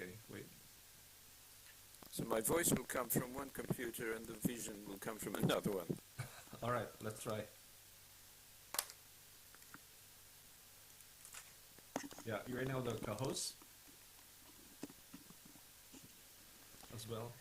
Okay, wait. So my voice will come from one computer and the vision will come from another one. All right, let's try. Yeah, you're now the co-host as well.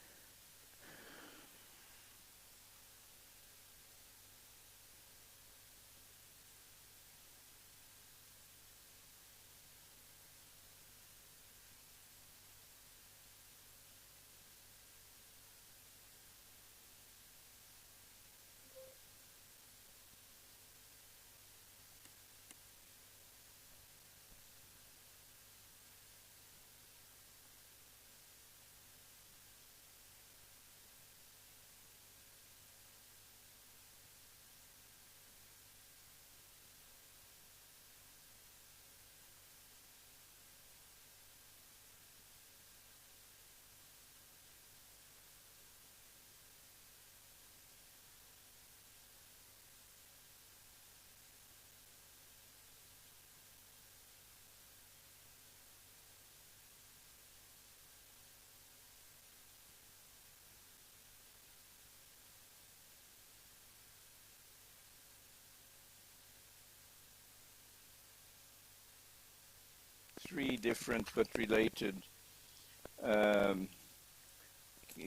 Three different but related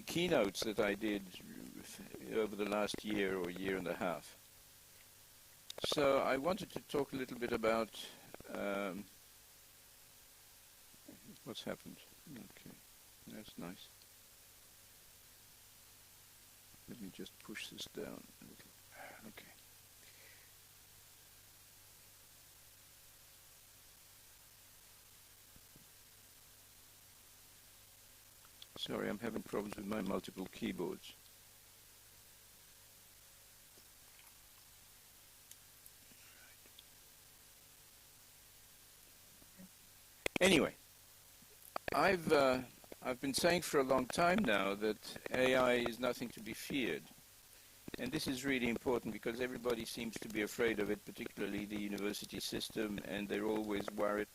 keynotes that I did over the last year or year and a half. So I wanted to talk a little bit about what's happened. Okay, that's nice. Let me just push this down a little. Okay. Sorry, I'm having problems with my multiple keyboards. Anyway, I've been saying for a long time now that AI is nothing to be feared. And this is really important because everybody seems to be afraid of it, particularly the university system, and they're always worried.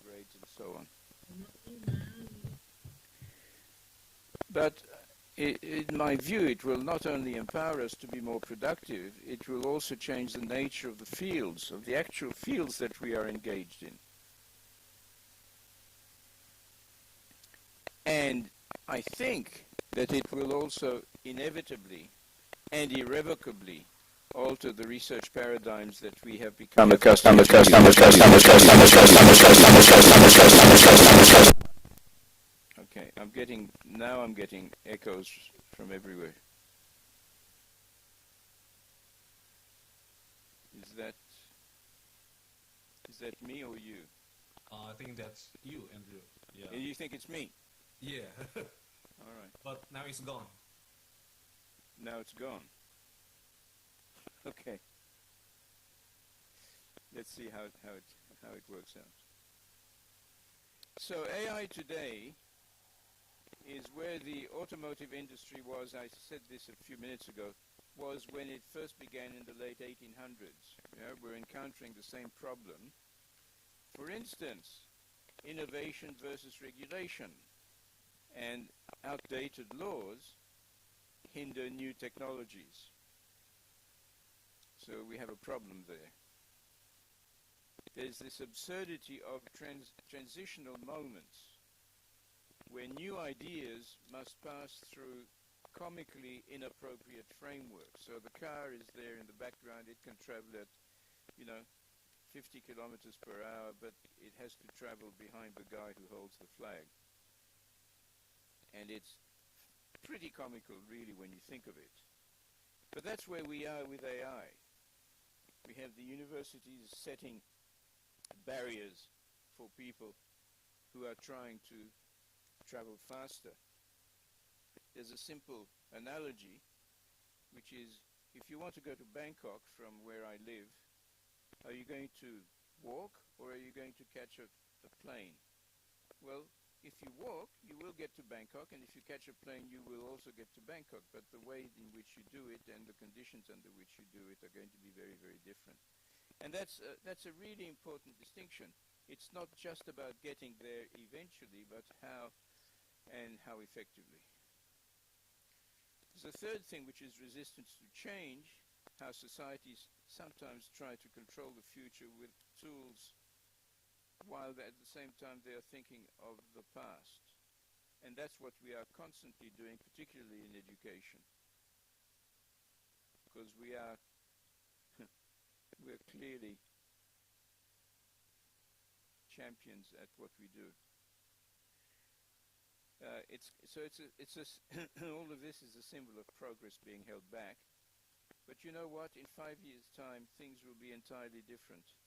Grades and so on. But in my view, it will not only empower us to be more productive, it will also change the nature of the fields, of the actual fields that we are engaged in. And I think that it will also inevitably and irrevocably alter the research paradigms that we have become accustomed to. Okay, I'm getting echoes from everywhere. Is that me or you? I think that's you, Andrew. Yeah. And you think it's me? Yeah. All right. But now it's gone. Now it's gone. Okay. Let's see how it works out. So AI today is where the automotive industry was, I said this a few minutes ago, was when it first began in the late 1800s. Yeah, we're encountering the same problem. For instance, innovation versus regulation and outdated laws hinder new technologies. So we have a problem there. There's this absurdity of transitional moments where new ideas must pass through comically inappropriate frameworks. So the car is there in the background, it can travel at, 50 kilometers per hour, but it has to travel behind the guy who holds the flag. And it's pretty comical, really, when you think of it. But that's where we are with AI. We have the universities setting barriers for people who are trying to travel faster. There's a simple analogy, which is if you want to go to Bangkok from where I live, are you going to walk or are you going to catch a plane? Well, if you walk, you will get to Bangkok, and if you catch a plane, you will also get to Bangkok. But the way in which you do it and the conditions under which you do it are going to be very, very different. And that's a really important distinction. It's not just about getting there eventually, but how and how effectively. There's a third thing, which is resistance to change, how societies sometimes try to control the future with tools while at the same time they are thinking of the past. And that's what we are constantly doing, particularly in education. Because we're clearly champions at what we do. All of this is a symbol of progress being held back. But you know what? In 5 years' time, things will be entirely different.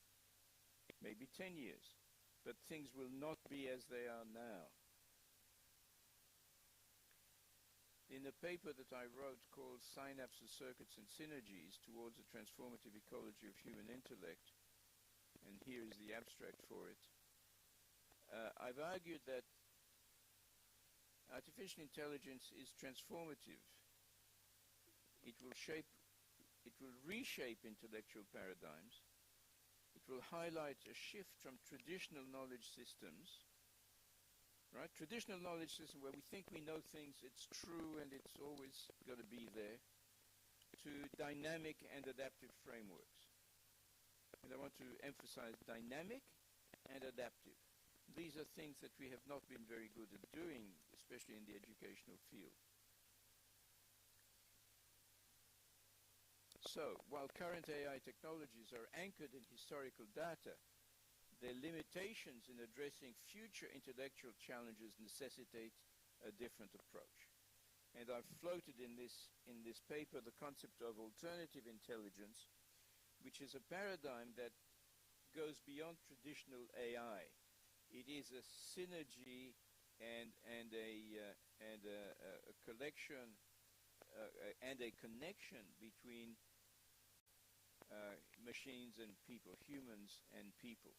Maybe 10 years. But things will not be as they are now. In a paper that I wrote called Synapses, Circuits and Synergies Towards a Transformative Ecology of Human Intellect, and here is the abstract for it, I've argued that artificial intelligence is transformative. It will reshape intellectual paradigms. It will highlight a shift from traditional knowledge systems, right? Traditional knowledge system where we think we know things, it's true and it's always got to be there, to dynamic and adaptive frameworks. And I want to emphasize dynamic and adaptive. These are things that we have not been very good at doing, especially in the educational field. So, while current AI technologies are anchored in historical data, their limitations in addressing future intellectual challenges necessitate a different approach. And I've floated in this paper the concept of alternative intelligence, which is a paradigm that goes beyond traditional AI. It is a synergy and a collection and a connection between machines and people, humans and people.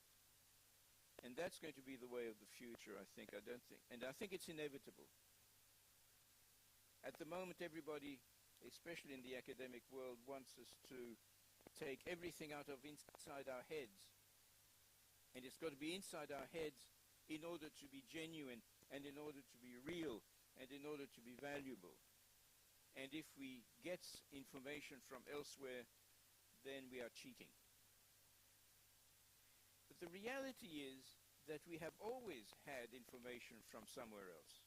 And that's going to be the way of the future, I think. I think it's inevitable. At the moment, everybody, especially in the academic world, wants us to take everything out of inside our heads. And it's got to be inside our heads in order to be genuine, and in order to be real, and in order to be valuable. And if we get information from elsewhere, then we are cheating. But the reality is that we have always had information from somewhere else.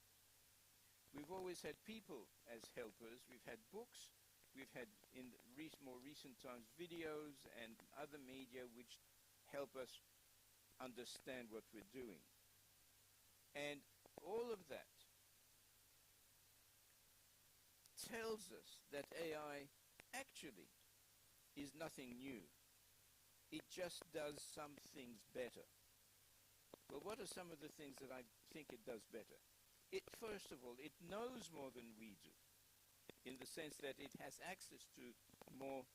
We've always had people as helpers. We've had books. We've had, in more recent times, videos and other media which help us understand what we're doing. And all of that tells us that AI actually is nothing new. It just does some things better. Well, what are some of the things that I think it does better? First of all, it knows more than we do, in the sense that it has access to more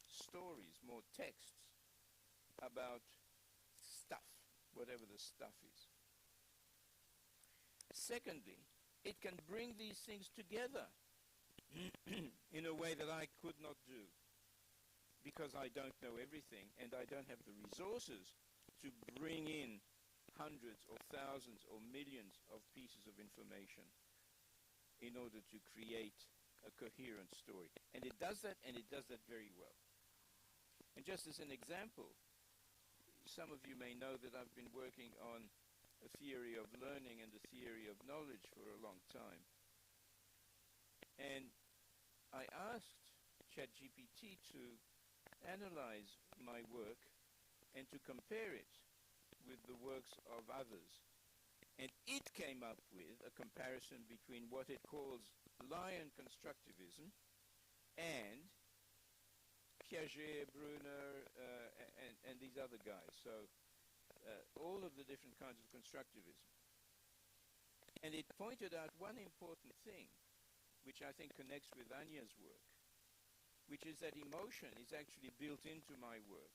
stories, more texts about stuff, whatever the stuff is. Secondly, it can bring these things together in a way that I could not do, because I don't know everything and I don't have the resources to bring in hundreds or thousands or millions of pieces of information in order to create a coherent story. And it does that, and it does that very well. And just as an example, some of you may know that I've been working on a theory of learning and a theory of knowledge for a long time. And I asked ChatGPT to analyze my work and to compare it with the works of others. And it came up with a comparison between what it calls lion constructivism and Piaget, Brunner, and these other guys. So all of the different kinds of constructivism. And it pointed out one important thing, which I think connects with Anya's work, which is that emotion is actually built into my work,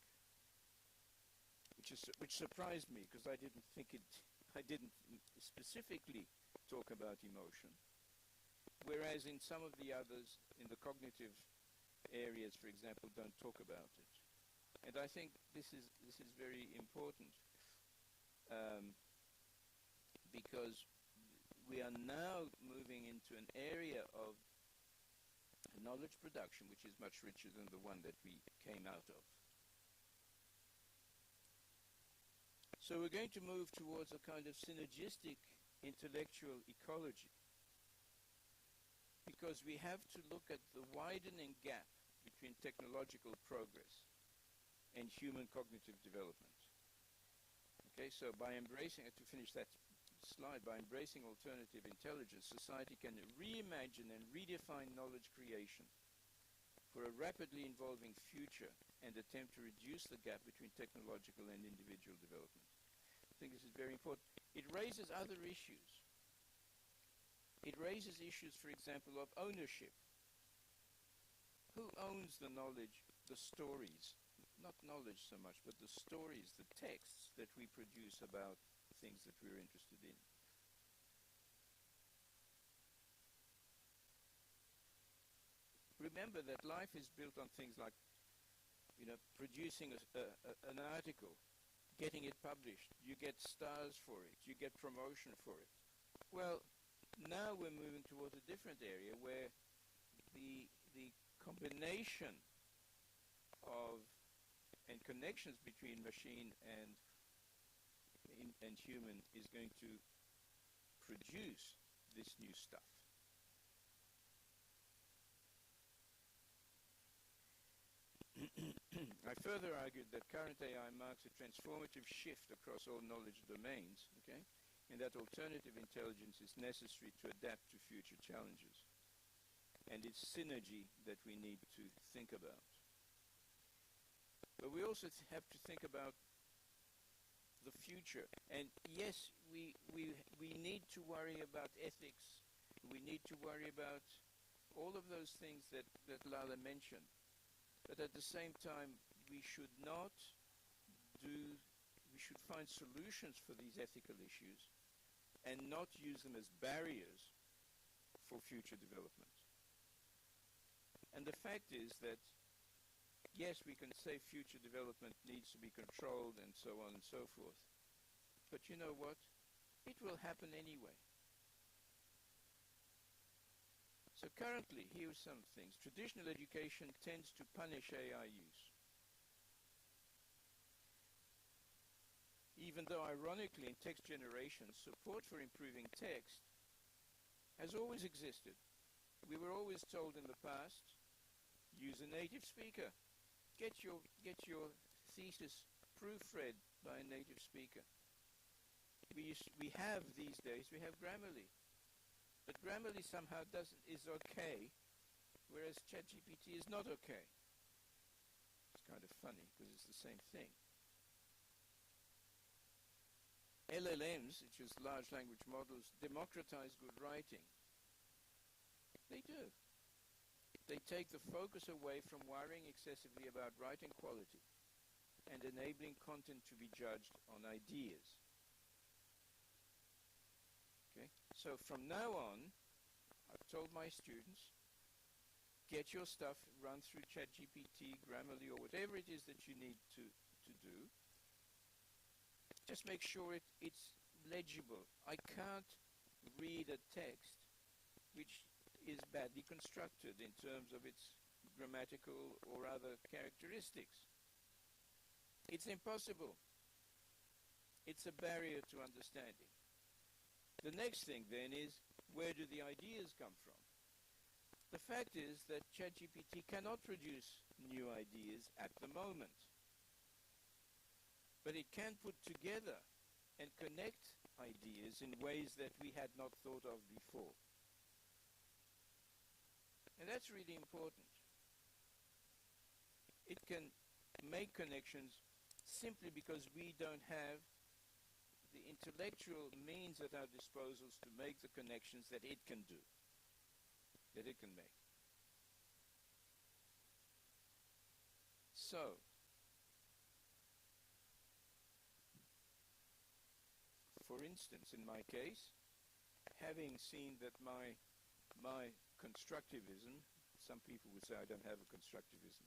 which surprised me, because I didn't think it I didn't specifically talk about emotion, whereas in some of the others, in the cognitive areas, for example, don't talk about it. And I think this is very important, because we are now moving into an area of knowledge production which is much richer than the one that we came out of. So we're going to move towards a kind of synergistic intellectual ecology, because we have to look at the widening gap between technological progress and human cognitive development. Okay, so by embracing, to finish that slide, by embracing alternative intelligence, society can reimagine and redefine knowledge creation for a rapidly evolving future and attempt to reduce the gap between technological and individual development. I think this is very important. It raises other issues. It raises issues, for example, of ownership. Who owns the knowledge, the stories, not knowledge so much, but the stories, the texts that we produce about things that we're interested in? Remember that life is built on things like, producing an article, getting it published, you get stars for it, you get promotion for it. Well, now we're moving towards a different area where the combination of and connections between machine and human is going to produce this new stuff. I further argued that current AI marks a transformative shift across all knowledge domains, okay, and that alternative intelligence is necessary to adapt to future challenges. And it's synergy that we need to think about. But we also have to think about the future. And yes, we need to worry about ethics. We need to worry about all of those things that Lala mentioned. But at the same time, we should find solutions for these ethical issues and not use them as barriers for future development. And the fact is that, yes, we can say future development needs to be controlled and so on and so forth. But you know what? It will happen anyway. So currently, here's some things. Traditional education tends to punish AI use. Even though, ironically, in text generation, support for improving text has always existed. We were always told in the past, use a native speaker. Get your thesis proofread by a native speaker. We have these days, we have Grammarly. But Grammarly somehow is okay, whereas ChatGPT is not okay. It's kind of funny because it's the same thing. LLMs, which is large language models, democratize good writing. They do. They take the focus away from worrying excessively about writing quality and enabling content to be judged on ideas. Okay? So from now on, I've told my students, get your stuff run through ChatGPT, Grammarly, or whatever it is that you need to do. Just make sure it's legible. I can't read a text which is badly constructed in terms of its grammatical or other characteristics. It's impossible. It's a barrier to understanding. The next thing then is, where do the ideas come from? The fact is that ChatGPT cannot produce new ideas at the moment. But it can put together and connect ideas in ways that we had not thought of before. And that's really important. It can make connections simply because we don't have the intellectual means at our disposals to make the connections that it can do, that it can make. So, for instance, in my case, having seen that my constructivism, some people would say I don't have a constructivism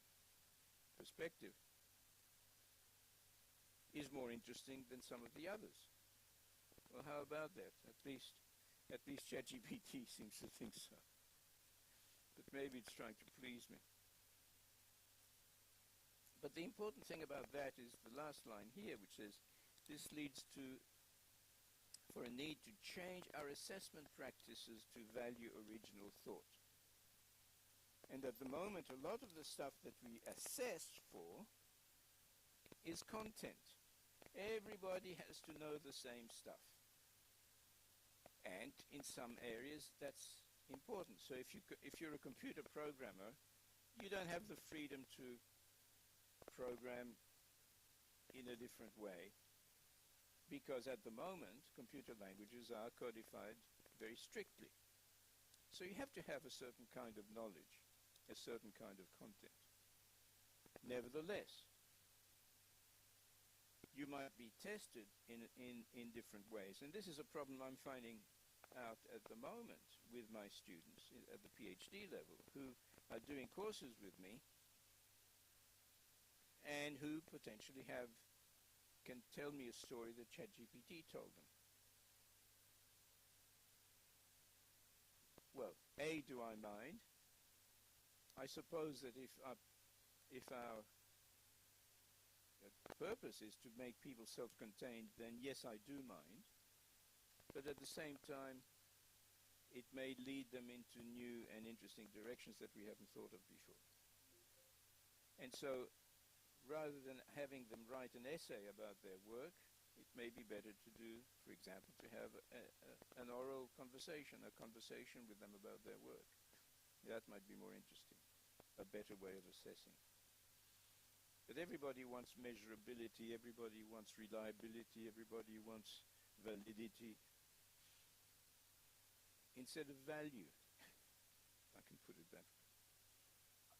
perspective, is more interesting than some of the others. Well, how about that? At least ChatGPT seems to think so. But maybe it's trying to please me. But the important thing about that is the last line here, which says, this leads for a need to change our assessment practices to value original thought. And at the moment, a lot of the stuff that we assess for is content. Everybody has to know the same stuff. And in some areas, that's important. So if you're a computer programmer, you don't have the freedom to program in a different way, because at the moment, computer languages are codified very strictly. So you have to have a certain kind of knowledge, a certain kind of content. Nevertheless, you might be tested in different ways. And this is a problem I'm finding out at the moment with my students at the PhD level, who are doing courses with me and who potentially can tell me a story that ChatGPT told them. Well, A, do I mind? I suppose that if our purpose is to make people self-contained, then yes, I do mind. But at the same time, it may lead them into new and interesting directions that we haven't thought of before. And so, rather than having them write an essay about their work, it may be better to do, for example, to have an oral conversation, a conversation with them about their work. That might be more interesting, a better way of assessing. But everybody wants measurability, everybody wants reliability, everybody wants validity, instead of value. I can put it that way.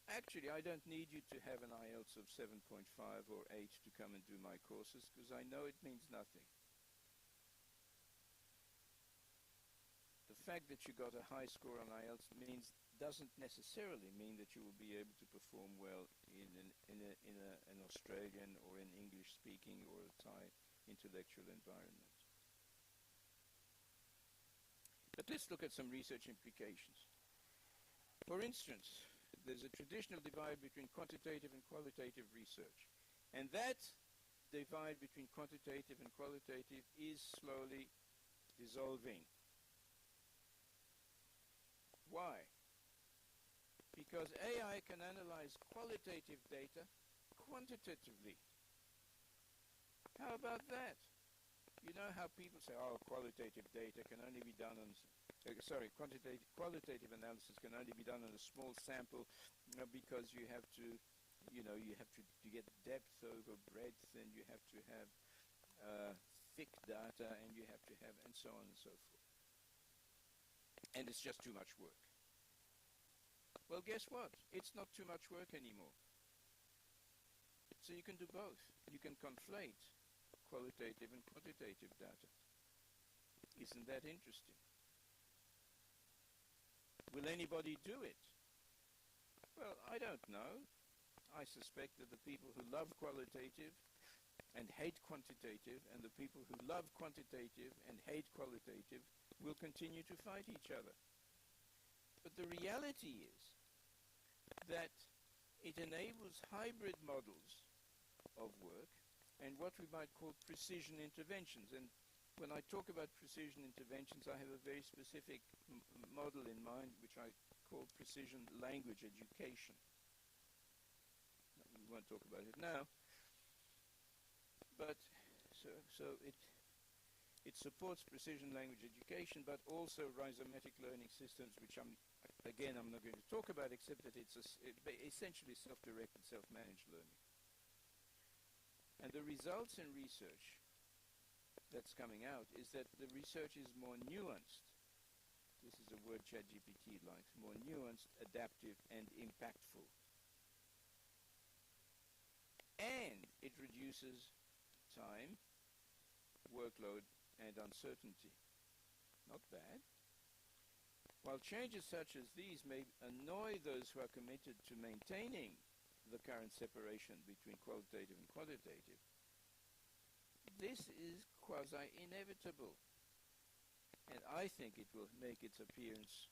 Actually, I don't need you to have an IELTS of 7.5 or 8 to come and do my courses, because I know it means nothing. The fact that you got a high score on IELTS doesn't necessarily mean that you will be able to perform well in an Australian or an English-speaking or a Thai intellectual environment. But let's look at some research implications. For instance, there's a traditional divide between quantitative and qualitative research. And that divide between quantitative and qualitative is slowly dissolving. Why? Because AI can analyze qualitative data quantitatively. How about that? You know how people say, oh, qualitative data can only be done on, qualitative analysis can only be done on a small sample, because you have to get depth over breadth, and you have to have thick data, and you have to have, and so on and so forth. And it's just too much work. Well, guess what? It's not too much work anymore. So you can do both. You can conflate qualitative and quantitative data. Isn't that interesting? Will anybody do it? Well, I don't know. I suspect that the people who love qualitative and hate quantitative, and the people who love quantitative and hate qualitative, will continue to fight each other. But the reality is that it enables hybrid models of work and what we might call precision interventions. And when I talk about precision interventions, I have a very specific model in mind, which I call precision language education. We won't talk about it now, but so it supports precision language education, but also rhizomatic learning systems, which I'm not going to talk about, except that it's essentially self-directed, self-managed learning. And the results in research that's coming out is that the research is more nuanced. This is a word ChatGPT likes, more nuanced, adaptive, and impactful. And it reduces time, workload, and uncertainty. Not bad. While changes such as these may annoy those who are committed to maintaining the current separation between qualitative and quantitative, this is quasi-inevitable. And I think it will make its appearance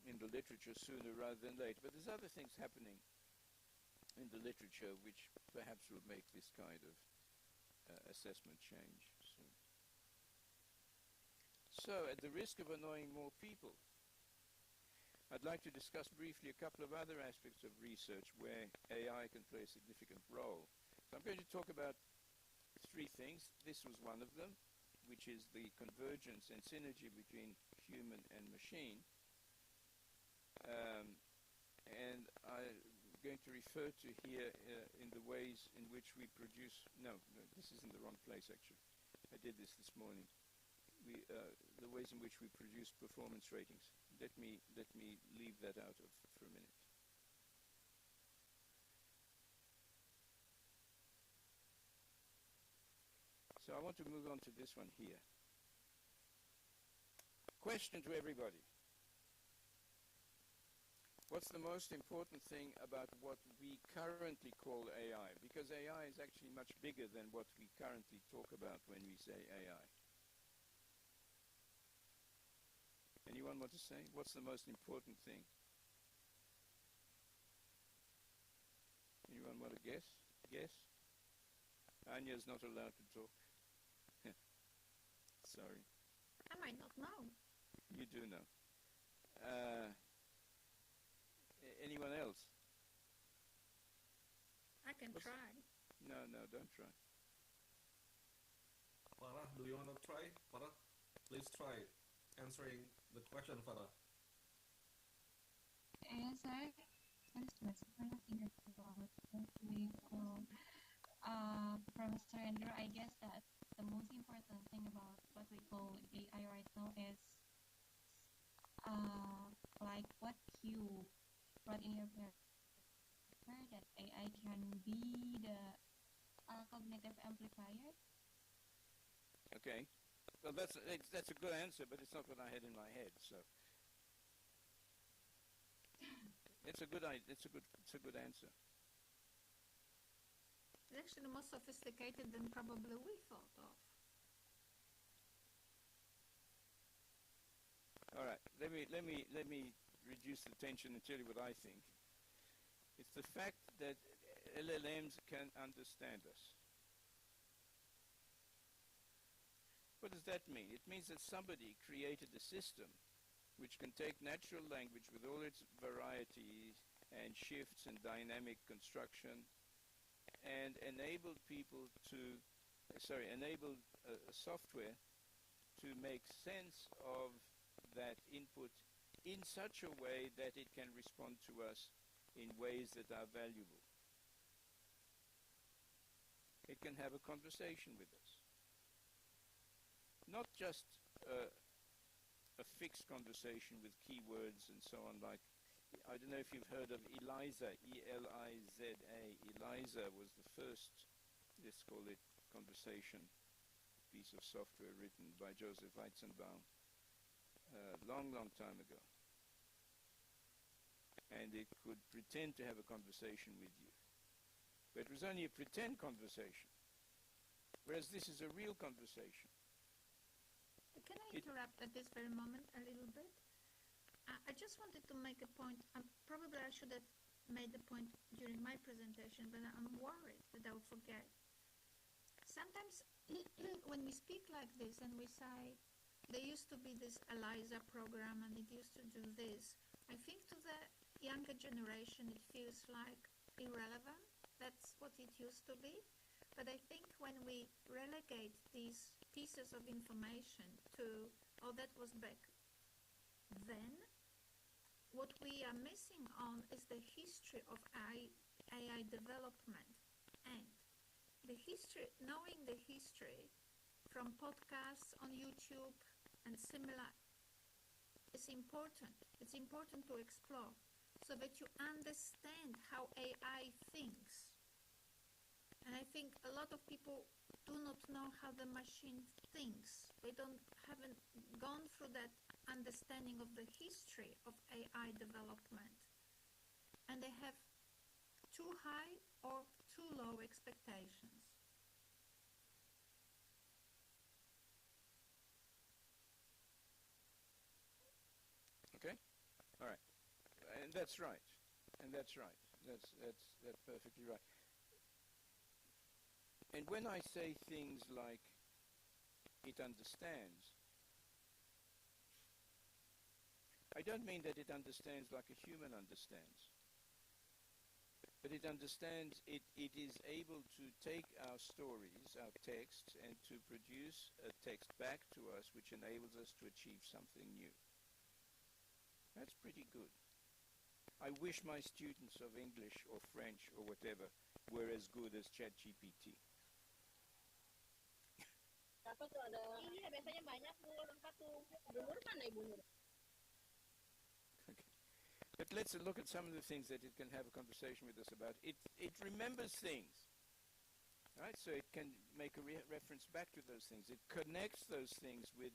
in the literature sooner rather than later. But there's other things happening in the literature which perhaps will make this kind of assessment change soon. So, at the risk of annoying more people, I'd like to discuss briefly a couple of other aspects of research where AI can play a significant role. So I'm going to talk about three things. This was one of them, which is the convergence and synergy between human and machine. And I'm going to refer to here in the ways in which we produce... No, this isn't the wrong place, actually. I did this morning. The ways in which we produce performance ratings. Let me leave that out of for a minute. So I want to move on to this one here. Question to everybody. What's the most important thing about what we currently call AI? Because AI is actually much bigger than what we currently talk about when we say AI. Anyone want to say? What's the most important thing? Anyone want to guess? Guess? Anya's not allowed to talk. Sorry. I might not know. You do know. Anyone else? I can try. No, don't try. Farah, do you want to try? Farah, please try answering the question, Farah. Yes, sir. Professor Andrew, I guess that the most important thing about what we call AI right now is like what you brought in your paper, that AI can be the cognitive amplifier. Okay. Well, that's a good answer, but it's not what I had in my head. So it's a good answer. It's actually more sophisticated than probably we thought of. All right. Let me reduce the tension and tell you what I think. It's the fact that LLMs can understand us. What does that mean? It means that somebody created a system which can take natural language with all its varieties and shifts and dynamic construction and enable software to make sense of that input in such a way that it can respond to us in ways that are valuable. It can have a conversation with us. Not just a fixed conversation with keywords and so on, like, I don't know if you've heard of ELIZA, E-L-I-Z-A. ELIZA was the first, let's call it, conversation piece of software written by Joseph Weizenbaum long time ago. And it could pretend to have a conversation with you. But it was only a pretend conversation, whereas this is a real conversation. Can I interrupt at this very moment a little bit? I just wanted to make a point. Probably I should have made the point during my presentation, but I'm worried that I'll forget. Sometimes when we speak like this and we say, there used to be this ELIZA program and it used to do this, I think to the younger generation it feels like irrelevant. That's what it used to be. But I think when we relegate these pieces of information to, oh, that was back then, what we are missing on is the history of AI development. And the history, knowing the history from podcasts on YouTube and similar is important. It's important to explore so that you understand how AI thinks. And I think a lot of people do not know how the machine thinks. They haven't gone through that understanding of the history of AI development. And they have too high or too low expectations. Okay? All right. And that's right. And that's right. That's perfectly right. And when I say things like it understands, I don't mean that it understands like a human understands. But it understands, it is able to take our stories, our texts, and to produce a text back to us which enables us to achieve something new. That's pretty good. I wish my students of English or French or whatever were as good as ChatGPT. Apa tuh ada? Iya, biasanya banyak Bu, lengkap tuh. Bunur mana Ibu Nur? Okay. But let's look at some of the things that it can have a conversation with us about. It remembers things. Right? So it can make a reference back to those things. It connects those things with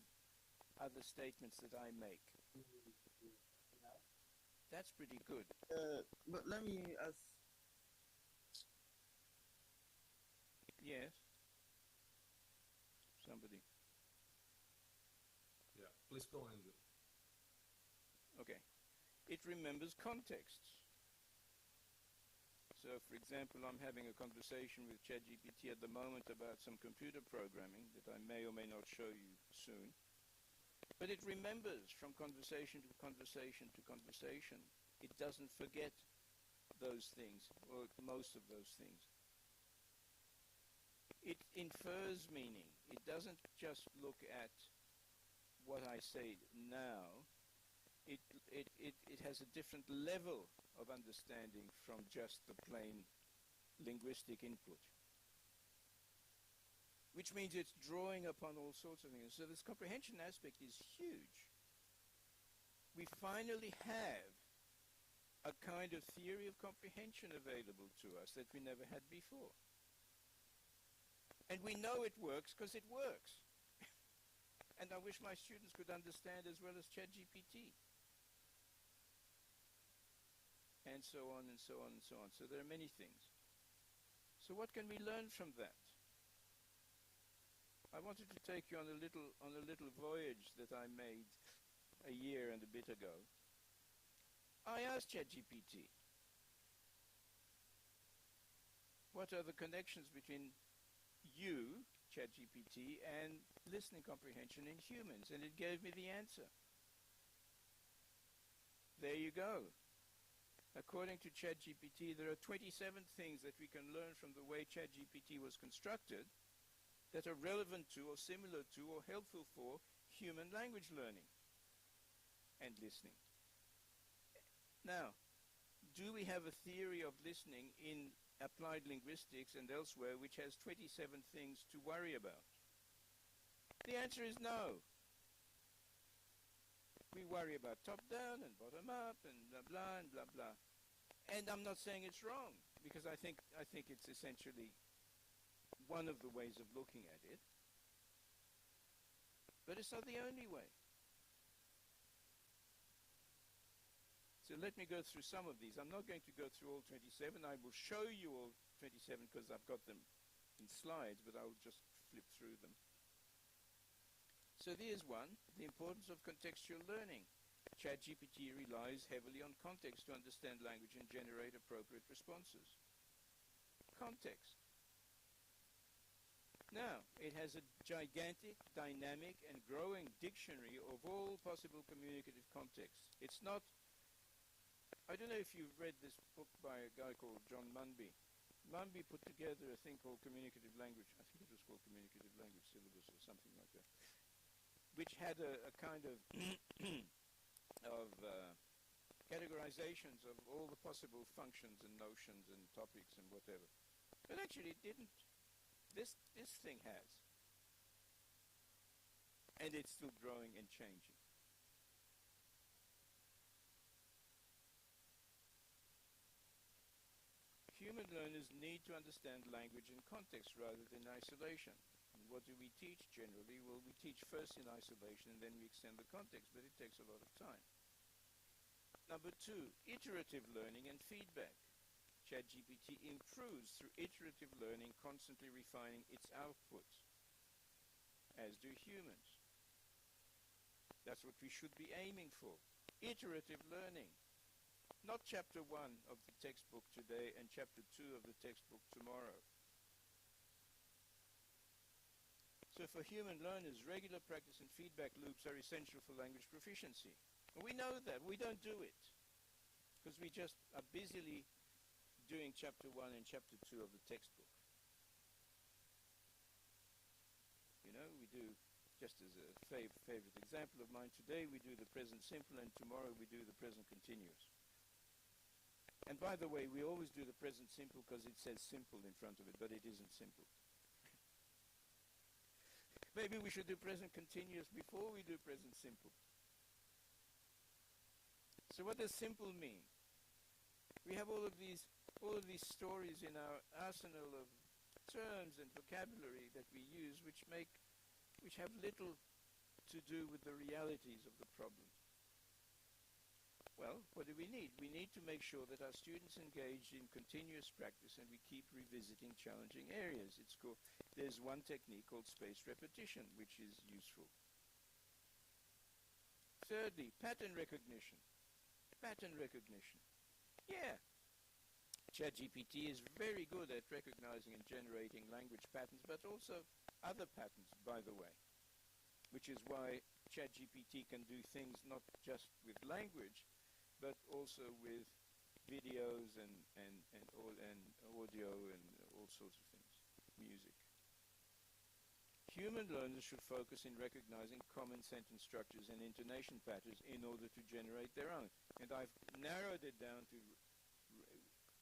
other statements that I make. That's pretty good. But let me ask. Yes. Somebody. Yeah, please go on. Okay. It remembers contexts. So, for example, I'm having a conversation with ChatGPT at the moment about some computer programming that I may or may not show you soon. But it remembers from conversation to conversation to conversation. It doesn't forget those things, or most of those things. It infers meaning. It doesn't just look at what I say now. It has a different level of understanding from just the plain linguistic input. Which means it's drawing upon all sorts of things. So this comprehension aspect is huge. We finally have a kind of theory of comprehension available to us that we never had before. And we know it works because it works. And I wish my students could understand as well as ChatGPT. And so on and so on and so on. So there are many things. So what can we learn from that? I wanted to take you on a little voyage that I made a year and a bit ago. I asked ChatGPT, what are the connections between you, ChatGPT, and listening comprehension in humans? And it gave me the answer. There you go. According to ChatGPT, there are 27 things that we can learn from the way ChatGPT was constructed that are relevant to or similar to or helpful for human language learning and listening. Now, do we have a theory of listening in applied linguistics and elsewhere which has 27 things to worry about? The answer is no. We worry about top-down and bottom-up and blah, blah, and blah, blah. And I'm not saying it's wrong, because I think it's essentially one of the ways of looking at it. But it's not the only way. So let me go through some of these. I'm not going to go through all 27. I will show you all 27 because I've got them in slides, but I'll just flip through them. So there's one, the importance of contextual learning. ChatGPT relies heavily on context to understand language and generate appropriate responses. Context. Now, it has a gigantic, dynamic, and growing dictionary of all possible communicative contexts. It's not, I don't know if you've read this book by a guy called John Munby. Munby put together a thing called communicative language. I think it was called communicative language syllabus or something like that, which had a kind of of categorizations of all the possible functions and notions and topics and whatever. But actually it didn't. This thing has. And it's still growing and changing. Human learners need to understand language in context rather than isolation. And what do we teach generally? Well, we teach first in isolation and then we extend the context, but it takes a lot of time. Number 2, iterative learning and feedback. ChatGPT improves through iterative learning, constantly refining its output, as do humans. That's what we should be aiming for. Iterative learning. Not chapter 1 of the textbook today and chapter 2 of the textbook tomorrow. So for human learners, regular practice and feedback loops are essential for language proficiency. And we know that. We don't do it because we just are busily doing chapter 1 and chapter 2 of the textbook. You know, we do, just as a favorite example of mine, today we do the present simple and tomorrow we do the present continuous. And by the way, we always do the present simple because it says simple in front of it, but it isn't simple. Maybe we should do present continuous before we do present simple. So what does simple mean? We have all of these stories in our arsenal of terms and vocabulary that we use which have little to do with the realities of the problem. Well, what do we need? We need to make sure that our students engage in continuous practice and we keep revisiting challenging areas. There's one technique called spaced repetition, which is useful. Thirdly, pattern recognition. Pattern recognition. Yeah. ChatGPT is very good at recognizing and generating language patterns, but also other patterns, by the way, which is why ChatGPT can do things not just with language, but also with videos and audio and all sorts of things, music. Human learners should focus in recognizing common sentence structures and intonation patterns in order to generate their own. And I've narrowed it down to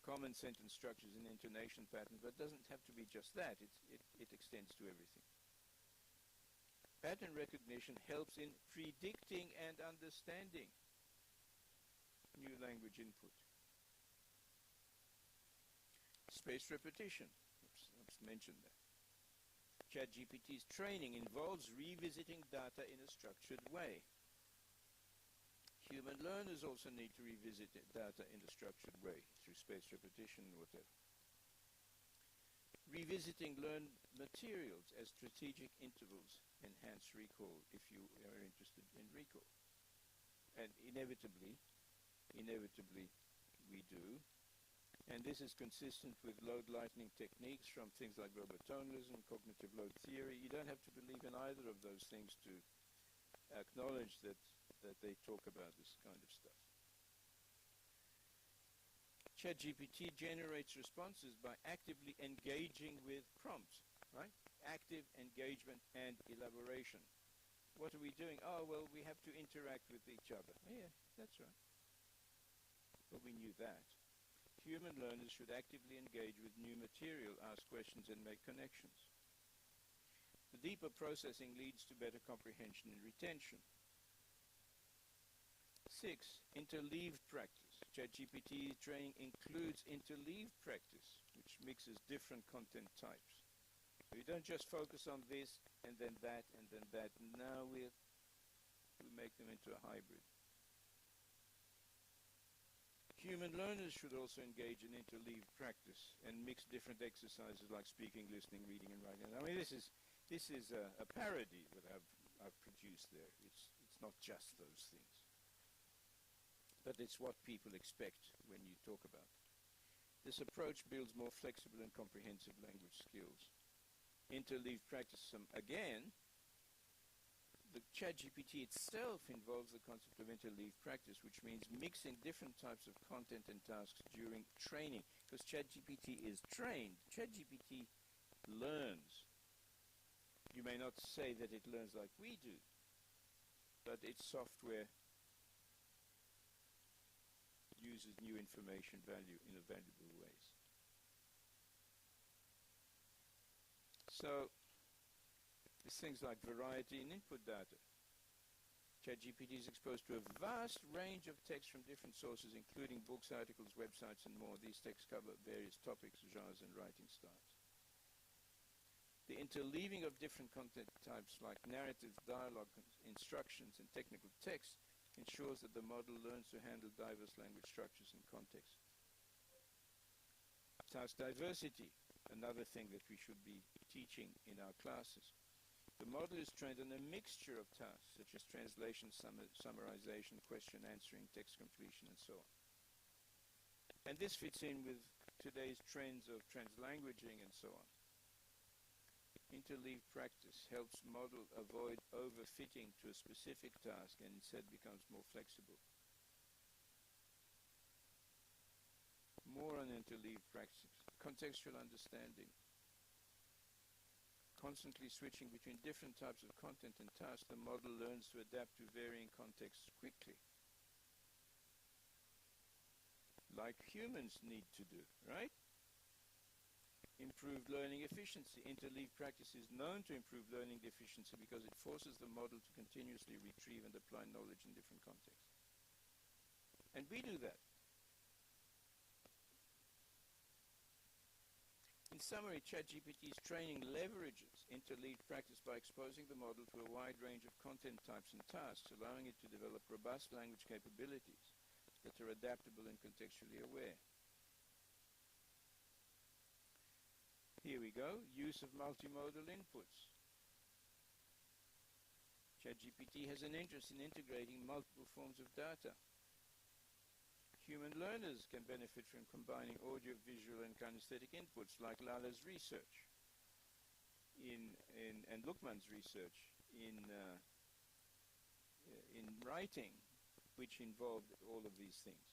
common sentence structures and intonation patterns, but it doesn't have to be just that. It extends to everything. Pattern recognition helps in predicting and understanding new language input. Spaced repetition. Let's mention that. ChatGPT's training involves revisiting data in a structured way. Human learners also need to revisit data in a structured way through spaced repetition or whatever. Revisiting learned materials as strategic intervals enhance recall if you are interested in recall. And inevitably we do. And this is consistent with load lightening techniques from things like robotonalism, cognitive load theory. You don't have to believe in either of those things to acknowledge that they talk about this kind of stuff. ChatGPT generates responses by actively engaging with prompts, right? Active engagement and elaboration. What are we doing? Oh, well, we have to interact with each other. Yeah, that's right. Well, we knew that. Human learners should actively engage with new material, ask questions, and make connections. The deeper processing leads to better comprehension and retention. 6. Interleaved practice. ChatGPT training includes interleaved practice, which mixes different content types. So you don't just focus on this, and then that, and then that. Now we make them into a hybrid. Human learners should also engage in interleaved practice and mix different exercises like speaking, listening, reading, and writing. I mean, this is a parody that I've produced there. It's not just those things, but it's what people expect when you talk about it. This approach builds more flexible and comprehensive language skills. Interleaved practice, again, the ChatGPT itself involves the concept of interleaved practice, which means mixing different types of content and tasks during training. Because ChatGPT is trained. ChatGPT learns. You may not say that it learns like we do, but its software uses new information value in valuable ways. So, there's things like variety in input data. ChatGPT is exposed to a vast range of text from different sources, including books, articles, websites, and more. These texts cover various topics, genres, and writing styles. The interleaving of different content types like narrative, dialogue, instructions, and technical text ensures that the model learns to handle diverse language structures and contexts. Task diversity, another thing that we should be teaching in our classes. The model is trained on a mixture of tasks, such as translation, summarization, question answering, text completion, and so on. And this fits in with today's trends of translanguaging and so on. Interleaved practice helps model avoid overfitting to a specific task and instead becomes more flexible. More on interleaved practice. Contextual understanding. Constantly switching between different types of content and tasks, the model learns to adapt to varying contexts quickly. Like humans need to do, right? Improved learning efficiency. Interleaved practice is known to improve learning efficiency because it forces the model to continuously retrieve and apply knowledge in different contexts. And we do that. In summary, ChatGPT's training leverages interleaved practice by exposing the model to a wide range of content types and tasks, allowing it to develop robust language capabilities that are adaptable and contextually aware. Here we go, use of multimodal inputs. ChatGPT has an interest in integrating multiple forms of data. Human learners can benefit from combining audio, visual, and kinesthetic inputs like Lala's research and Lukman's research in writing, which involved all of these things.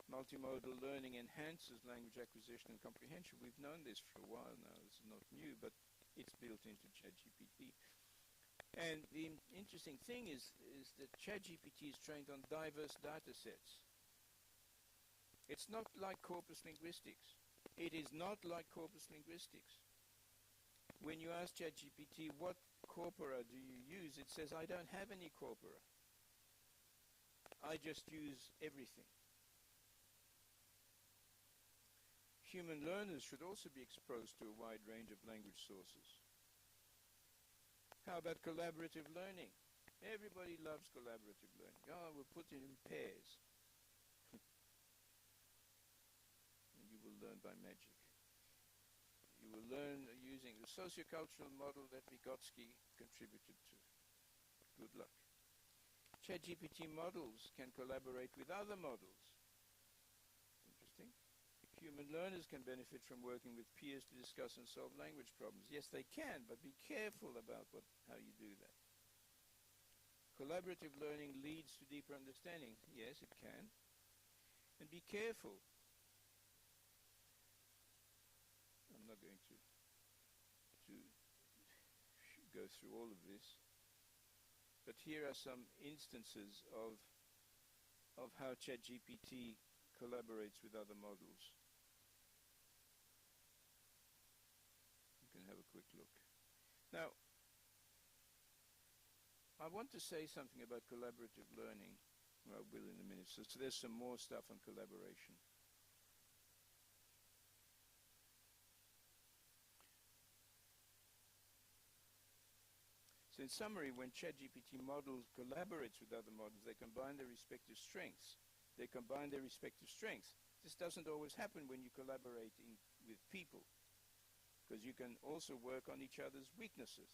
Multimodal learning enhances language acquisition and comprehension. We've known this for a while now. It's not new, but it's built into ChatGPT. And the interesting thing is that ChatGPT is trained on diverse data sets. It's not like corpus linguistics. It is not like corpus linguistics. When you ask ChatGPT, what corpora do you use? It says, I don't have any corpora. I just use everything. Human learners should also be exposed to a wide range of language sources. How about collaborative learning? Everybody loves collaborative learning. Oh, we'll put it in pairs. And you will learn by magic. You will learn using the sociocultural model that Vygotsky contributed to. Good luck. ChatGPT models can collaborate with other models. Interesting. Human learners can benefit from working with peers to discuss and solve language problems. Yes, they can, but be careful about how you do that. Collaborative learning leads to deeper understanding. Yes, it can. And be careful. I'm not going to go through all of this, but here are some instances of how ChatGPT collaborates with other models. Have a quick look. Now, I want to say something about collaborative learning. Well, I will in a minute. So there's some more stuff on collaboration. So in summary, when ChatGPT model collaborates with other models, they combine their respective strengths. This doesn't always happen when you collaborate with people, because you can also work on each other's weaknesses.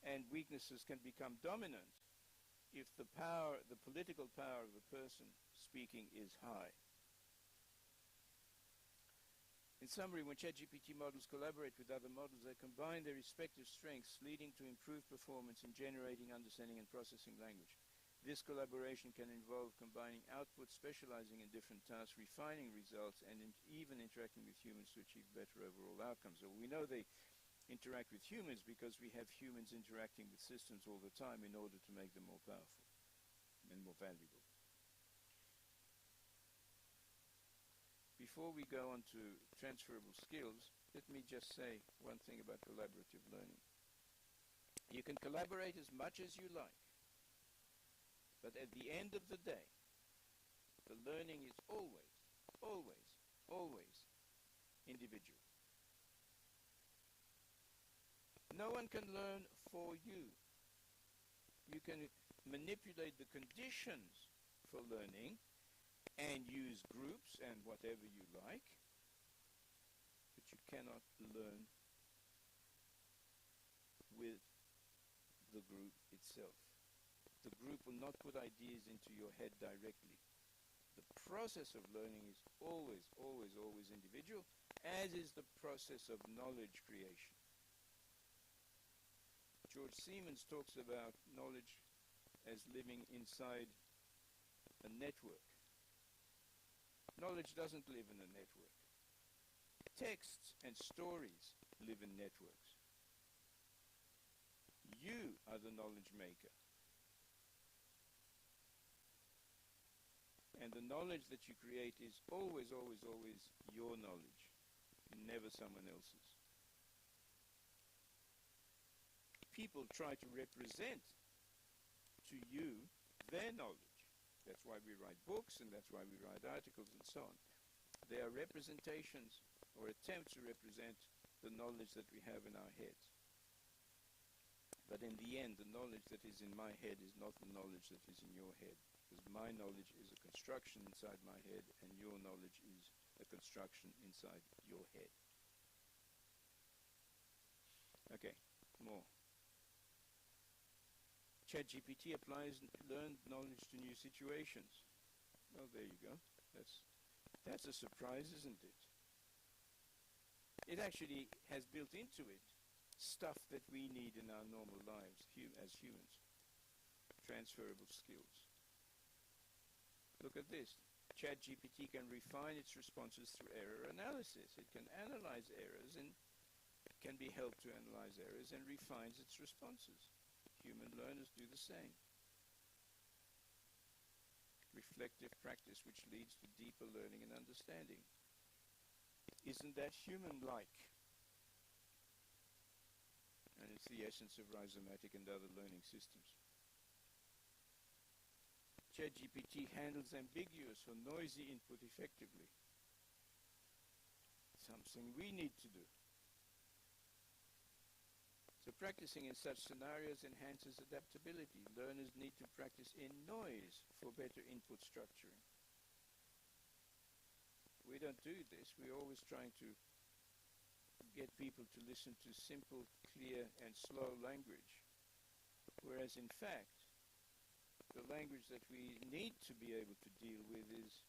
And weaknesses can become dominant if the political power of the person speaking is high. In summary, when ChatGPT models collaborate with other models, they combine their respective strengths, leading to improved performance in generating, understanding, and processing language. This collaboration can involve combining outputs, specializing in different tasks, refining results, and even interacting with humans to achieve better overall outcomes. So we know they interact with humans because we have humans interacting with systems all the time in order to make them more powerful and more valuable. Before we go on to transferable skills, let me just say one thing about collaborative learning. You can collaborate as much as you like, but at the end of the day, the learning is always, always, always individual. No one can learn for you. You can manipulate the conditions for learning and use groups and whatever you like, but you cannot learn with the group itself. The group will not put ideas into your head directly. The process of learning is always, always, always individual, as is the process of knowledge creation. George Siemens talks about knowledge as living inside a network. Knowledge doesn't live in a network. Texts and stories live in networks. You are the knowledge maker. And the knowledge that you create is always, always, always your knowledge, never someone else's. People try to represent to you their knowledge. That's why we write books, and that's why we write articles, and so on. They are representations or attempts to represent the knowledge that we have in our heads. But in the end, the knowledge that is in my head is not the knowledge that is in your head, because my knowledge is a construction inside my head, and your knowledge is a construction inside your head. Okay, more. ChatGPT applies learned knowledge to new situations. Well, there you go. That's a surprise, isn't it? It actually has built into it stuff that we need in our normal lives as humans. Transferable skills. Look at this. ChatGPT can refine its responses through error analysis. It can analyze errors and can be helped to analyze errors and refines its responses. Human learners do the same. Reflective practice which leads to deeper learning and understanding. Isn't that human-like? And it's the essence of rhizomatic and other learning systems. ChatGPT handles ambiguous or noisy input effectively. Something we need to do. So practicing in such scenarios enhances adaptability. Learners need to practice in noise for better input structuring. We don't do this. We're always trying to get people to listen to simple, clear, and slow language. Whereas in fact, the language that we need to be able to deal with is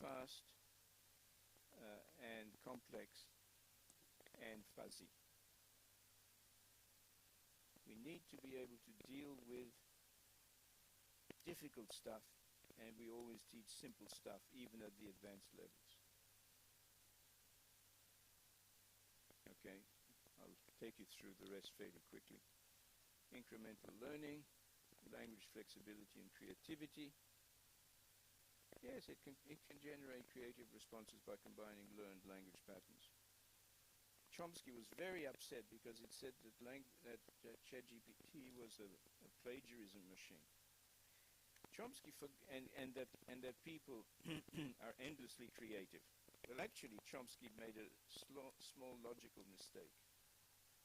fast and complex and fuzzy. We need to be able to deal with difficult stuff, and we always teach simple stuff, even at the advanced levels. Okay, I'll take you through the rest fairly quickly. Incremental learning, language flexibility and creativity. Yes, it can generate creative responses by combining learned language patterns. Chomsky was very upset because it said that ChatGPT was a plagiarism machine. Chomsky and that people are endlessly creative. Well, actually, Chomsky made a small logical mistake,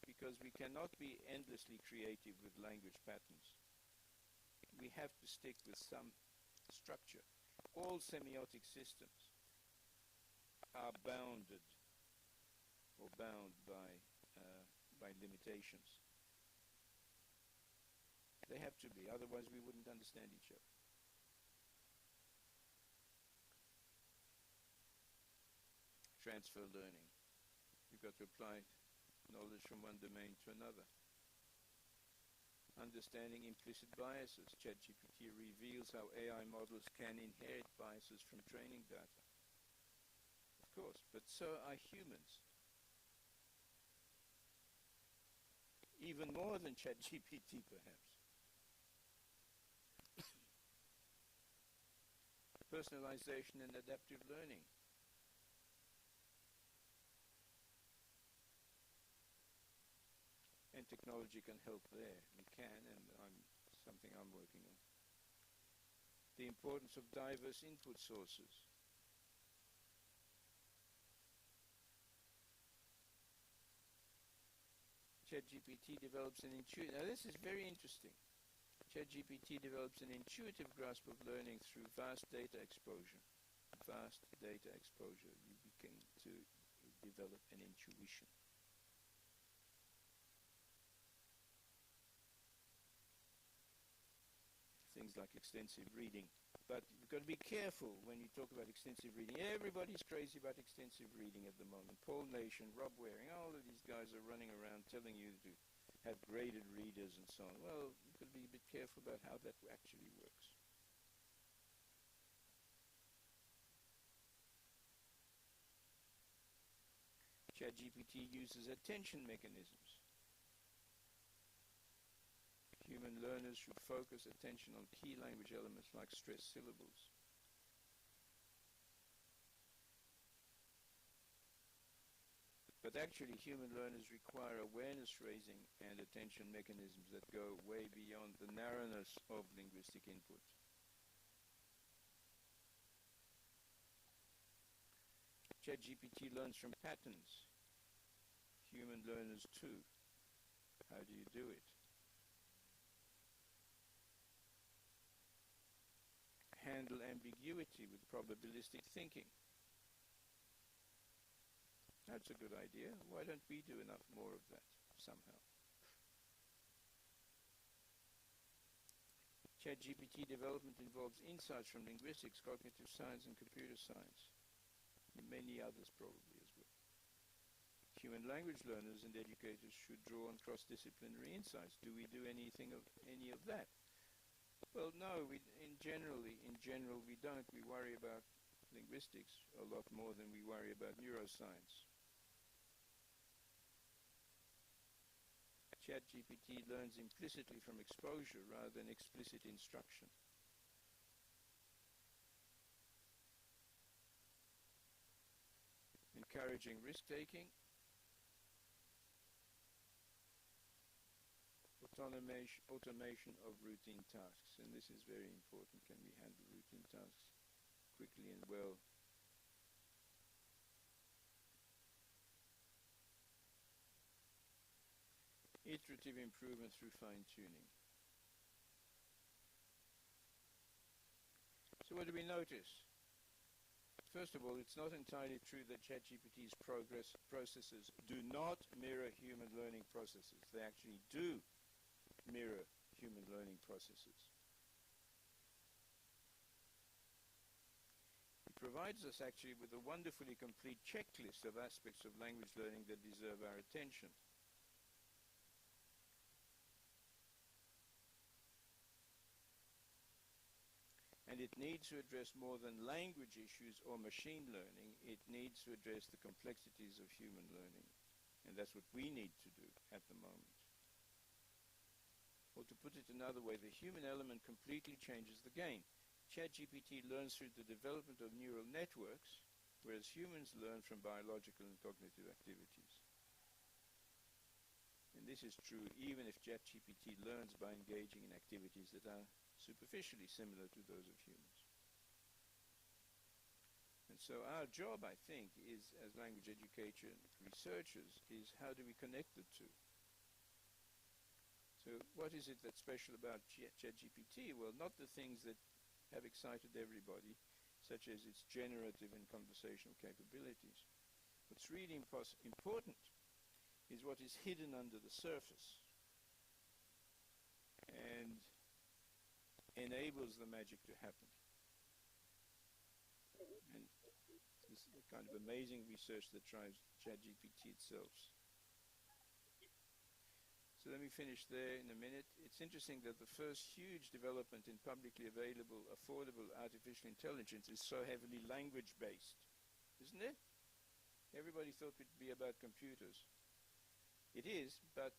because we cannot be endlessly creative with language patterns. We have to stick with some structure. All semiotic systems are bounded or bound by limitations. They have to be, otherwise we wouldn't understand each other. Transfer learning. You've got to apply knowledge from one domain to another. Understanding implicit biases. ChatGPT reveals how AI models can inherit biases from training data. Of course, but so are humans. Even more than ChatGPT, perhaps. Personalization and adaptive learning. And technology can help there. We can, and something I'm working on. The importance of diverse input sources. ChatGPT develops an intuitive, now this is very interesting. ChatGPT develops an intuitive grasp of learning through vast data exposure. Vast data exposure. You begin to develop an intuition. Things like extensive reading. But you've got to be careful when you talk about extensive reading. Everybody's crazy about extensive reading at the moment. Paul Nation, Rob Waring, all of these guys are running around telling you to have graded readers and so on. Well, you've got to be a bit careful about how that actually works. ChatGPT uses attention mechanisms. Human learners should focus attention on key language elements like stressed syllables. But actually, human learners require awareness-raising and attention mechanisms that go way beyond the narrowness of linguistic input. ChatGPT learns from patterns. Human learners too. How do you do it? Handle ambiguity with probabilistic thinking. That's a good idea. Why don't we do enough more of that somehow? ChatGPT development involves insights from linguistics, cognitive science, and computer science, and many others probably as well. Human language learners and educators should draw on cross-disciplinary insights. Do we do anything of any of that? Well, no. In general, we don't. We worry about linguistics a lot more than we worry about neuroscience. ChatGPT learns implicitly from exposure rather than explicit instruction. Encouraging risk-taking. Automation of routine tasks. And this is very important. Can we handle routine tasks quickly and well? Iterative improvement through fine-tuning. So what do we notice? First of all, it's not entirely true that ChatGPT's processes do not mirror human learning processes. They actually do mirror human learning processes. It provides us actually with a wonderfully complete checklist of aspects of language learning that deserve our attention. And it needs to address more than language issues or machine learning. It needs to address the complexities of human learning. And that's what we need to do at the moment. Or to put it another way, the human element completely changes the game. ChatGPT learns through the development of neural networks, whereas humans learn from biological and cognitive activities. And this is true even if ChatGPT learns by engaging in activities that are superficially similar to those of humans. And so our job, I think, is as language education researchers, is how do we connect the two? So what is it that's special about ChatGPT? Well, not the things that have excited everybody, such as its generative and conversational capabilities. What's really important is what is hidden under the surface and enables the magic to happen. And this is the kind of amazing research that drives ChatGPT itself. So let me finish there in a minute. It's interesting that the first huge development in publicly available, affordable artificial intelligence is so heavily language-based, isn't it? Everybody thought it would be about computers. It is, but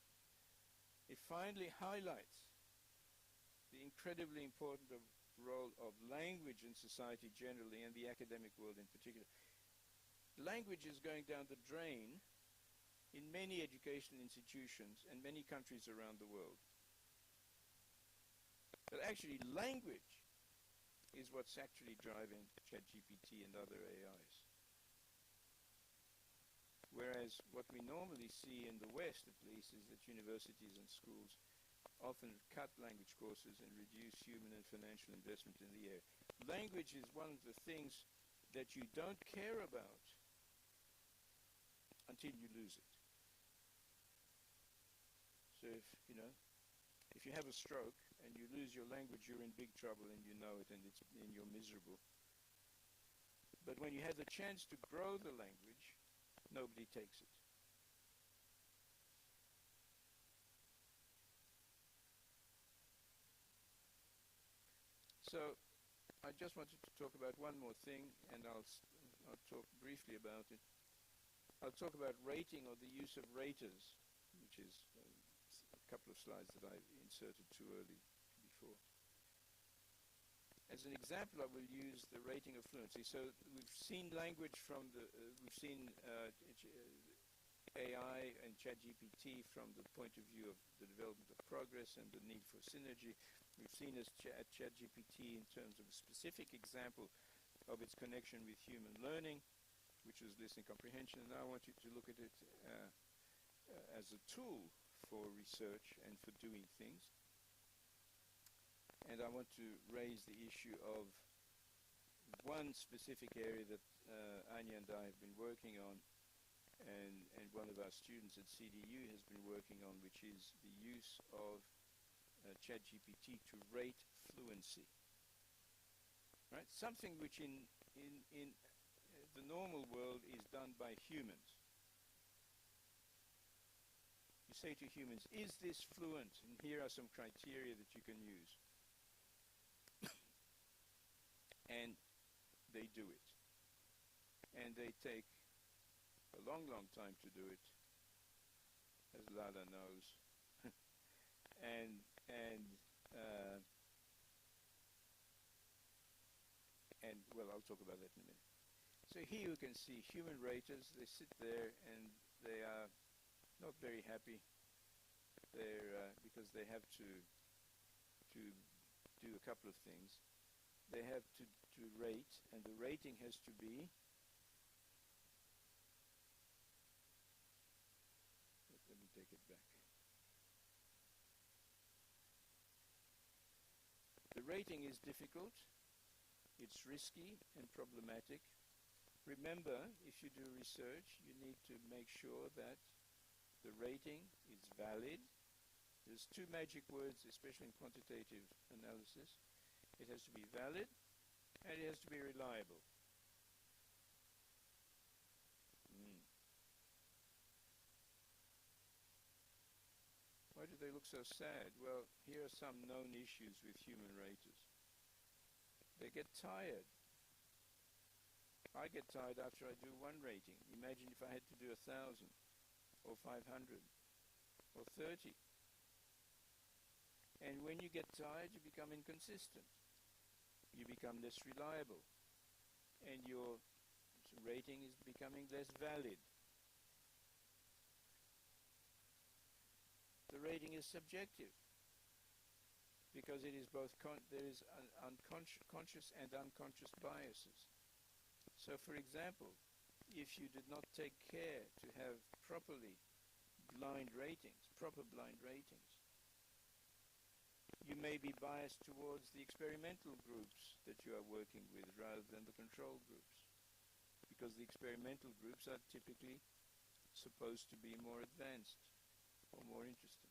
it finally highlights the incredibly important role of language in society generally and the academic world in particular. Language is going down the drain in many educational institutions and many countries around the world. But actually, language is what's actually driving ChatGPT and other AIs. Whereas what we normally see in the West, at least, is that universities and schools often cut language courses and reduce human and financial investment in the area. Language is one of the things that you don't care about until you lose it. So if you have a stroke and you lose your language, you're in big trouble and you know it, and you're miserable. But when you have the chance to grow the language, nobody takes it. So I just wanted to talk about one more thing, and I'll talk briefly about it. I'll talk about rating, or the use of raters, which is a couple of slides that I inserted too early before. As an example, I will use the rating of fluency. So we've seen language from we've seen AI and ChatGPT from the point of view of the development of progress and the need for synergy. We've seen ChatGPT in terms of a specific example of its connection with human learning, which was listening comprehension. And now I want you to look at it as a tool for research and for doing things. And I want to raise the issue of one specific area that Anya and I have been working on, and one of our students at CDU has been working on, which is the use of ChatGPT to rate fluency. Right? Something which in the normal world is done by humans. You say to humans, is this fluent? And here are some criteria that you can use. And they do it. And they take a long, long time to do it, as Lada knows. And well, I'll talk about that in a minute. So here you can see human raters. They sit there and they are not very happy. They're because they have to do a couple of things. They have to rate, and the rating has to be let me take it back. The rating is difficult, it's risky and problematic. Remember, if you do research, you need to make sure that the rating is valid. There's two magic words, especially in quantitative analysis. It has to be valid, and it has to be reliable. Why do they look so sad? Well, here are some known issues with human raters. They get tired. I get tired after I do one rating. Imagine if I had to do 1,000 or 500 or 30. And when you get tired, you become inconsistent. You become less reliable. And your rating is becoming less valid. The rating is subjective because it is both there is conscious and unconscious biases. So, for example, if you did not take care to have proper blind ratings, you may be biased towards the experimental groups that you are working with rather than the control groups, because the experimental groups are typically supposed to be more advanced or more interesting.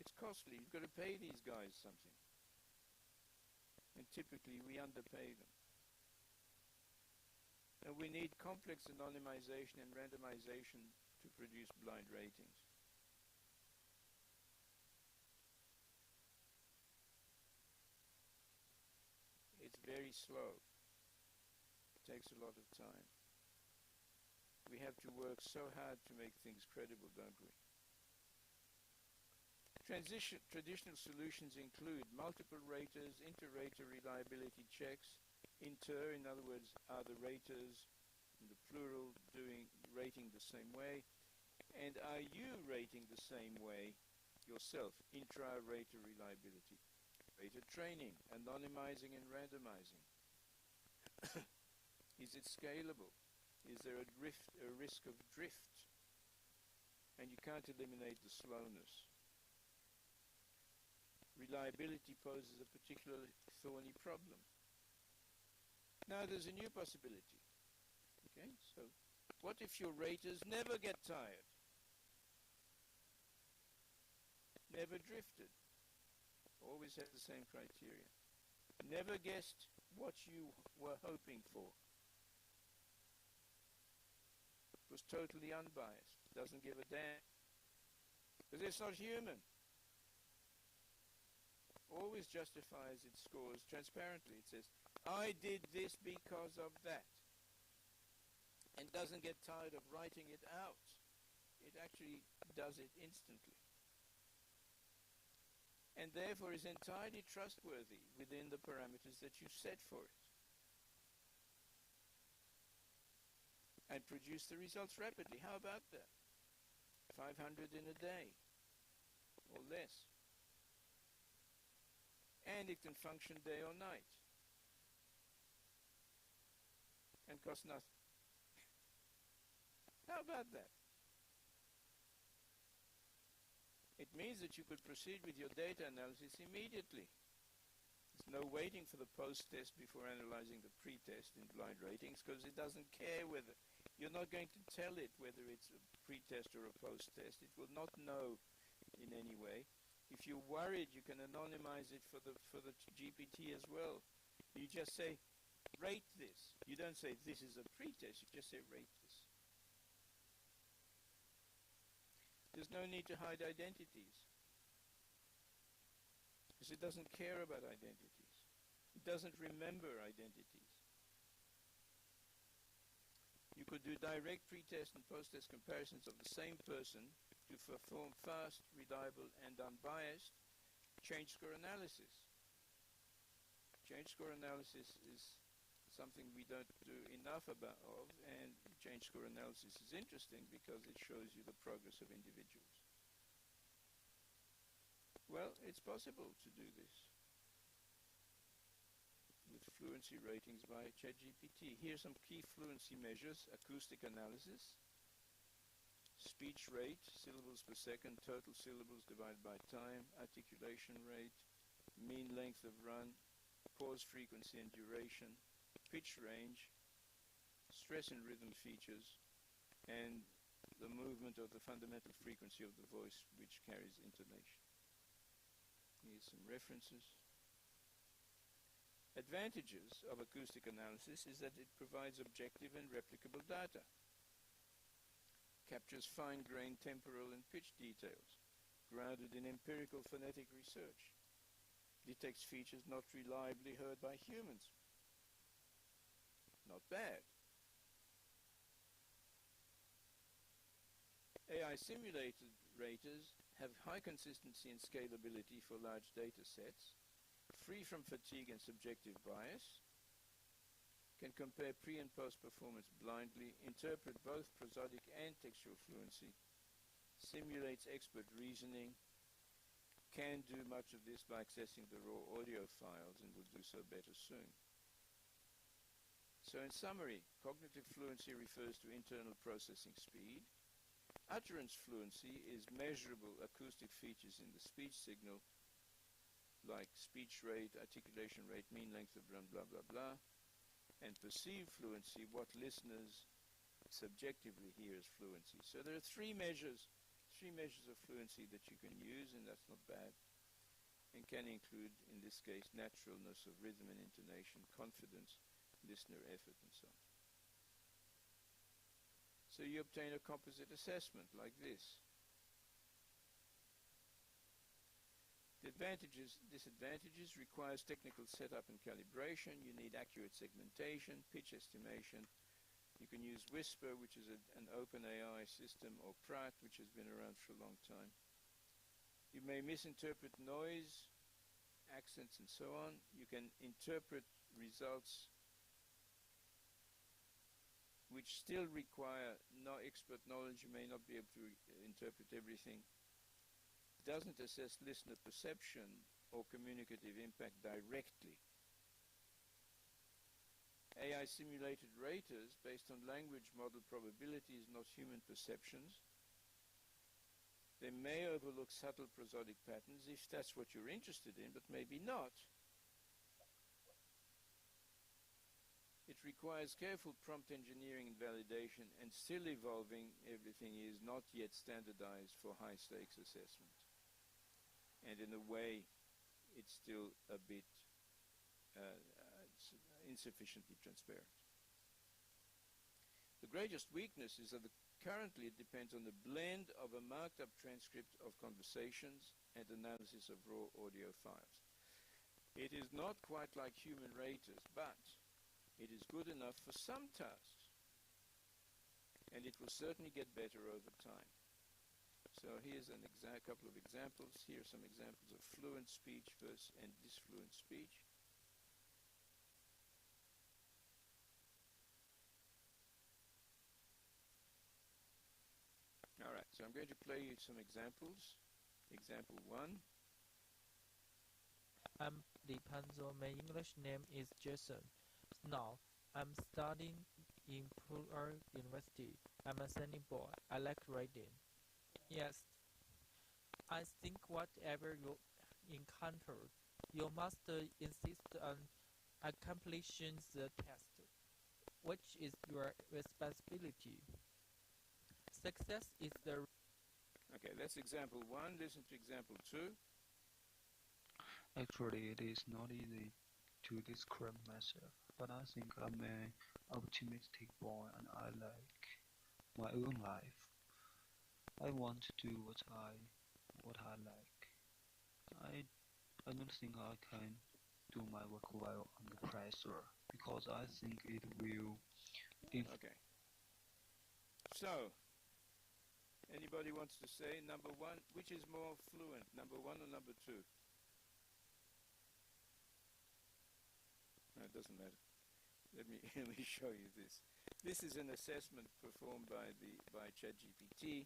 It's costly. You've got to pay these guys something. And typically we underpay them. And we need complex anonymization and randomization to produce blind ratings. It's very slow. It takes a lot of time. We have to work so hard to make things credible, don't we? Traditional solutions include multiple raters, inter-rater reliability checks. Inter, in other words, are the raters in the plural, rating the same way? And are you rating the same way yourself? Intra-rater reliability, rater training, anonymizing and randomizing. Is it scalable? Is there a risk of drift? And you can't eliminate the slowness. Reliability poses a particularly thorny problem. Now there's a new possibility. Okay, so what if your raters never get tired? Never drifted? Always had the same criteria. Never guessed what you were hoping for? Was totally unbiased, doesn't give a damn. Because it's not human. Always justifies its scores transparently. It says, I did this because of that. And doesn't get tired of writing it out. It actually does it instantly. And therefore is entirely trustworthy within the parameters that you set for it. And produce the results rapidly. How about that? 500 in a day or less. And it can function day or night. And cost nothing. How about that? It means that you could proceed with your data analysis immediately. There's no waiting for the post-test before analyzing the pre-test in blind ratings, because it doesn't care whether, you're not going to tell it whether it's a pre-test or a post-test. It will not know in any way. If you're worried, you can anonymize it for the GPT as well. You just say, rate this. You don't say, this is a pre-test. You just say, rate this. There's no need to hide identities, because it doesn't care about identities. It doesn't remember identities. You could do direct pre-test and post-test comparisons of the same person to perform fast, reliable, and unbiased change score analysis. Change score analysis is something we don't do enough of, and change score analysis is interesting because it shows you the progress of individuals. Well, it's possible to do this with fluency ratings by ChatGPT. Here are some key fluency measures: acoustic analysis, speech rate, syllables per second, total syllables divided by time, articulation rate, mean length of run, pause frequency and duration, pitch range, stress and rhythm features, and the movement of the fundamental frequency of the voice which carries intonation. Here's some references. Advantages of acoustic analysis is that it provides objective and replicable data, captures fine-grained temporal and pitch details, grounded in empirical phonetic research, detects features not reliably heard by humans. Not bad. AI simulated raters have high consistency and scalability for large data sets, free from fatigue and subjective bias, can compare pre and post performance blindly, interpret both prosodic and textual fluency, simulates expert reasoning, can do much of this by accessing the raw audio files, and will do so better soon. So in summary, cognitive fluency refers to internal processing speed. Utterance fluency is measurable acoustic features in the speech signal, like speech rate, articulation rate, mean length of run, blah, blah, blah. And perceived fluency, what listeners subjectively hear as fluency. So there are three measures of fluency that you can use, and that's not bad, and can include, in this case, naturalness of rhythm and intonation, confidence, listener effort, and so on. So you obtain a composite assessment like this. The disadvantages requires technical setup and calibration. You need accurate segmentation, pitch estimation. You can use Whisper, which is an open AI system, or Pratt, which has been around for a long time. You may misinterpret noise, accents, and so on. You can interpret results which still require no expert knowledge. You may not be able to interpret everything. Doesn't assess listener perception or communicative impact directly. AI simulated raters based on language model probabilities, not human perceptions. They may overlook subtle prosodic patterns if that's what you're interested in, but maybe not. It requires careful prompt engineering and validation, and still evolving. Everything is not yet standardized for high-stakes assessment. And in a way, it's still a bit insufficiently transparent. The greatest weakness is that currently it depends on the blend of a marked-up transcript of conversations and analysis of raw audio files. It is not quite like human raters, but it is good enough for some tasks, and it will certainly get better over time. So here's a couple of examples. Here are some examples of fluent speech and disfluent speech. All right, so I'm going to play you some examples. Example 1. I'm Rapunzel. My English name is Jason. Now, I'm studying in Pu'er University. I'm a sunny boy. I like reading. Yes, I think whatever you encounter, you must insist on accomplishing the test, which is your responsibility. Success is the... Okay, that's example 1. Listen to example 2. Actually, it is not easy to describe myself, but I think I'm an optimistic boy and I like my own life. I want to do what I like. I don't think I can do my work well under pressure because I think it will... Okay. So, anybody wants to say number 1, which is more fluent, number 1 or number 2? No, it doesn't matter. Let me show you this. This is an assessment performed by ChatGPT.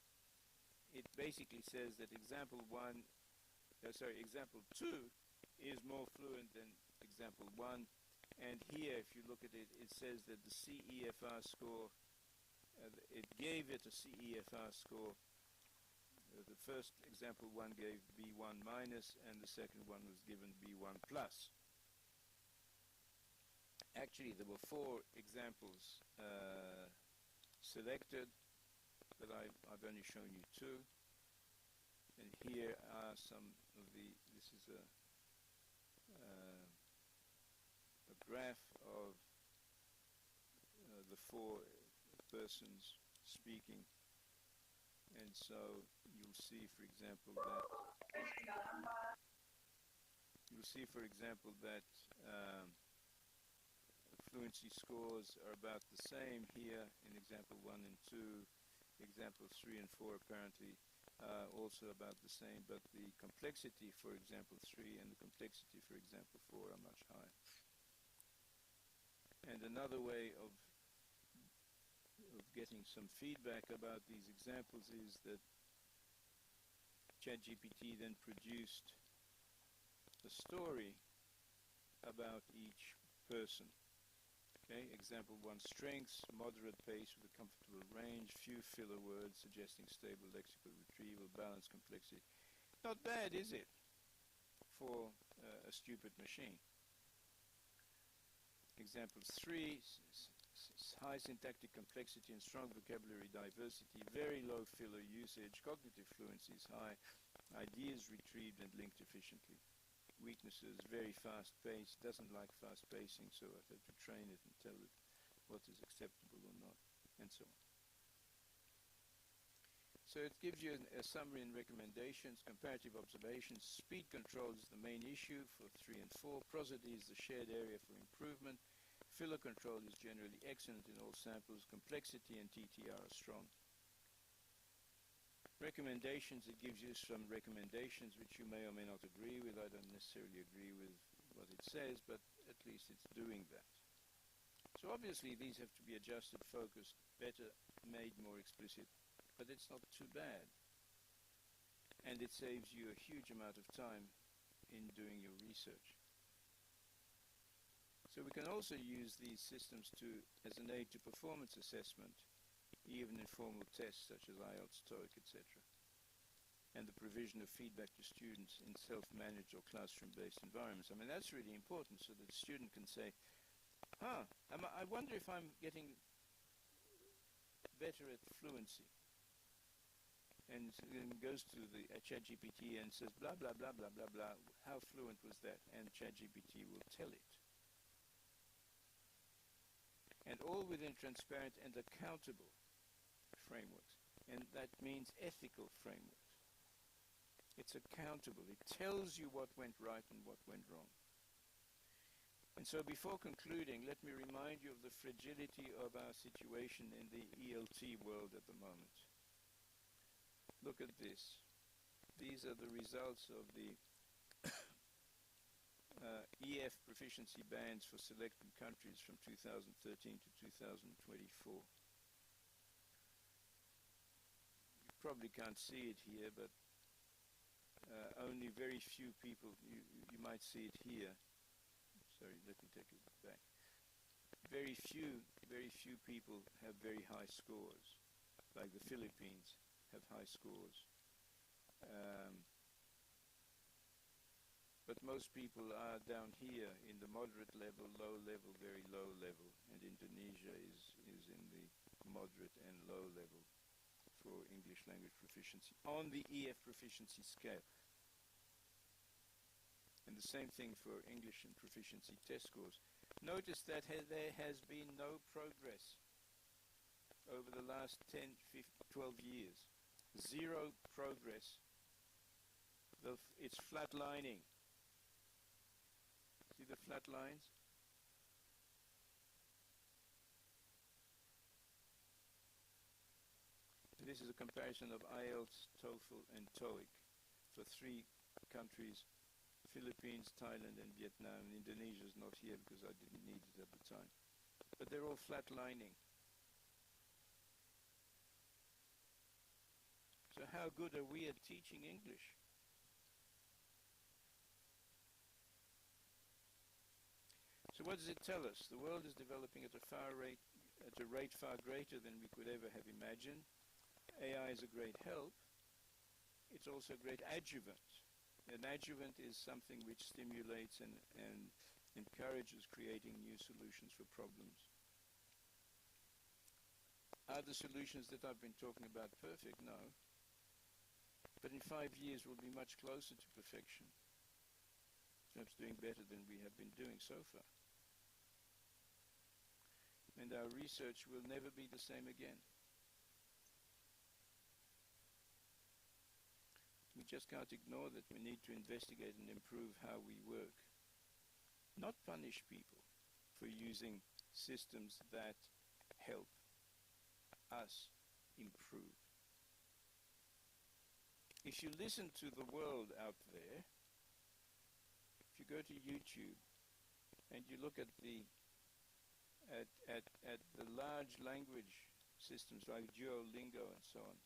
It basically says that example 2 is more fluent than example 1. And here, if you look at it, it says that the CEFR score, it gave it a CEFR score. The first example 1 gave B1 minus, and the second one was given B1 plus. Actually, there were 4 examples selected, but I've only shown you 2. And here are some of this is a graph of the 4 persons speaking. And so you'll see, for example, that fluency scores are about the same here in example 1 and 2. Examples 3 and 4 apparently also about the same, but the complexity for example 3 and the complexity for example 4 are much higher. And another way of getting some feedback about these examples is that ChatGPT then produced a story about each person. Okay, example 1, strengths, moderate pace with a comfortable range, few filler words suggesting stable lexical retrieval, balanced complexity. Not bad, is it, for a stupid machine? Example 3, high syntactic complexity and strong vocabulary diversity, very low filler usage, cognitive fluency is high, ideas retrieved and linked efficiently. Weaknesses, very fast paced, doesn't like fast pacing, so I've had to train it and tell it what is acceptable or not, and so on. So it gives you a summary and recommendations, comparative observations. Speed control is the main issue for 3 and 4. Prosody is the shared area for improvement. Filler control is generally excellent in all samples. Complexity and TTR are strong. Recommendations, it gives you some recommendations which you may or may not agree with. I don't necessarily agree with what it says, but at least it's doing that. It's So obviously these have to be adjusted, focused, better made, more explicit, but it's not too bad. And it saves you a huge amount of time in doing your research. So we can also use these systems as an aid to performance assessment, even in formal tests such as IELTS, TOEIC, etc. And the provision of feedback to students in self-managed or classroom-based environments. I mean, that's really important so that the student can say, I wonder if I'm getting better at fluency. And then goes to the ChatGPT and says, blah, blah, blah, blah, blah, blah, how fluent was that? And ChatGPT will tell it. And all within transparent and accountable frameworks. And that means ethical frameworks. It's accountable. It tells you what went right and what went wrong. And so before concluding, let me remind you of the fragility of our situation in the ELT world at the moment. Look at this. These are the results of the EF proficiency bands for selected countries from 2013 to 2024. You probably can't see it here, but only very few people, you might see it here. Sorry, let me take it back. Very few people have very high scores, like the Philippines have high scores. But most people are down here in the moderate level, low level, very low level, and Indonesia is in the moderate and low level for English language proficiency on the EF proficiency scale. And the same thing for English and proficiency test scores. Notice that there has been no progress over the last 10, 15, 12 years. Zero progress. It's flatlining. See the flat lines? This is a comparison of IELTS, TOEFL, and TOEIC for 3 countries: Philippines, Thailand, and Vietnam. And Indonesia is not here because I didn't need it at the time. But they're all flatlining. So how good are we at teaching English? So what does it tell us? The world is developing at a rate far greater than we could ever have imagined. AI is a great help. It's also a great adjuvant. An adjuvant is something which stimulates and encourages creating new solutions for problems. Are the solutions that I've been talking about perfect? No. But in 5 years we'll be much closer to perfection. Perhaps doing better than we have been doing so far. And our research will never be the same again. We just can't ignore that we need to investigate and improve how we work. Not punish people for using systems that help us improve. If you listen to the world out there, if you go to YouTube and you look at the large language systems like Duolingo and so on,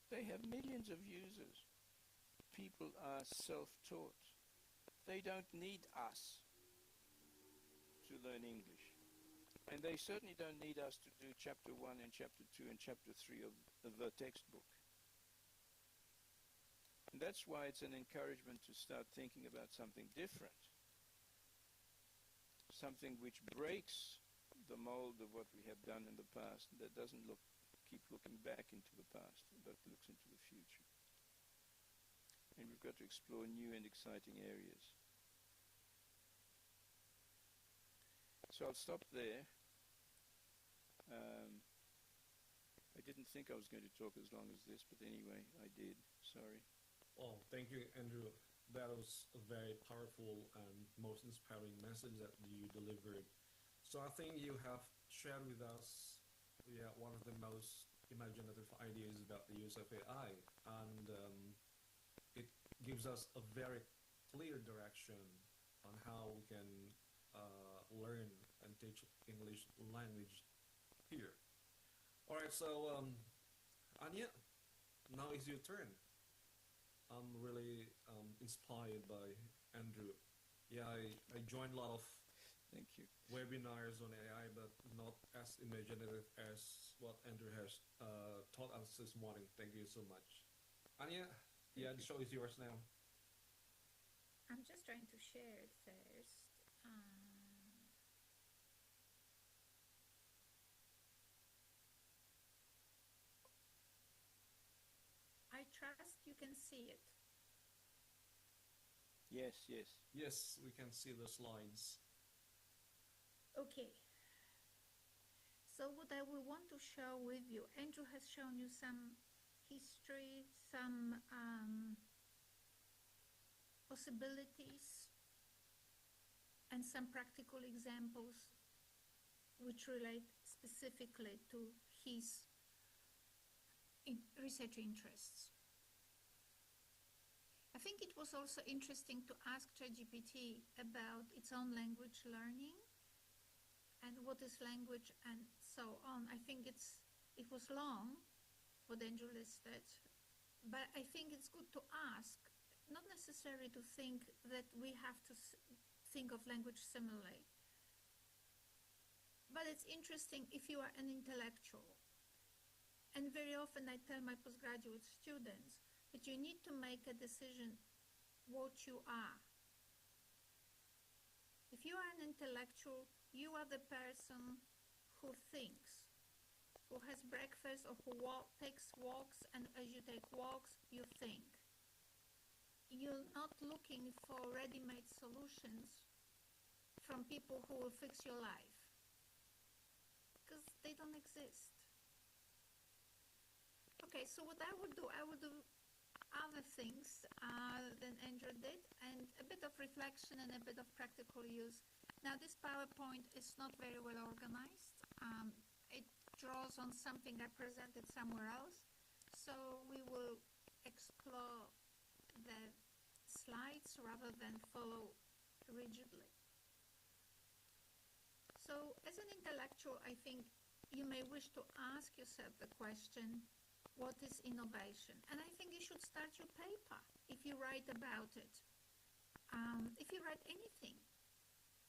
they have millions of users. People are self-taught. They don't need us to learn English. And they certainly don't need us to do chapter 1 and chapter 2 and chapter 3 of the textbook. And that's why it's an encouragement to start thinking about something different. Something which breaks the mold of what we have done in the past, that doesn't keep looking back into the past, but looks into the future. And we've got to explore new and exciting areas. So I'll stop there. I didn't think I was going to talk as long as this, but anyway, I did. Sorry. Oh, thank you, Andrew. That was a very powerful and most inspiring message that you delivered. So I think you have shared with us one of the most imaginative ideas about the use of AI, and it gives us a very clear direction on how we can learn and teach English language here. All right, so Anya, now it's your turn. I'm really inspired by Andrew. Yeah, I joined a lot of Thank you. webinars on AI, but not as imaginative as what Andrew has taught us this morning. Thank you so much. Anya, yeah, the show is yours now. I'm just trying to share it first. I trust you can see it. Yes, yes. Yes, we can see the slides. Okay. So what I will want to show with you, Andrew has shown you some history, some possibilities, and some practical examples which relate specifically to his research interests. I think it was also interesting to ask ChatGPT about its own language learning and what is language and so on. I think it was long, what Andrew listed, but I think it's good to ask, not necessarily to think that we have to think of language similarly. But it's interesting if you are an intellectual. And very often I tell my postgraduate students that you need to make a decision what you are. If you are an intellectual, you are the person who thinks, who has breakfast or who takes walks, and as you take walks, you think. You're not looking for ready-made solutions from people who will fix your life, because they don't exist. Okay, so what I would do other things than Andrew did, and a bit of reflection and a bit of practical use. Now, this PowerPoint is not very well organized. It draws on something I presented somewhere else, so we will explore the slides rather than follow rigidly. So, as an intellectual, I think you may wish to ask yourself the question, what is innovation? And I think you should start your paper if you write about it. If you write anything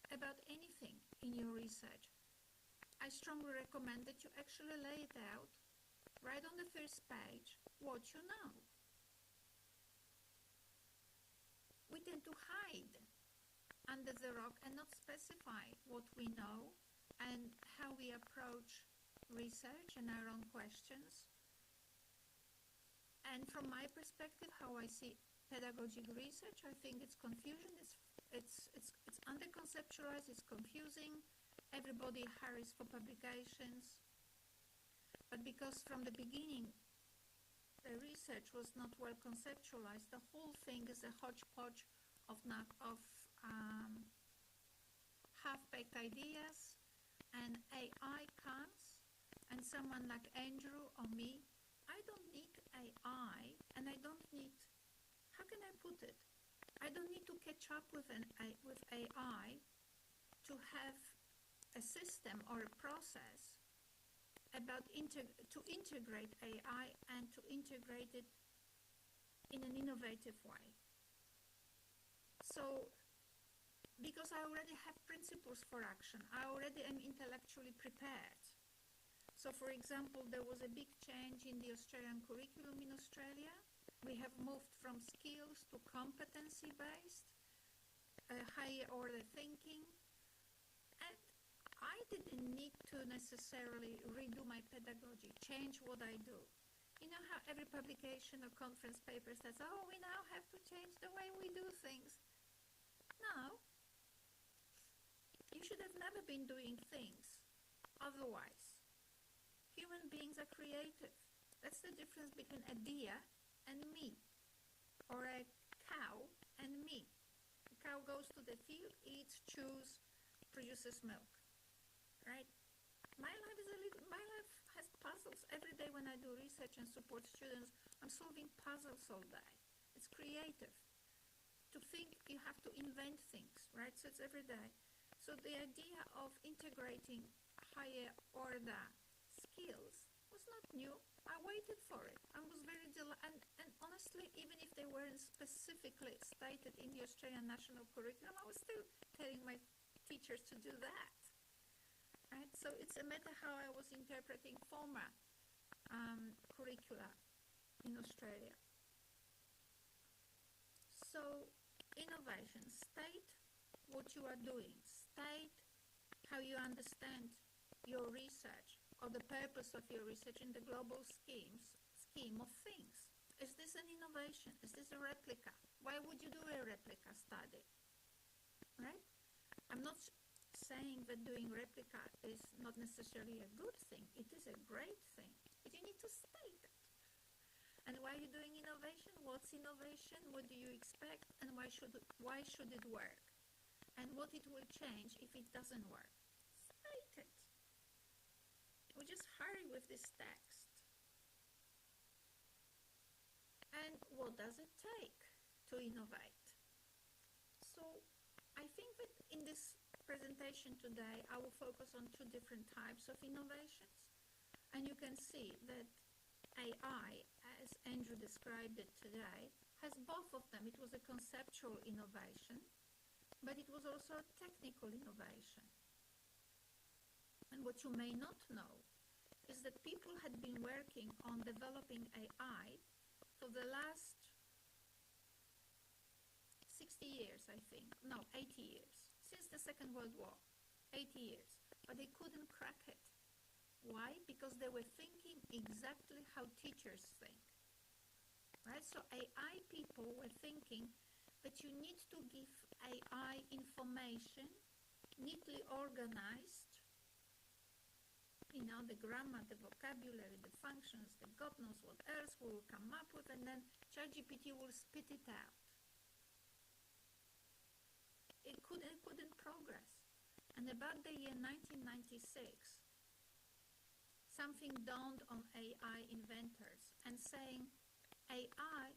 about anything in your research, I strongly recommend that you actually lay it out right on the first page what you know. We tend to hide under the rock and not specify what we know and how we approach research and our own questions. And from my perspective, how I see pedagogic research, I think it's confusion, it's under-conceptualized, it's confusing, everybody hurries for publications. But because from the beginning, the research was not well conceptualized, the whole thing is a hodgepodge of half-baked ideas, and AI comes, and someone like Andrew or me, I don't need AI, and I don't need, how can I put it? I don't need to catch up with AI to have a system or a process about to integrate AI and to integrate it in an innovative way. So, because I already have principles for action, I already am intellectually prepared. So, for example, there was a big change in the Australian curriculum in Australia. We have moved from skills to competency-based, higher order thinking. And I didn't need to necessarily redo my pedagogy, change what I do. You know how every publication or conference paper says, oh, we now have to change the way we do things. No. You should have never been doing things otherwise. Human beings are creative. That's the difference between a deer and me, or a cow and me. A cow goes to the field, eats, chews, produces milk, right? My life has puzzles. Every day when I do research and support students, I'm solving puzzles all day. It's creative. To think, you have to invent things, right? So it's every day. So So the idea of integrating higher order skills was not new. I waited for it. I was very and honestly, even if they weren't specifically stated in the Australian national curriculum, I was still telling my teachers to do that. Right? So it's a matter how I was interpreting former curricula in Australia. So innovation, state what you are doing, state how you understand your research or the purpose of your research in the global scheme of things. Is this an innovation? Is this a replica? Why would you do a replica study? Right? I'm not saying that doing replica is not necessarily a good thing. It is a great thing, but you need to state it. And why are you doing innovation? What's innovation? What do you expect? And why should it work? And what it will change if it doesn't work? State it. We just hurry with this text. And what does it take to innovate? So I think that in this presentation today, I will focus on two different types of innovations. And you can see that AI, as Andrew described it today, has both of them. It was a conceptual innovation, but it was also a technical innovation. And what you may not know is that people had been working on developing AI for the last 60 years, I think. No, 80 years. Since the Second World War. 80 years. But they couldn't crack it. Why? Because they were thinking exactly how teachers think. Right? So AI people were thinking that you need to give AI information neatly organized, you know, the grammar, the vocabulary, the functions, the God knows what else we will come up with, and then ChatGPT will spit it out. It couldn't progress. And about the year 1996, something dawned on AI inventors and saying AI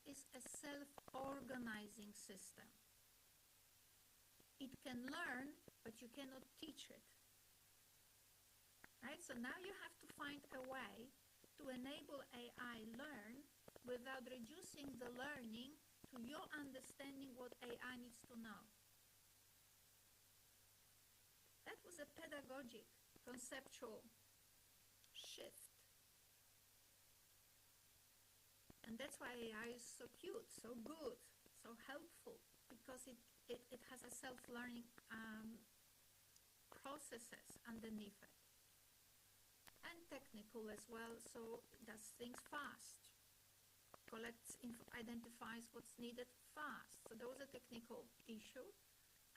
is a self-organizing system. It can learn, but you cannot teach it. Right? So now you have to find a way to enable AI learn without reducing the learning to your understanding what AI needs to know. That was a pedagogic, conceptual shift. And that's why AI is so cute, so good, so helpful, because it has a self-learning processes underneath it. And technical as well, so it does things fast, identifies what's needed fast. So there was a technical issue,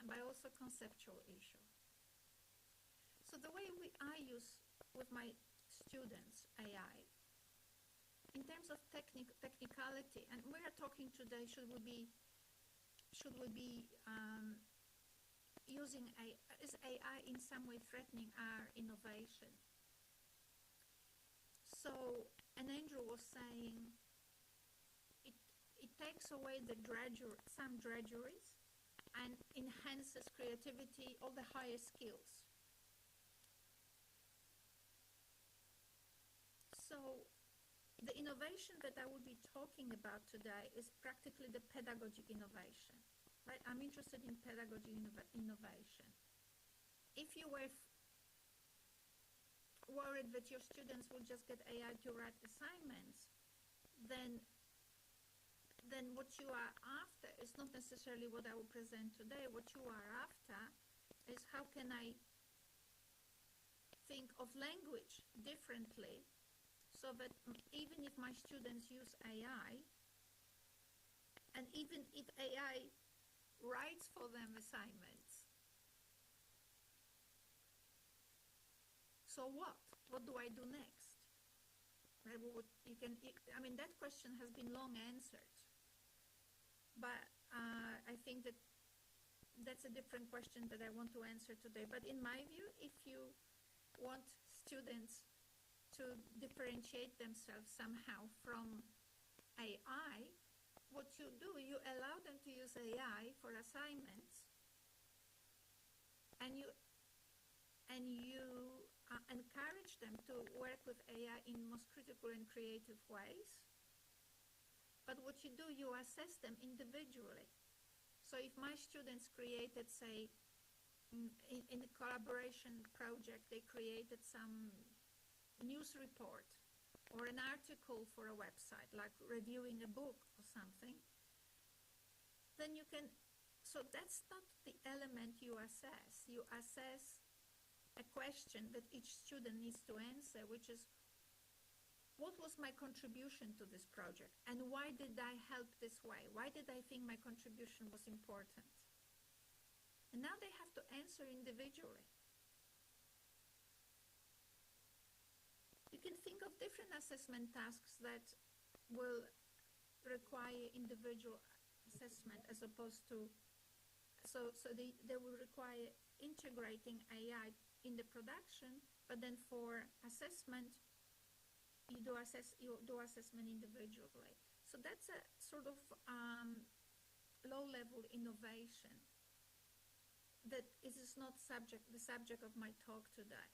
but also conceptual issue. So the way I use with my students AI, in terms of technicality, and we are talking today, should we be using is AI in some way threatening our innovation? So, and Andrew was saying, it takes away some drudgeries and enhances creativity, all the higher skills. So the innovation that I will be talking about today is practically the pedagogic innovation. Right? I'm interested in pedagogic innovation. If you were worried that your students will just get AI to write assignments, then what you are after is not necessarily what I will present today. What you are after is how can I think of language differently so that even if my students use AI, and even if AI writes for them assignments, so what? What do I do next? Right? I mean, that question has been long answered. But I think that's a different question that I want to answer today. But in my view, if you want students to differentiate themselves somehow from AI, what you do, you allow them to use AI for assignments, and you encourage them to work with AI in most critical and creative ways. But what you do, you assess them individually. So if my students created, say, in a collaboration project, they created some news report or an article for a website, like reviewing a book or something, then you can, so that's not the element you assess. You assess a question that each student needs to answer, which is, what was my contribution to this project? And why did I help this way? Why did I think my contribution was important? And now they have to answer individually. You can think of different assessment tasks that will require individual assessment as opposed to, so they will require integrating AI in the production, but then for assessment, you do assessment individually. So that's a sort of low-level innovation that is not the subject of my talk today.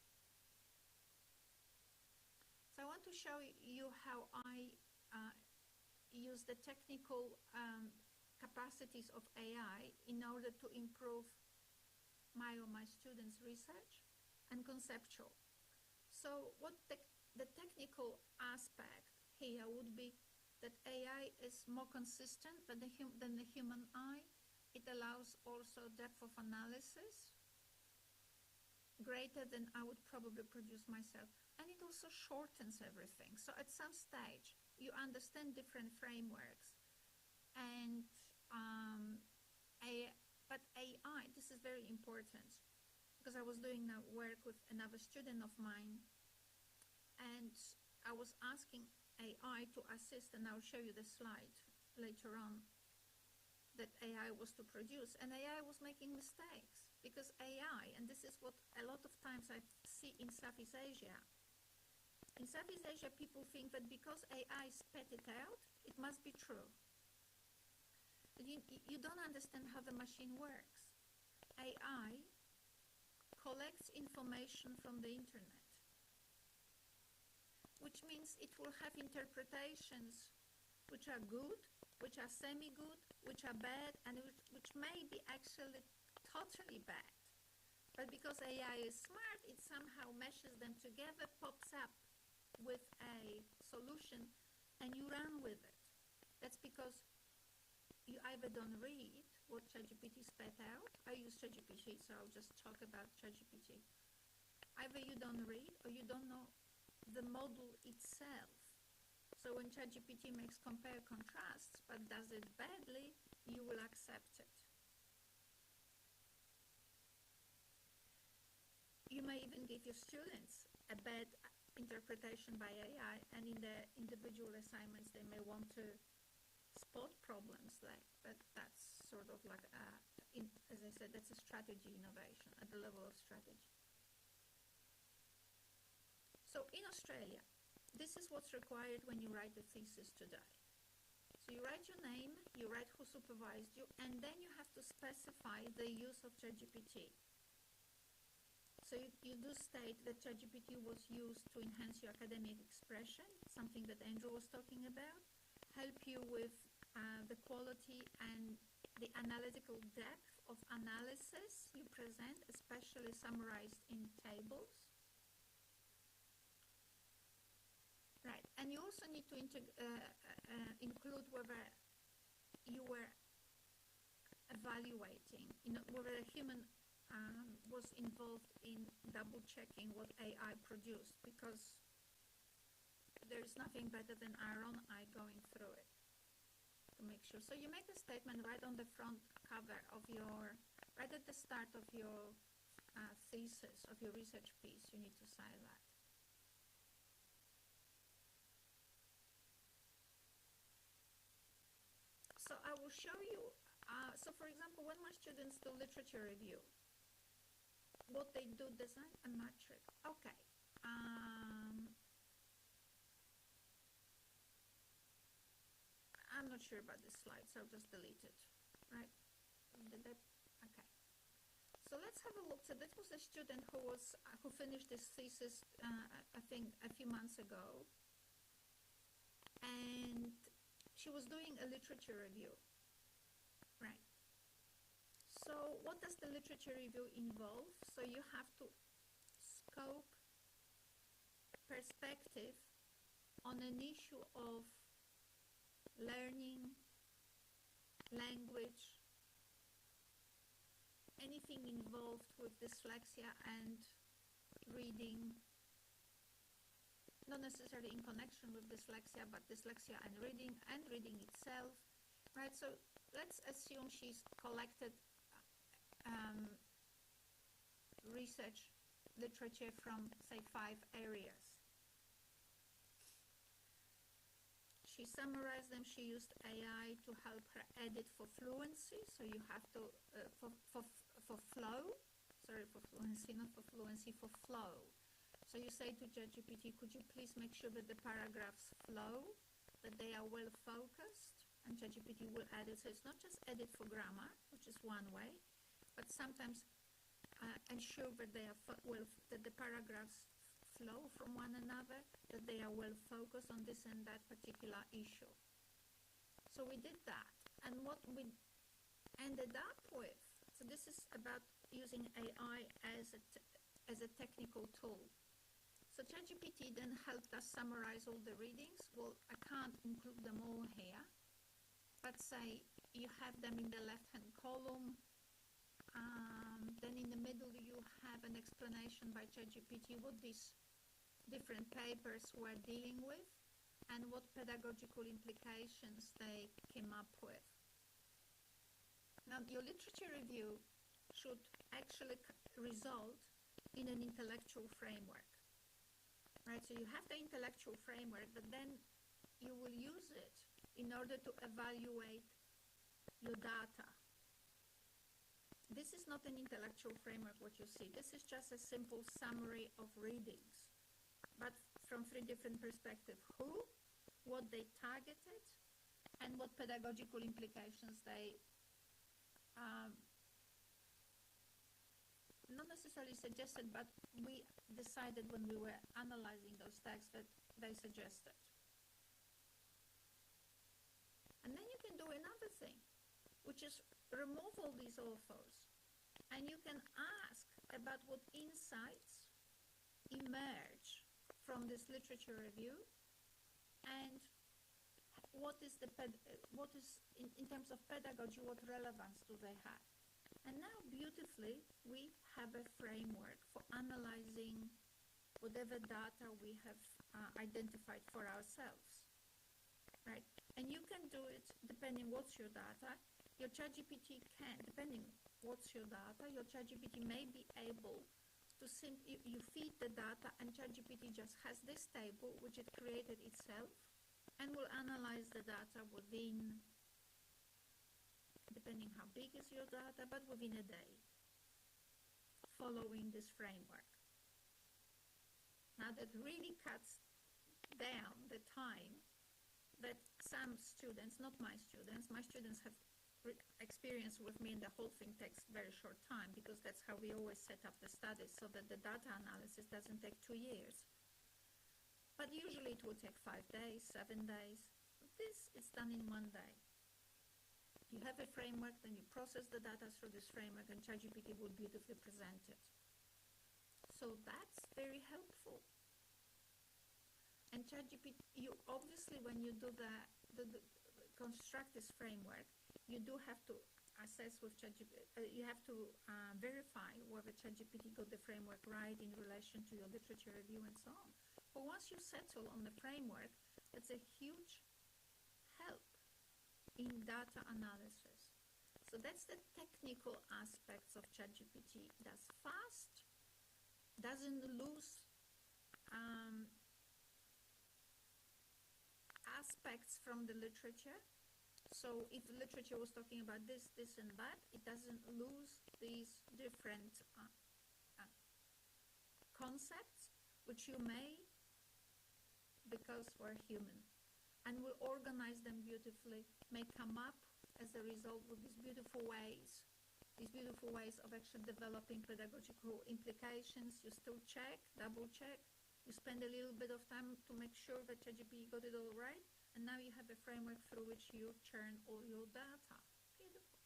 So I want to show you how I use the technical capacities of AI in order to improve my or my students' research and conceptual. So what the technical aspect here would be that AI is more consistent than the human eye. It allows also depth of analysis greater than I would probably produce myself. And it also shortens everything. So at some stage, you understand different frameworks. And but AI, this is very important, because I was doing now work with another student of mine, and I was asking AI to assist, and I'll show you the slide later on, that AI was to produce, and AI was making mistakes, because AI, and this is what a lot of times I see in Southeast Asia. In Southeast Asia, people think that because AI spat it out, it must be true. But you don't understand how the machine works. AI collects information from the internet, which means it will have interpretations which are good, which are semi-good, which are bad, and which may be actually totally bad. But because AI is smart, it somehow meshes them together, pops up with a solution, and you run with it. That's because you either don't read what ChatGPT spat out. I use ChatGPT, so I'll just talk about ChatGPT. Either you don't read or you don't know the model itself. So when ChatGPT makes compare contrasts but does it badly, you will accept it. You may even give your students a bad interpretation by AI, and in their individual assignments they may want to spot problems there, but that's sort of like, as I said, that's a strategy innovation at the level of strategy. So in Australia, this is what's required when you write a thesis today. So you write your name, you write who supervised you, and then you have to specify the use of ChatGPT. So you do state that ChatGPT was used to enhance your academic expression, something that Andrew was talking about, help you with the quality and the analytical depth of analysis you present, especially summarized in tables. Right, and you also need to include whether you were evaluating, whether a human was involved in double-checking what AI produced, because there's nothing better than our own eye going through it to make sure. So you make a statement right on the front cover of your, right at the start of your thesis, of your research piece, you need to say that. So I will show you, so for example, when my students do literature review, what they do, design a matrix. Okay. I'm not sure about this slide, so I'll just delete it. Right? Okay. So let's have a look. So that was a student who finished his thesis, I think, a few months ago, and she was doing a literature review, right? So what does the literature review involve? So you have to scope perspective on an issue of learning, language, anything involved with dyslexia and reading, not necessarily in connection with dyslexia, but dyslexia and reading itself, right? So let's assume she's collected research literature from, say, 5 areas. She summarized them. She used AI to help her edit for fluency. So you have to, for flow, sorry, for fluency, not for fluency, for flow. So you say to ChatGPT, could you please make sure that the paragraphs flow, that they are well focused, and ChatGPT will edit. So it's not just edit for grammar, which is one way, but sometimes ensure that they are that the paragraphs flow from one another, that they are well focused on this and that particular issue. So we did that, and what we ended up with, so this is about using AI as a technical tool. So ChatGPT then helped us summarize all the readings. Well, I can't include them all here, but say you have them in the left-hand column. Then in the middle you have an explanation by ChatGPT what these different papers were dealing with and what pedagogical implications they came up with. Now, your literature review should actually result in an intellectual framework, right? So you have the intellectual framework, but then you will use it in order to evaluate your data. This is not an intellectual framework, what you see. This is just a simple summary of readings, but from 3 different perspectives: who, what they targeted, and what pedagogical implications they not necessarily suggested, but we decided when we were analyzing those texts that they suggested. And then you can do another thing, which is remove all these authors, and you can ask about what insights emerge from this literature review, and what is in terms of pedagogy, what relevance do they have. And now, beautifully, we have a framework for analyzing whatever data we have identified for ourselves, right? And you can do it depending what's your data. Your ChatGPT can, depending what's your data, your ChatGPT may be able to you feed the data, and ChatGPT just has this table, which it created itself, and will analyze the data within, depending how big is your data, but within a day, following this framework. Now, that really cuts down the time that some students, not my students have experience with me, and the whole thing takes very short time, because that's how we always set up the studies, so that the data analysis doesn't take 2 years. But usually it will take 5 days, 7 days. This is done in 1 day. You have a framework, then you process the data through this framework, and ChatGPT will beautifully present it. So that's very helpful. And ChatGPT, you obviously, when you do the construct this framework, you do have to assess with ChatGPT, you have to verify whether ChatGPT got the framework right in relation to your literature review and so on. But once you settle on the framework, it's a huge help in data analysis. So that's the technical aspects of ChatGPT. That's fast, doesn't lose aspects from the literature. So if the literature was talking about this, this, and that, it doesn't lose these different concepts, which you may, because we're human, and will organize them beautifully, may come up as a result with these beautiful ways these beautiful ways of actually developing pedagogical implications. You still check, double check. You spend a little bit of time to make sure that ChatGPT got it all right. And now you have a framework through which you churn all your data. Beautiful.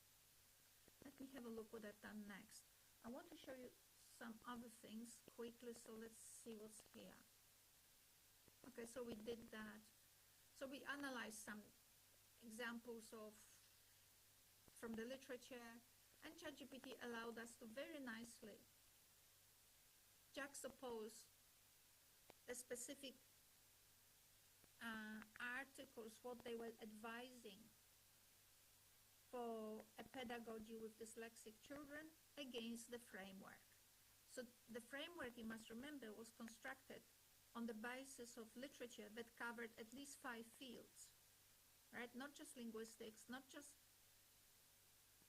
Let me have a look what I've done next. I want to show you some other things quickly, so let's see what's here. Okay, so we did that. So we analyzed some examples from the literature, and ChatGPT allowed us to very nicely juxtapose the specific articles, what they were advising for a pedagogy with dyslexic children against the framework. So the framework, you must remember, was constructed on the basis of literature that covered at least 5 fields, right? Not just linguistics, not just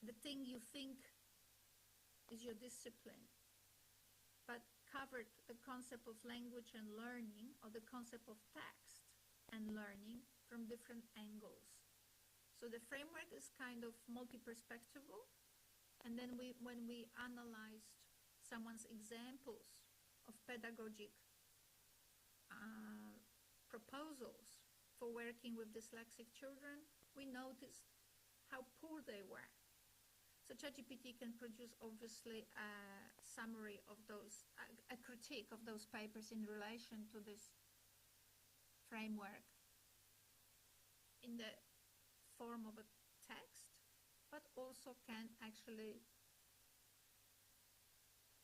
the thing you think is your discipline, but covered the concept of language and learning, or the concept of text and learning from different angles. So the framework is kind of multi-perspectival, and then when we analyzed someone's examples of pedagogic proposals for working with dyslexic children, we noticed how poor they were. So ChatGPT can produce, obviously, a summary of those, a critique of those papers in relation to this framework in the form of a text, but also can actually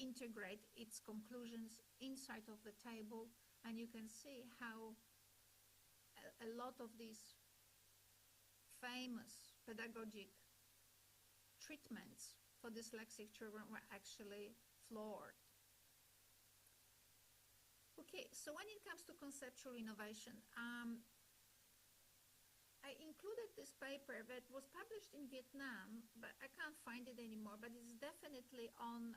integrate its conclusions inside of the table, and you can see how a lot of these famous pedagogic treatments for dyslexic children were actually flawed. Okay, so when it comes to conceptual innovation, I included this paper that was published in Vietnam, but I can't find it anymore, but it's definitely on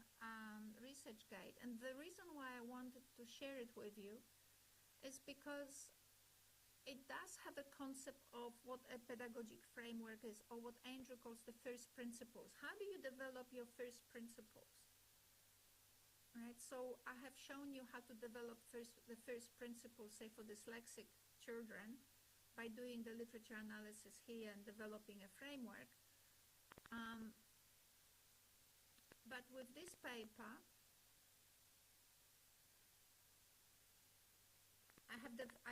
ResearchGate. And the reason why I wanted to share it with you is because it does have a concept of what a pedagogic framework is, or what Andrew calls the first principles. How do you develop your first principles? Right, so I have shown you how to develop the first principles, say, for dyslexic children, by doing the literature analysis here and developing a framework. But with this paper, I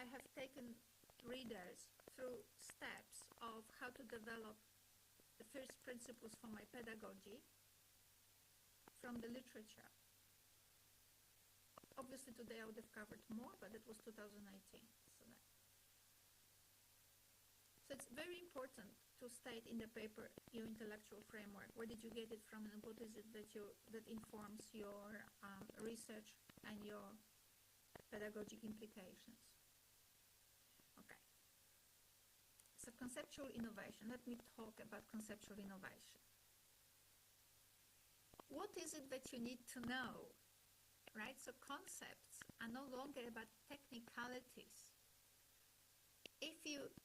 have taken readers through steps of how to develop the first principles for my pedagogy from the literature. Obviously today I would have covered more, but it was 2018. So it's very important to state in the paper your intellectual framework. Where did you get it from, and what is it that informs your research and your pedagogic implications? Okay. So conceptual innovation. Let me talk about conceptual innovation. What is it that you need to know? Right? So concepts are no longer about technicalities.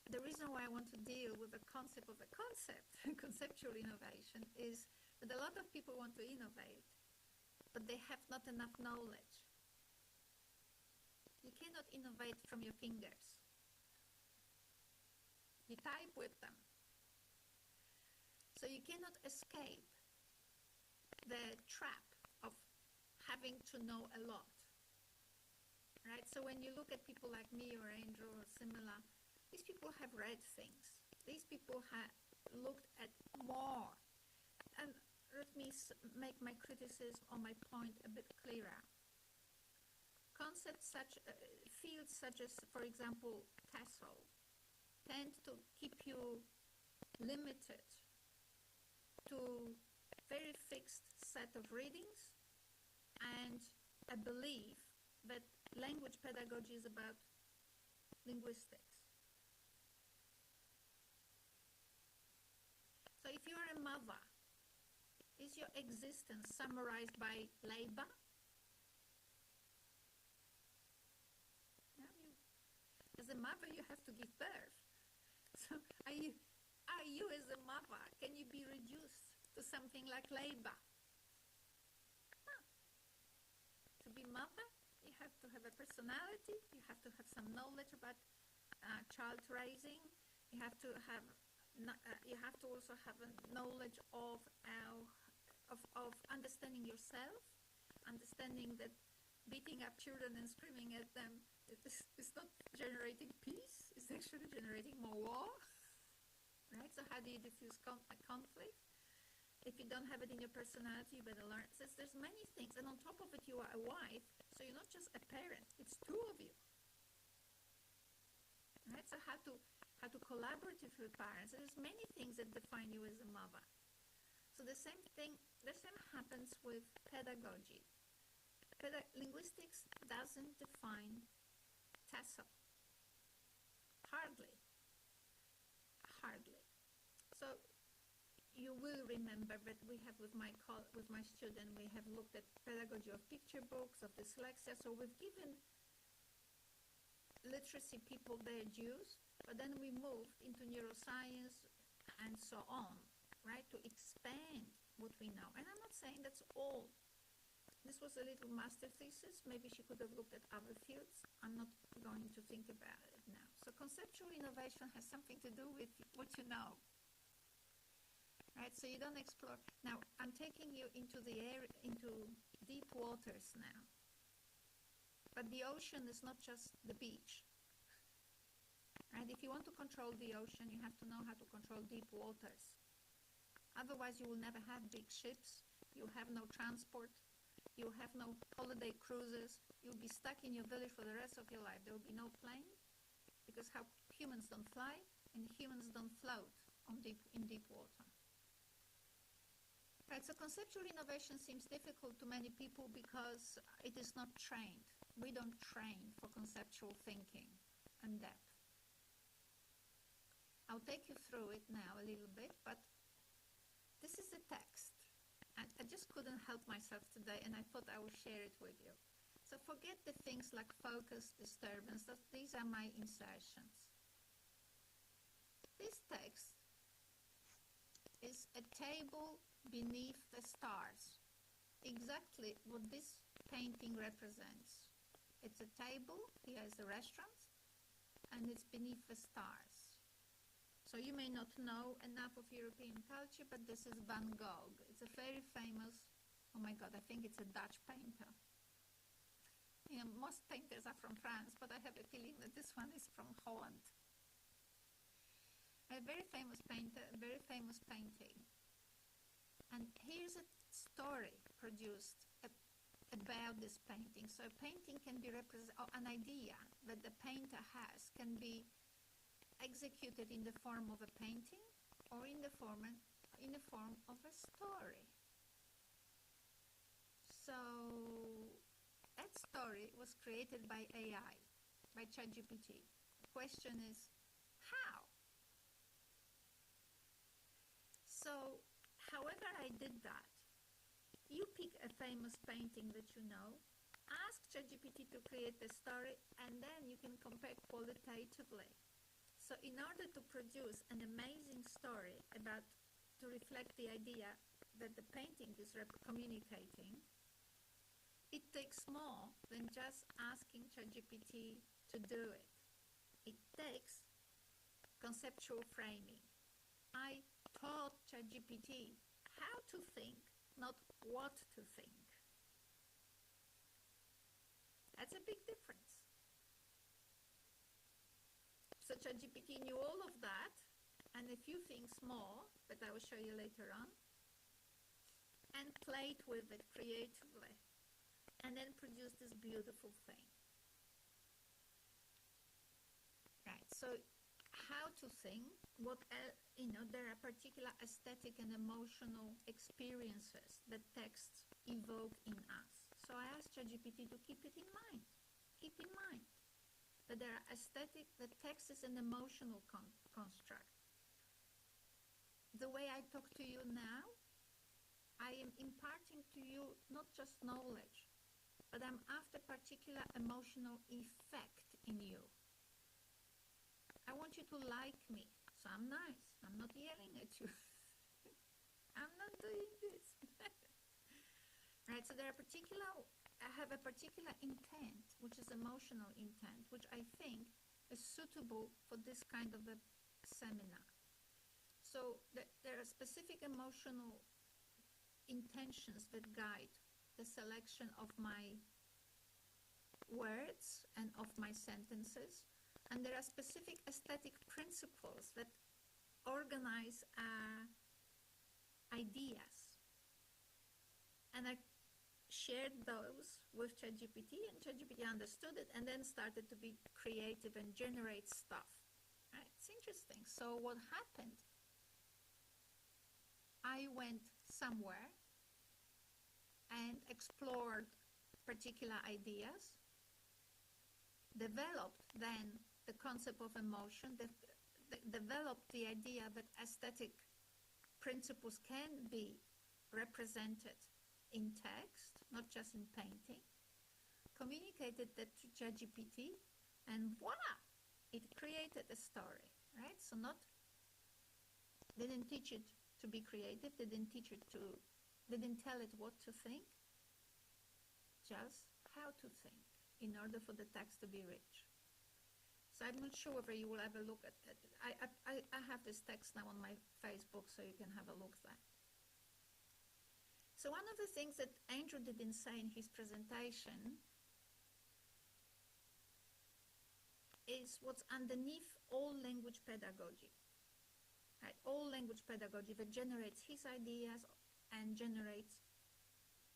The reason why I want to deal with the concept of a concept, conceptual innovation, is that a lot of people want to innovate, but they have not enough knowledge. You cannot innovate from your fingers. You type with them. So you cannot escape the trap of having to know a lot. Right? So when you look at people like me or Andrew or similar, these people have read things. These people have looked at more. And let me make my criticism or my point a bit clearer. Fields such as, for example, TESOL, tend to keep you limited to a very fixed set of readings and a belief that language pedagogy is about linguistics. So if you're a mother, is your existence summarized by labor? As a mother, you have to give birth. So are you as a mother, can you be reduced to something like labor. To be mother, you have to have a personality, you have to have some knowledge about child raising, you have to also have a knowledge of understanding yourself, understanding that beating up children and screaming at them is not generating peace, it's actually generating more war, right? So how do you diffuse conflict? If you don't have it in your personality, you better learn. So there's many things, and on top of it, you are a wife, so you're not just a parent, it's two of you. Right? So how to collaborate with your parents. There's many things that define you as a mother. So the same happens with pedagogy. Linguistics doesn't define TESOL. Hardly. So you will remember that we have with my student, we have looked at pedagogy of picture books, of dyslexia. So we've given literacy people their dues, but then we moved into neuroscience and so on, right, to expand what we know. And I'm not saying that's all. This was a little master thesis. Maybe she could have looked at other fields. I'm not going to think about it now. So conceptual innovation has something to do with what you know. Right, so you don't explore. Now, I'm taking you into into deep waters now. But the ocean is not just the beach. Right? If you want to control the ocean, you have to know how to control deep waters. Otherwise, you will never have big ships. You'll have no transport. You'll have no holiday cruises. You'll be stuck in your village for the rest of your life. There will be no plane, because humans don't fly and humans don't float in deep water. Right, so conceptual innovation seems difficult to many people because it is not trained. We don't train for conceptual thinking and depth. I'll take you through it now a little bit, but this is the text. And I just couldn't help myself today, and I thought I would share it with you. So forget the things like focus, disturbance. These are my insertions. This text is a table beneath the stars. Exactly what this painting represents. It's a table, here is a restaurant, and it's beneath the stars. So you may not know enough of European culture, but this is Van Gogh. It's a very famous, oh my God, I think it's a Dutch painter. You know, most painters are from France, but I have a feeling that this one is from Holland. A very famous painter, a very famous painting. And here's a story produced about this painting. So a painting can be or an idea that the painter has can be executed in the form of a painting or in the form of a story. So that story was created by AI, by ChatGPT. The question is, how? So however I did that, you pick a famous painting that you know, ask ChatGPT to create the story, and then you can compare qualitatively. So in order to produce an amazing story to reflect the idea that the painting is communicating, it takes more than just asking ChatGPT to do it. It takes conceptual framing. I taught ChatGPT how to think, not what to think. That's a big difference. So ChatGPT knew all of that and a few things more that I will show you later on, and played with it creatively, and then produced this beautiful thing. Right, so how to think, there are particular aesthetic and emotional experiences that texts evoke in us. So I asked ChatGPT to keep it in mind. Keep in mind that that text is an emotional construct. The way I talk to you now, I am imparting to you not just knowledge, but I'm after particular emotional effect in you. I want you to like me, so I'm nice. I'm not yelling at you. I'm not doing this. Right, so there are I have a particular intent, which is emotional intent, which I think is suitable for this kind of a seminar. So there are specific emotional intentions that guide the selection of my words and of my sentences, and there are specific aesthetic principles that organize ideas. And I shared those with ChatGPT, and ChatGPT understood it and then started to be creative and generate stuff. Right? It's interesting. So what happened? I went somewhere and explored particular ideas, developed then the concept of emotion, developed the idea that aesthetic principles can be represented in text, not just in painting, communicated that to ChatGPT, and voila, it created a story, right? So they didn't teach it to be creative, they didn't tell it what to think, just how to think in order for the text to be rich. So I'm not sure whether you will ever look at it. I have this text now on my Facebook, so you can have a look there. So one of the things that Andrew didn't say in his presentation is what's underneath all language pedagogy. Right? All language pedagogy that generates his ideas and generates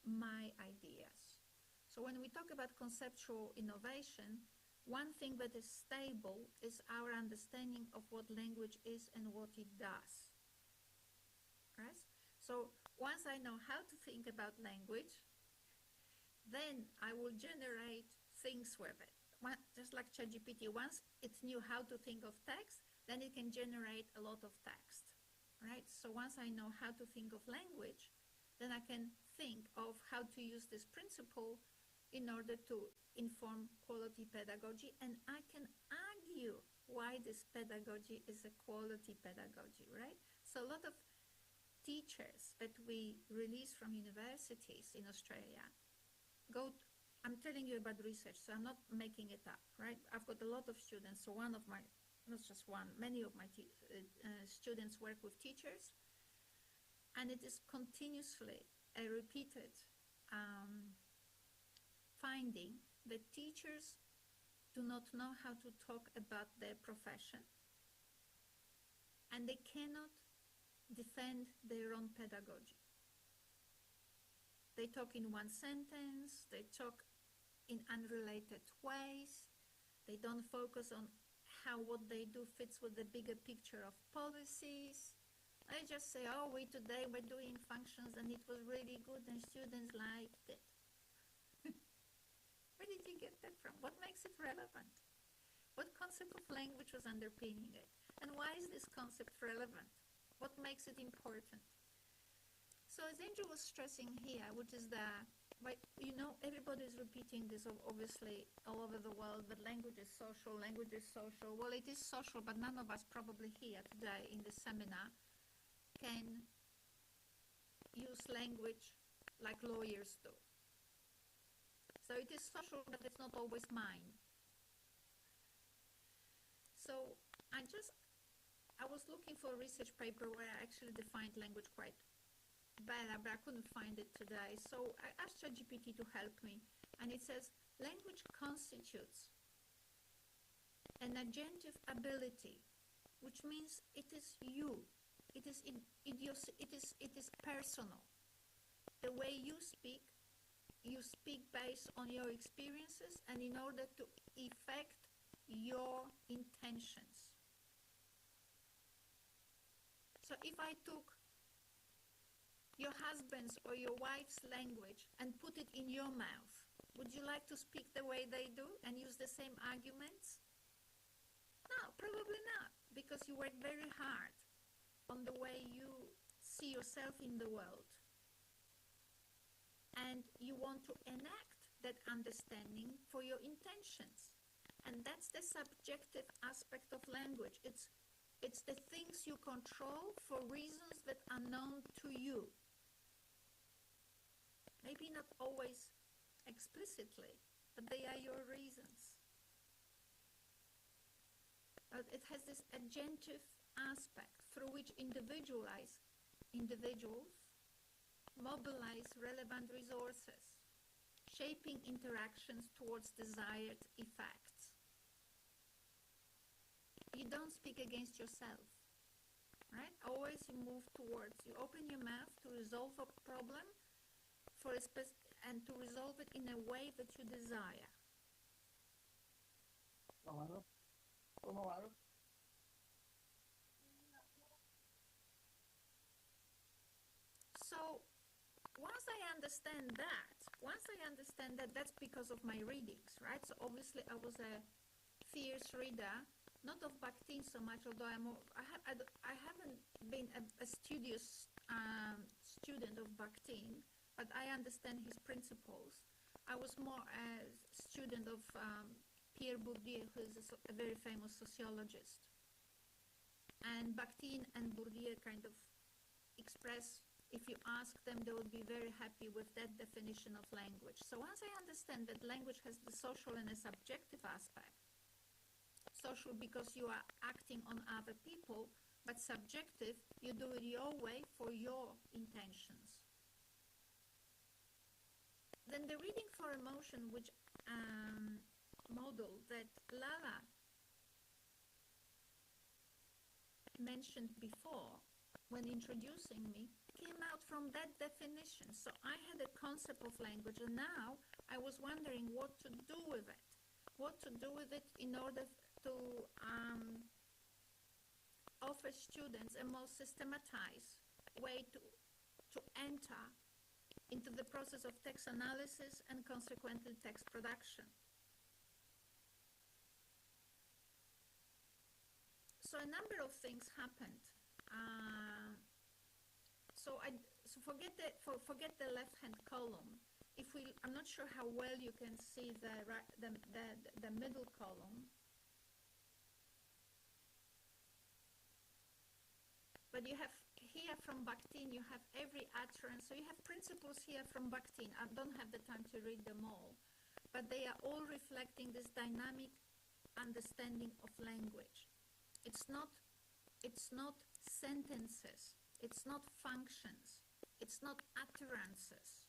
my ideas. So when we talk about conceptual innovation, one thing that is stable is our understanding of what language is and what it does. Right? So once I know how to think about language, then I will generate things with it. Just like ChatGPT, once it knew how to think of text, then it can generate a lot of text, right? So once I know how to think of language, then I can think of how to use this principle in order to inform quality pedagogy, and I can argue why this pedagogy is a quality pedagogy, right? So a lot of teachers that we release from universities in Australia I'm telling you about research, so I'm not making it up, right? I've got a lot of students, so not just one, many of my students work with teachers, and it is continuously a repeated finding that teachers do not know how to talk about their profession, and they cannot defend their own pedagogy. They talk in one sentence, they talk in unrelated ways, they don't focus on how what they do fits with the bigger picture of policies. They just say, oh, today we're doing functions and it was really good and students liked it. Where did you get that from? What makes it relevant? What concept of language was underpinning it? And why is this concept relevant? What makes it important? So as Andrew was stressing here, which is that, everybody is repeating this obviously all over the world, but language is social, language is social. Well, it is social, but none of us probably here today in this seminar can use language like lawyers do. So it is social, but it's not always mine. So I was looking for a research paper where I actually defined language quite better, but I couldn't find it today. So I asked ChatGPT to help me, and it says language constitutes an agentive ability, which means it is you. It is it is personal. The way you speak based on your experiences and in order to effect your intentions. So if I took your husband's or your wife's language and put it in your mouth, would you like to speak the way they do and use the same arguments? No, probably not, because you work very hard on the way you see yourself in the world. And you want to enact that understanding for your intentions. And that's the subjective aspect of language. It's It's the things you control for reasons that are known to you. Maybe not always explicitly, but they are your reasons. But it has this agentive aspect through which individuals mobilize relevant resources, shaping interactions towards desired effects. You don't speak against yourself, right? Always you move towards, you open your mouth to resolve a problem and to resolve it in a way that you desire. So once I understand that, that's because of my readings, right? So obviously I was a fierce reader, not of Bakhtin so much, although I haven't been a studious student of Bakhtin, but I understand his principles. I was more a student of Pierre Bourdieu, who is a very famous sociologist. And Bakhtin and Bourdieu kind of express, if you ask them, they would be very happy with that definition of language. So once I understand that language has the social and a subjective aspect, social because you are acting on other people, but subjective, you do it your way for your intentions. Then the reading for emotion, which model that Lala mentioned before when introducing me, came out from that definition. So I had a concept of language, and now I was wondering what to do with it. What to do with it in order to offer students a more systematized way to enter into the process of text analysis and consequently text production. So a number of things happened. So forget the left-hand column. I'm not sure how well you can see the middle column. But you have here from Bakhtin, you have every utterance. So you have principles here from Bakhtin. I don't have the time to read them all, but they are all reflecting this dynamic understanding of language. It's not sentences. It's not functions. It's not utterances.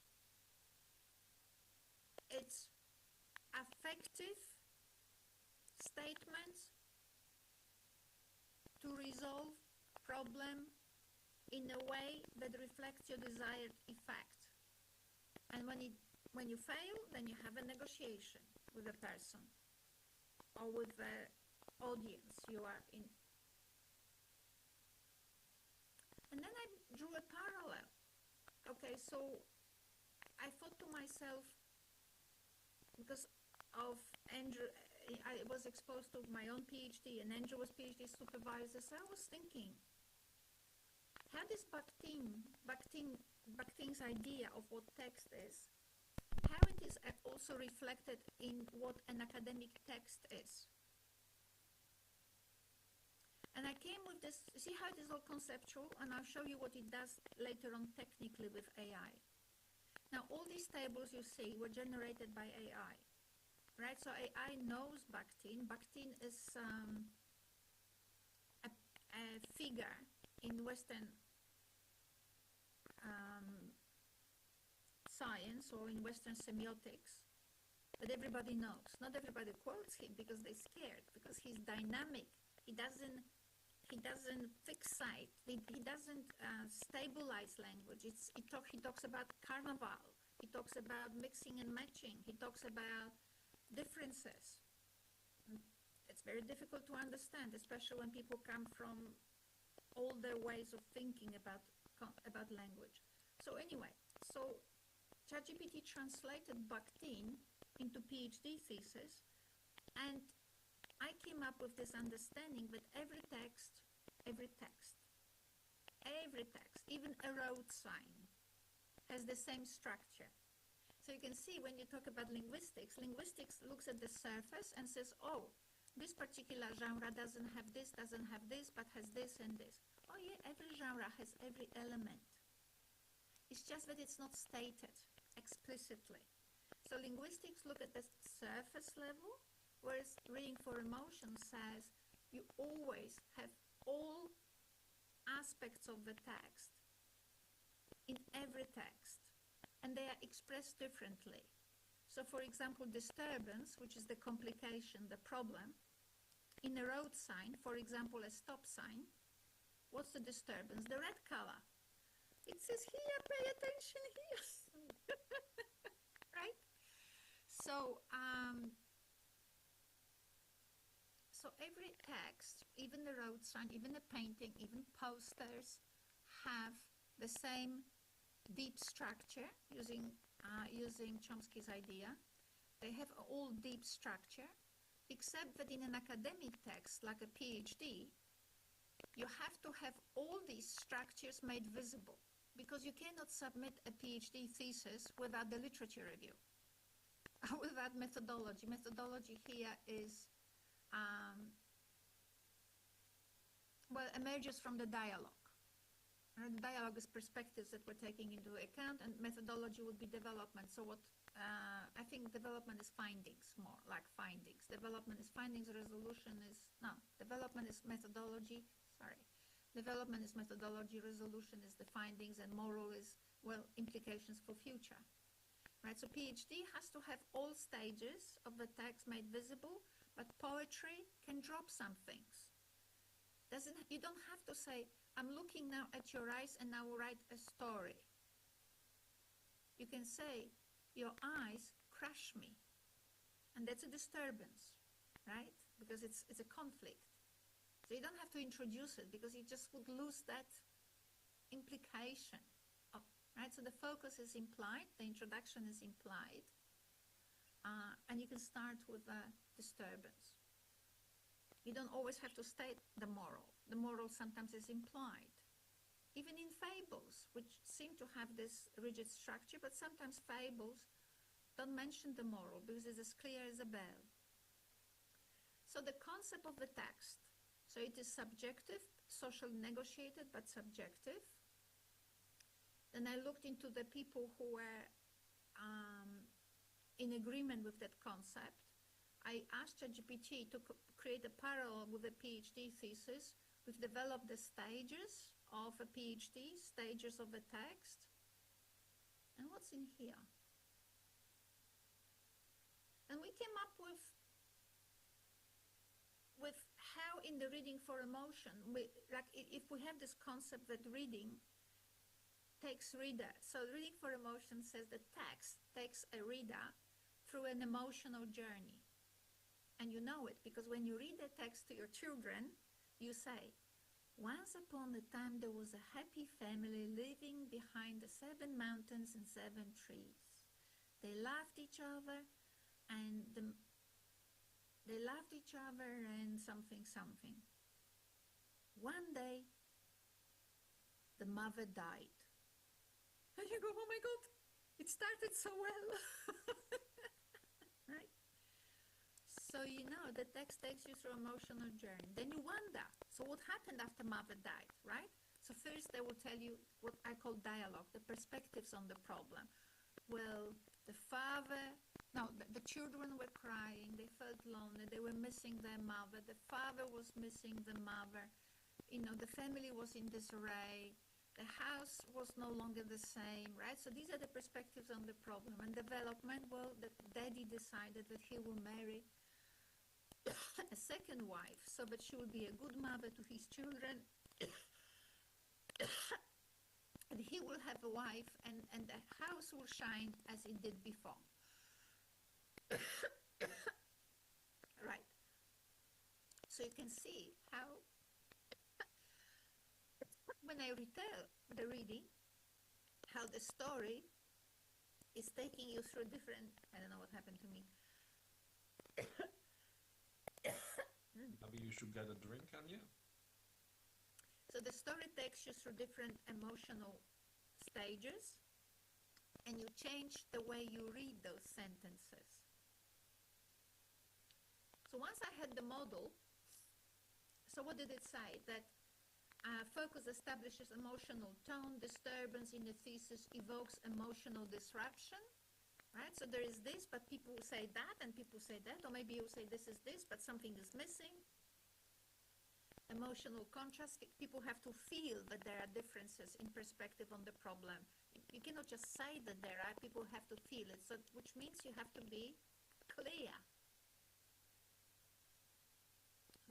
It's affective statements to resolve problem in a way that reflects your desired effect. And when you fail, then you have a negotiation with a person or with the audience you are in. And then I drew a parallel. Okay, so I thought to myself, because of Andrew, I was exposed to my own PhD, and Andrew was PhD supervisor, so I was thinking, how does Bakhtin's idea of what text is, how it is also reflected in what an academic text is? And I came with this, see how it is all conceptual, and I'll show you what it does later on technically with AI. Now, all these tables you see were generated by AI, right? So AI knows Bakhtin. Bakhtin is a figure in Western science or in Western semiotics that everybody knows. Not everybody quotes him because they're scared, because he's dynamic. He doesn't fixate. He doesn't stabilize language. He talks about carnival. He talks about mixing and matching. He talks about differences. It's very difficult to understand, especially when people come from older ways of thinking about language. So anyway, so ChatGPT translated Bakhtin into PhD thesis, and I came up with this understanding that every text, even a road sign, has the same structure. So you can see when you talk about linguistics looks at the surface and says, oh, this particular genre doesn't have this, but has this and this. Oh yeah, every genre has every element. It's just that it's not stated explicitly. So linguistics look at the surface level, whereas reading for emotion says you always have all aspects of the text in every text, and they are expressed differently. So for example, disturbance, which is the complication, the problem, in a road sign, for example, a stop sign, what's the disturbance? The red color. It says here, pay attention here. Right? So, so every text, even the road sign, even the painting, even posters, have the same deep structure, using Chomsky's idea. They have all deep structure, except that in an academic text, like a PhD, you have to have all these structures made visible, because you cannot submit a PhD thesis without the literature review, without methodology. Methodology here is, well, emerges from the dialogue. The dialogue is perspectives that we're taking into account, and methodology would be development. So what, I think development is findings, more like findings. Development is findings, resolution is, no, development is methodology, sorry. Development is methodology, resolution is the findings, and moral is, well, implications for future. Right, so PhD has to have all stages of the text made visible, but poetry can drop some things. You don't have to say, I'm looking now at your eyes and now write a story. You can say, your eyes crush me. And that's a disturbance, right? Because it's a conflict. So you don't have to introduce it, because you just would lose that implication. Right? So the focus is implied, the introduction is implied, and you can start with a disturbance. You don't always have to state the moral. The moral sometimes is implied. Even in fables, which seem to have this rigid structure, but sometimes fables don't mention the moral because it's as clear as a bell. So the concept of the text, so it is subjective, socially negotiated, but subjective. Then I looked into the people who were in agreement with that concept. I asked ChatGPT to create a parallel with a PhD thesis. We've developed the stages of a PhD, stages of a text. And what's in here? And we came up with how in the reading for emotion, like if we have this concept that reading takes reader. So reading for emotion says the text takes a reader through an emotional journey. And you know it, because when you read the text to your children, you say, once upon a time there was a happy family living behind the 7 mountains and 7 trees. They loved each other, and something. One day, the mother died. And you go, oh my God, it started so well. Right? So you know the text takes you through emotional journey. Then you wonder, so what happened after mother died, right? So first they will tell you what I call dialogue, the perspectives on the problem. Well, the children were crying, they felt lonely, they were missing their mother, the father was missing the mother, you know, the family was in disarray, the house was no longer the same, right? So these are the perspectives on the problem. And development, well, the daddy decided that he will marry a second wife so that she will be a good mother to his children. And he will have a wife, and the house will shine as it did before. Right. So you can see how when I retell the reading, how the story is taking you through different, I don't know what happened to me. Maybe you should get a drink, Anya? So the story takes you through different emotional stages, and you change the way you read those sentences. So once I had the model, so what did it say? That focus establishes emotional tone, disturbance in the thesis evokes emotional disruption, right? So there is this, but people say that, and people say that, or maybe you say this is this, but something is missing. Emotional contrast, people have to feel that there are differences in perspective on the problem. You cannot just say that there are, people have to feel it, so which means you have to be clear.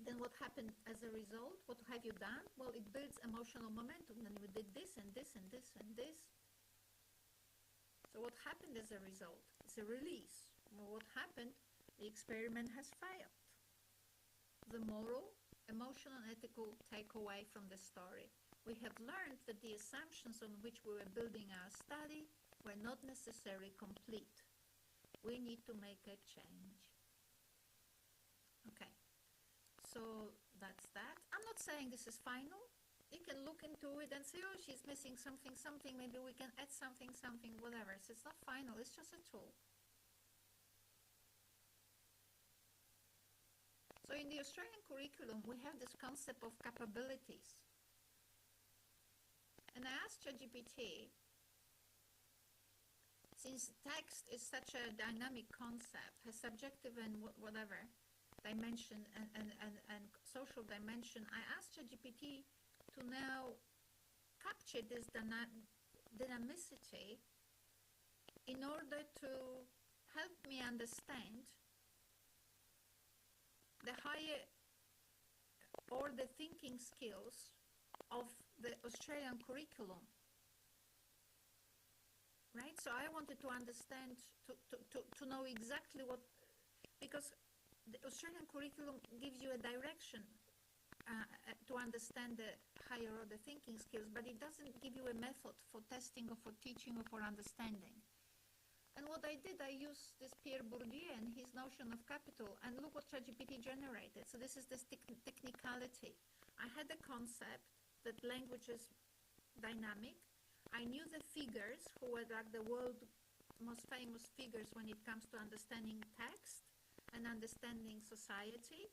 Then what happened as a result? What have you done? Well, it builds emotional momentum. Then we did this and this and this and this. So what happened as a result? It's a release. Well, what happened? The experiment has failed. The moral, emotional and ethical takeaway from the story. We have learned that the assumptions on which we were building our study were not necessarily complete. We need to make a change. Okay. So that's that. I'm not saying this is final. You can look into it and say, oh, she's missing something, maybe we can add something, whatever. So it's not final, it's just a tool. So in the Australian curriculum, we have this concept of capabilities. And I asked ChatGPT, since text is such a dynamic concept, has subjective and whatever dimension and social dimension, I asked ChatGPT to now capture this dynamicity in order to help me understand the higher order thinking skills of the Australian curriculum. Right? So I wanted to understand, to know exactly what, because the Australian curriculum gives you a direction to understand the higher order thinking skills, but it doesn't give you a method for testing or for teaching or for understanding. And what I did, I used this Pierre Bourdieu and his notion of capital, and look what ChatGPT generated. So this is this technicality. I had the concept that language is dynamic. I knew the figures, who were like the world's most famous figures when it comes to understanding text and understanding society.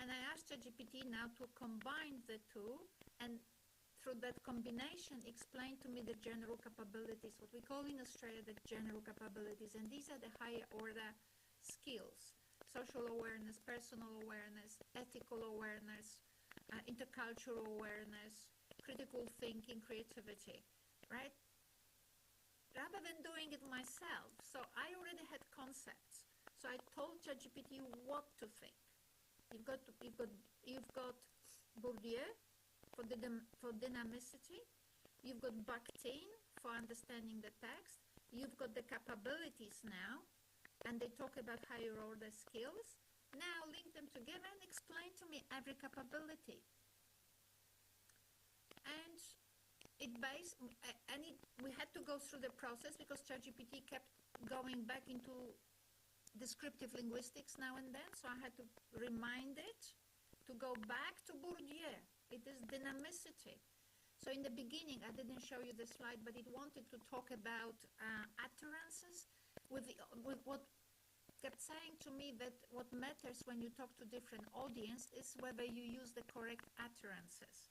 And I asked ChatGPT now to combine the two, and through that combination explain to me the general capabilities, what we call in Australia the general capabilities. And these are the higher order skills: social awareness, personal awareness, ethical awareness, intercultural awareness, critical thinking, creativity, right? Rather than doing it myself, so I already had concepts. So I told ChatGPT what to think. You've got Bourdieu for dynamicity. You've got Bakhtin for understanding the text. You've got the capabilities now, and they talk about higher order skills. Now link them together and explain to me every capability. And we had to go through the process because ChatGPT kept going back into descriptive linguistics now and then, so I had to remind it to go back to Bourdieu. It is dynamicity. So in the beginning, I didn't show you the slide, but it wanted to talk about utterances with what kept saying to me that what matters when you talk to different audience is whether you use the correct utterances.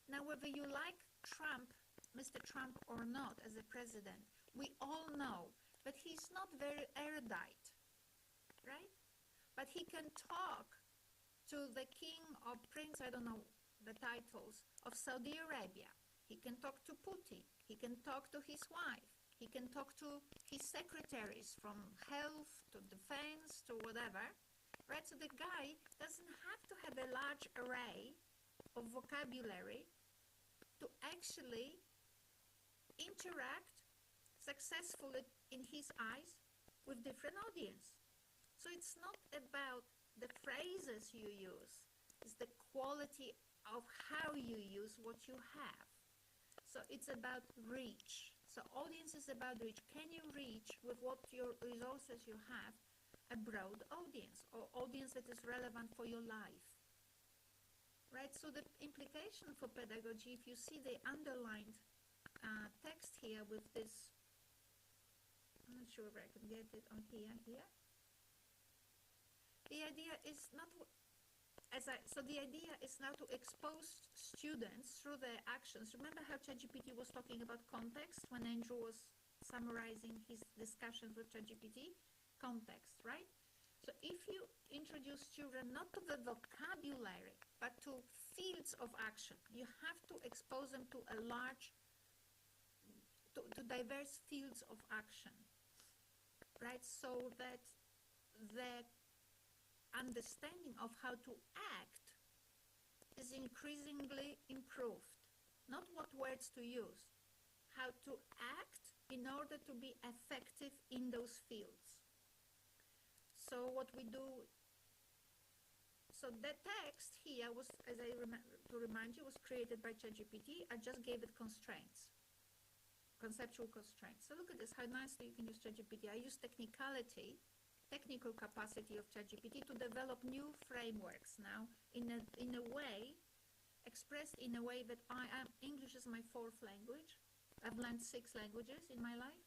Now, whether you like Trump, Mr. Trump, or not as a president, we all know that he's not very erudite, right? But he can talk to the king or prince, I don't know the titles, of Saudi Arabia. He can talk to Putin. He can talk to his wife. He can talk to his secretaries, from health to defense to whatever, right? So the guy doesn't have to have a large array of vocabulary to actually interact successfully in his eyes with different audience. So it's not about the phrases you use, it's the quality of how you use what you have. So it's about reach. So audience is about reach. Can you reach with what your resources you have a broad audience, or audience that is relevant for your life? Right, so the implication for pedagogy, if you see the underlined text here with this, I'm not sure if I can get it on here. the idea is not so the idea is now to expose students through their actions. Remember how ChatGPT was talking about context when Andrew was summarizing his discussions with ChatGPT? Context, right? So if you introduce children not to the vocabulary, but to fields of action, you have to expose them to a large, to diverse fields of action, right? So that the understanding of how to act is increasingly improved. Not what words to use, how to act in order to be effective in those fields. So what we do, so the text here was, as I to remind you, was created by ChatGPT. I just gave it constraints, conceptual constraints. So look at this, how nicely you can use ChatGPT. I use technical capacity of ChatGPT to develop new frameworks now in a way, expressed in a way that English is my fourth language. I've learned 6 languages in my life.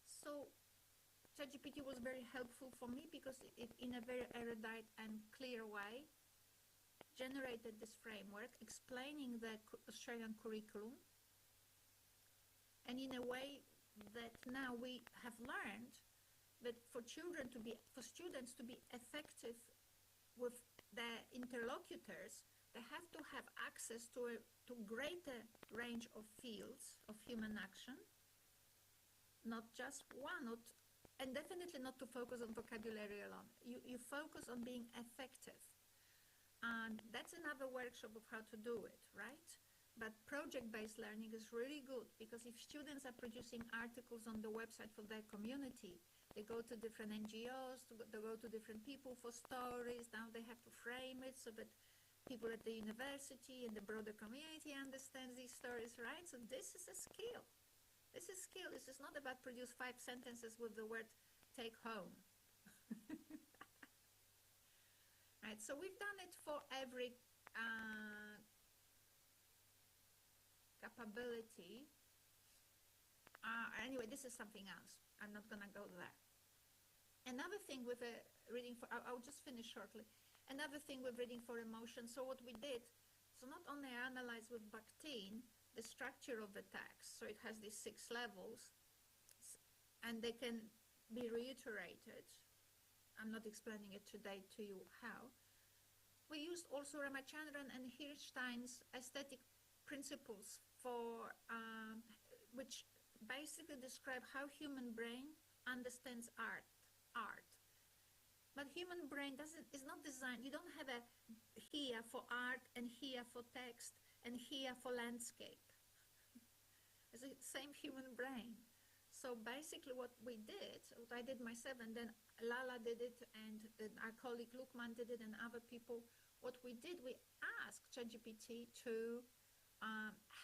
So ChatGPT was very helpful for me because it, in a very erudite and clear way, generated this framework explaining the Australian curriculum, and in a way that now we have learned that for students to be effective with their interlocutors, they have to have access to greater range of fields of human action, not just one, and definitely not to focus on vocabulary alone. You focus on being effective. And that's another workshop of how to do it, right? But project-based learning is really good because if students are producing articles on the website for their community, they go to different NGOs, they go to different people for stories. Now they have to frame it so that people at the university and the broader community understand these stories, right? So this is a skill. This is skill. This is not about produce 5 sentences with the word take home. Right, so we've done it for every capability. Anyway, this is something else. I'm not going to go there. Another thing with reading for, I'll just finish shortly. Another thing with reading for emotion. So what we did, so not only I analyzed with Bakhtin the structure of the text, so it has these 6 levels, and they can be reiterated. I'm not explaining it today to you how. We used also Ramachandran and Hirschstein's aesthetic principles for which basically describe how human brain understands art. But human brain is not designed, you don't have a here for art and here for text and here for landscape. It's the same human brain. So basically what we did, what I did myself, and then Lala did it, and then our colleague Lukman did it, and other people, what we did, we asked ChatGPT to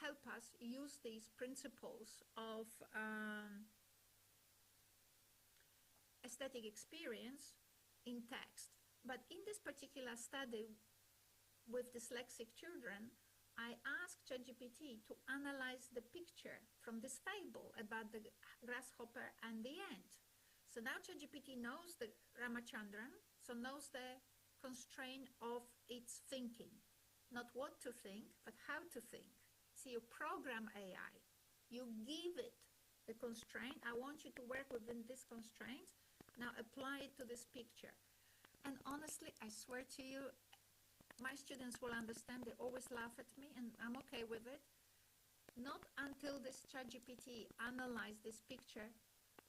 help us use these principles of aesthetic experience in text. But in this particular study with dyslexic children, I asked ChatGPT to analyze the picture from this fable about the grasshopper and the ant. So now ChatGPT knows the Ramachandran, so knows the constraint of its thinking. Not what to think, but how to think. See, you program AI. You give it the constraint. I want you to work within this constraint. Now apply it to this picture. And honestly, I swear to you, my students will understand. They always laugh at me, and I'm okay with it. Not until this ChatGPT analyzed this picture,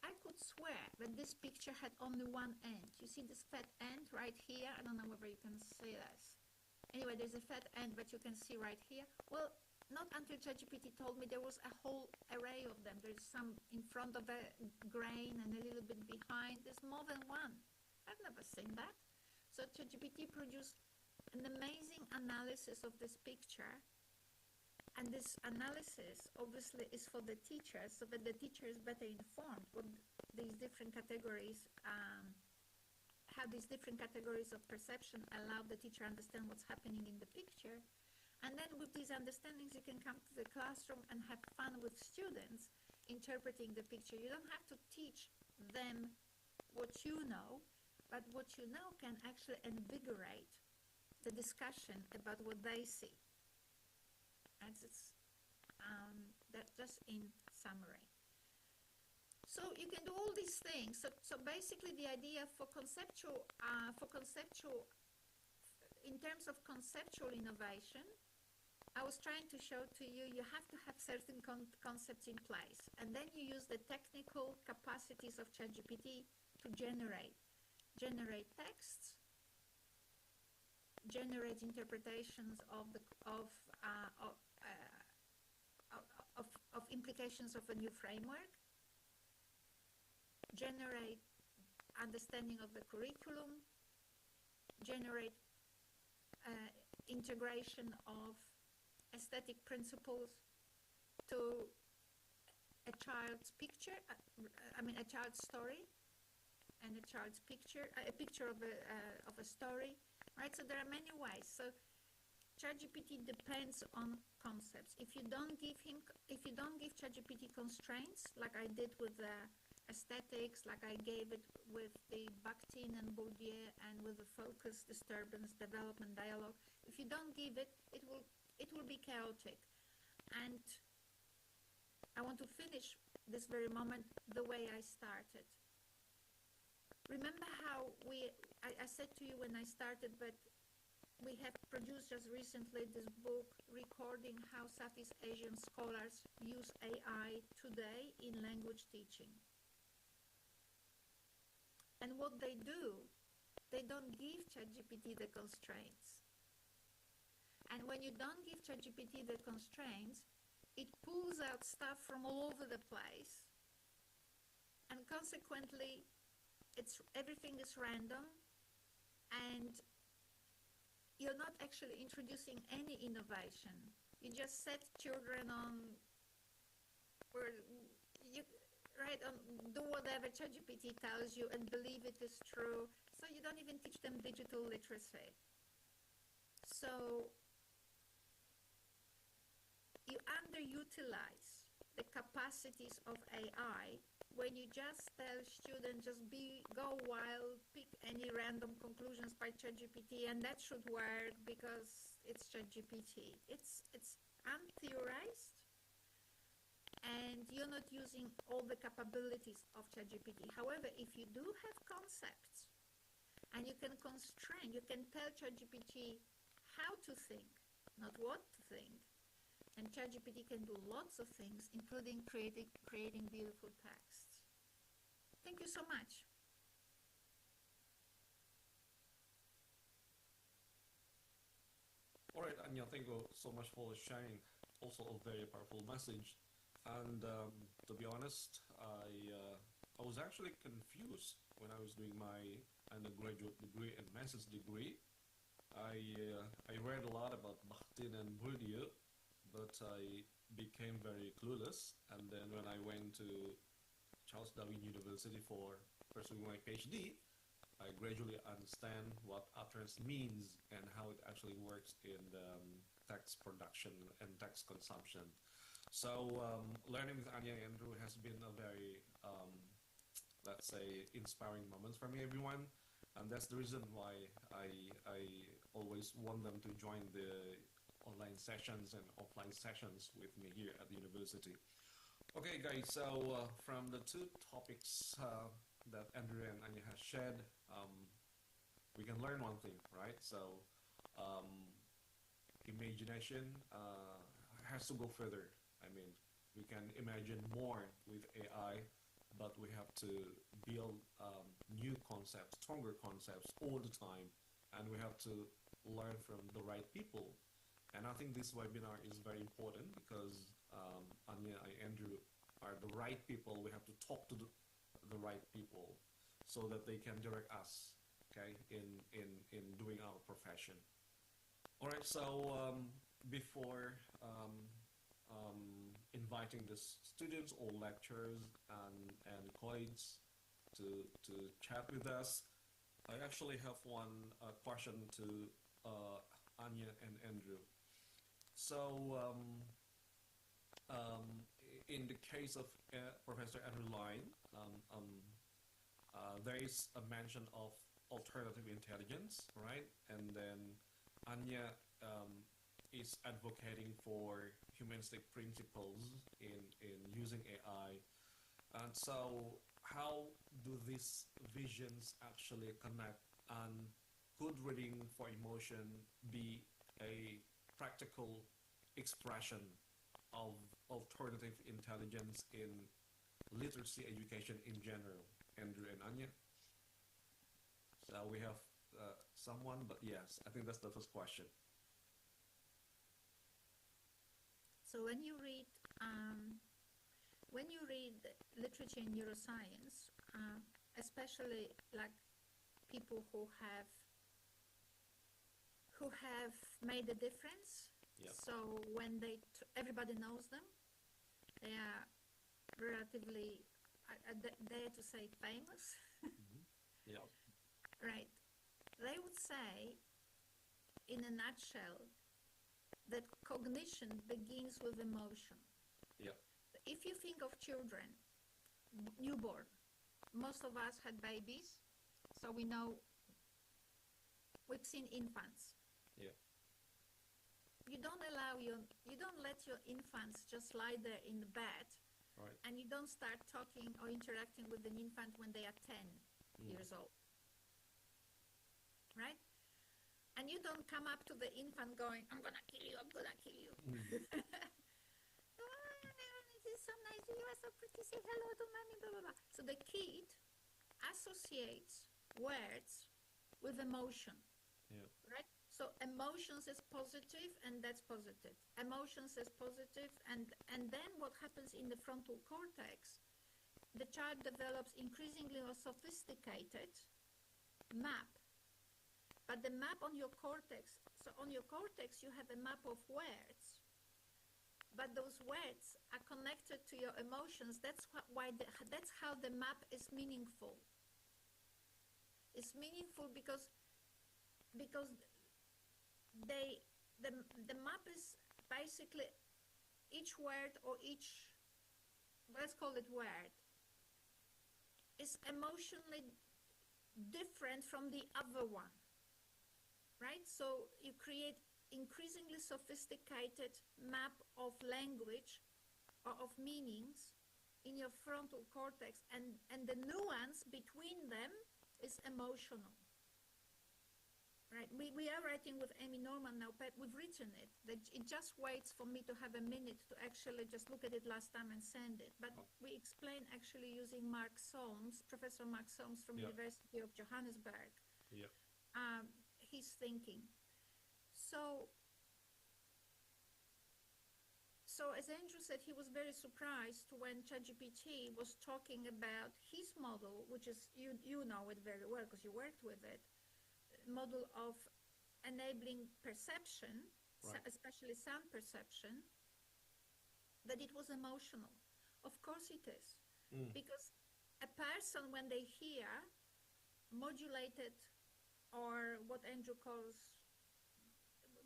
I could swear that this picture had only one end. You see this fat end right here? I don't know whether you can see this. Anyway, there's a fat end that you can see right here. Well, not until ChatGPT told me there was a whole array of them. There's some in front of the grain and a little bit behind. There's more than one. I've never seen that. So ChatGPT produced an amazing analysis of this picture. And this analysis obviously is for the teacher, so that the teacher is better informed what these different categories, how these different categories of perception allow the teacher to understand what's happening in the picture. And then with these understandings, you can come to the classroom and have fun with students interpreting the picture. You don't have to teach them what you know. but what you know can actually invigorate the discussion about what they see. And it's that just in summary. So you can do all these things. So basically, the idea for conceptual, in terms of conceptual innovation, I was trying to show to you, you have to have certain concepts in place, and then you use the technical capacities of ChatGPT to generate texts, generate interpretations of implications of a new framework, generate understanding of the curriculum, generate integration of aesthetic principles to a child's picture, a child's story, and a child's picture, a picture of a story, right? So there are many ways. So ChatGPT depends on concepts. If you don't give ChatGPT constraints, like I did with the aesthetics, like I gave it with the Bakhtin and Bourdieu, and with the focus, disturbance, development, dialogue, if you don't give it, it will be chaotic. And I want to finish this very moment the way I started. Remember how I said to you when I started that we have produced just recently this book recording how Southeast Asian scholars use AI today in language teaching. And what they do, they don't give ChatGPT the constraints. And when you don't give ChatGPT the constraints, it pulls out stuff from all over the place. And consequently, everything is random, and you're not actually introducing any innovation. You just set children on, do whatever ChatGPT tells you and believe it is true. So you don't even teach them digital literacy. So you underutilize the capacities of AI when you just tell students go wild, pick any random conclusions by ChatGPT, and that should work because it's ChatGPT. It's untheorized, and you're not using all the capabilities of ChatGPT. However, if you do have concepts, and you can constrain, you can tell ChatGPT how to think, not what to think, and ChatGPT can do lots of things, including creating beautiful texts. Thank you so much. All right, Anya, thank you so much for sharing also a very powerful message. And to be honest, I was actually confused when I was doing my undergraduate degree and master's degree. I read a lot about Bakhtin and Bourdieu, but I became very clueless. And then when I went to Charles Darwin University for pursuing my PhD, I gradually understand what utterance means and how it actually works in text production and text consumption. So learning with Anya and Andrew has been a very, let's say, inspiring moment for me, everyone. And that's the reason why I always want them to join the online sessions and offline sessions with me here at the university. Okay, guys, so from the two topics that Andrew and Anya have shared, we can learn one thing, right? So imagination has to go further. I mean, we can imagine more with AI, but we have to build new concepts, stronger concepts all the time, and we have to learn from the right people. And I think this webinar is very important because Anya and Andrew are the right people. We have to talk to the right people so that they can direct us, okay, in doing our profession. All right, so before inviting the students or lecturers and colleagues to chat with us, I actually have one question to Anya and Andrew. So in the case of Professor Andrew Line, there is a mention of alternative intelligence, right? And then Anya is advocating for humanistic principles in using AI. And so how do these visions actually connect, and could reading for emotion be a practical expression of alternative intelligence in literacy education in general? Andrew and Anya? So we have someone, but yes, I think that's the first question. So when you read literature in neuroscience, especially like people who have made a difference, Yep. so when everybody knows them, they are relatively, I dare to say, famous. Yeah. Right. They would say, in a nutshell, that cognition begins with emotion. Yeah. If you think of children, newborn, most of us had babies, so we know, we've seen infants. Yeah. You don't let your infants just lie there in the bed, Right. and you don't start talking or interacting with an infant when they are 10 years old. Right? And you don't come up to the infant going, I'm gonna kill you, I'm gonna kill you. Oh, it is so nice, you are so pretty, say hello to mommy, blah, blah, blah. So the kid associates words with emotion. Yeah. Right? So emotions is positive, and that's positive. Emotions is positive, and then what happens in the frontal cortex, the child develops increasingly a sophisticated map. But the map on your cortex, so on your cortex you have a map of words, but those words are connected to your emotions. That's that's how the map is meaningful. It's meaningful because the map is basically each word, or each, let's call it word, is emotionally different from the other one. Right? So you create increasingly sophisticated map of language or of meanings in your frontal cortex, and the nuance between them is emotional. Right? We are writing with Amy Norman now, but we've written it. It just waits for me to have a minute to actually just look at it last time and send it. But we explain actually using Professor Mark Solms from University of Johannesburg. Yeah. His thinking. So as Andrew said, he was very surprised when ChatGPT was talking about his model, which is, you know it very well because you worked with it, model of enabling perception, Right. especially sound perception, that it was emotional. Of course it is. Because a person, when they hear modulated, or what Andrew calls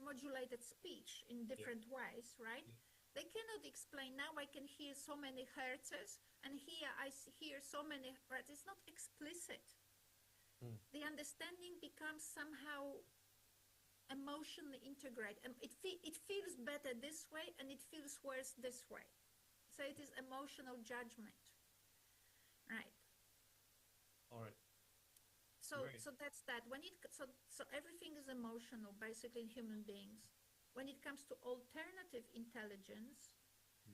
modulated speech in different ways, right? They cannot explain, now I can hear so many hertzes, and here I hear so many hertz. It's not explicit. The understanding becomes somehow emotionally integrated. It feels better this way, and it feels worse this way. So it is emotional judgment. Right. All right. So Right. so that's that. So everything is emotional, basically, in human beings. When it comes to alternative intelligence,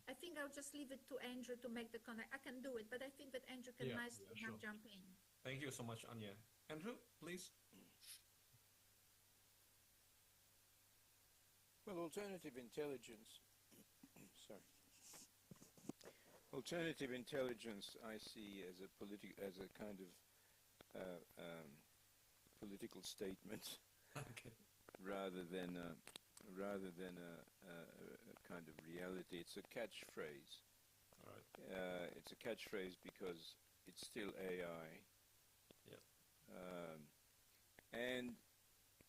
I think I'll just leave it to Andrew to make the connect. I can do it, but I think that Andrew can nicely now sure. jump in. Thank you so much, Anya. Andrew, please. Well, alternative intelligence, sorry. Alternative intelligence I see as a kind of political statement Okay. rather than a kind of reality. It's a catchphrase. All right. It's a catchphrase because it's still AI. Yeah. And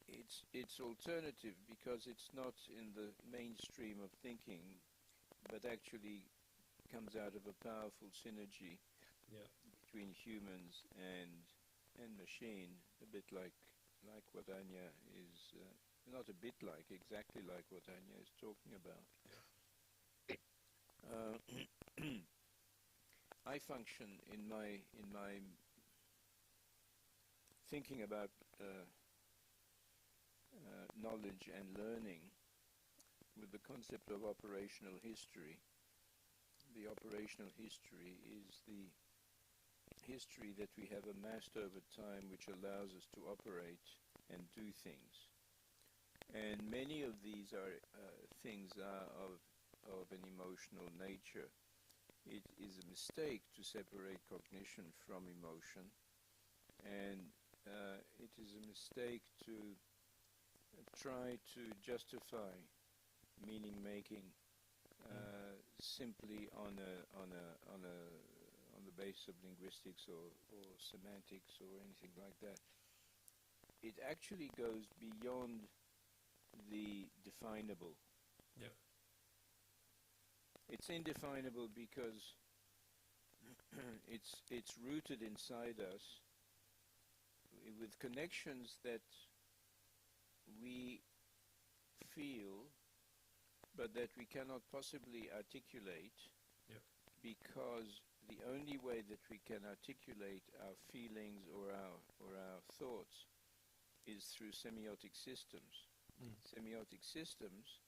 it's alternative because it's not in the mainstream of thinking, but actually comes out of a powerful synergy Yeah. between humans and and machine, a bit like what Anya is, not a bit like, exactly like what Anya is talking about. I function in my thinking about knowledge and learning with the concept of operational history. The operational history is the history that we have amassed over time, which allows us to operate and do things. And many of these are things are of an emotional nature. It is a mistake to separate cognition from emotion, and it is a mistake to try to justify meaning making simply on the basis of linguistics or semantics or anything like that. It actually goes beyond the definable. Yeah. It's indefinable because it's rooted inside us with connections that we feel but that we cannot possibly articulate. Yep. Because the only way that we can articulate our feelings or our thoughts is through semiotic systems. Semiotic systems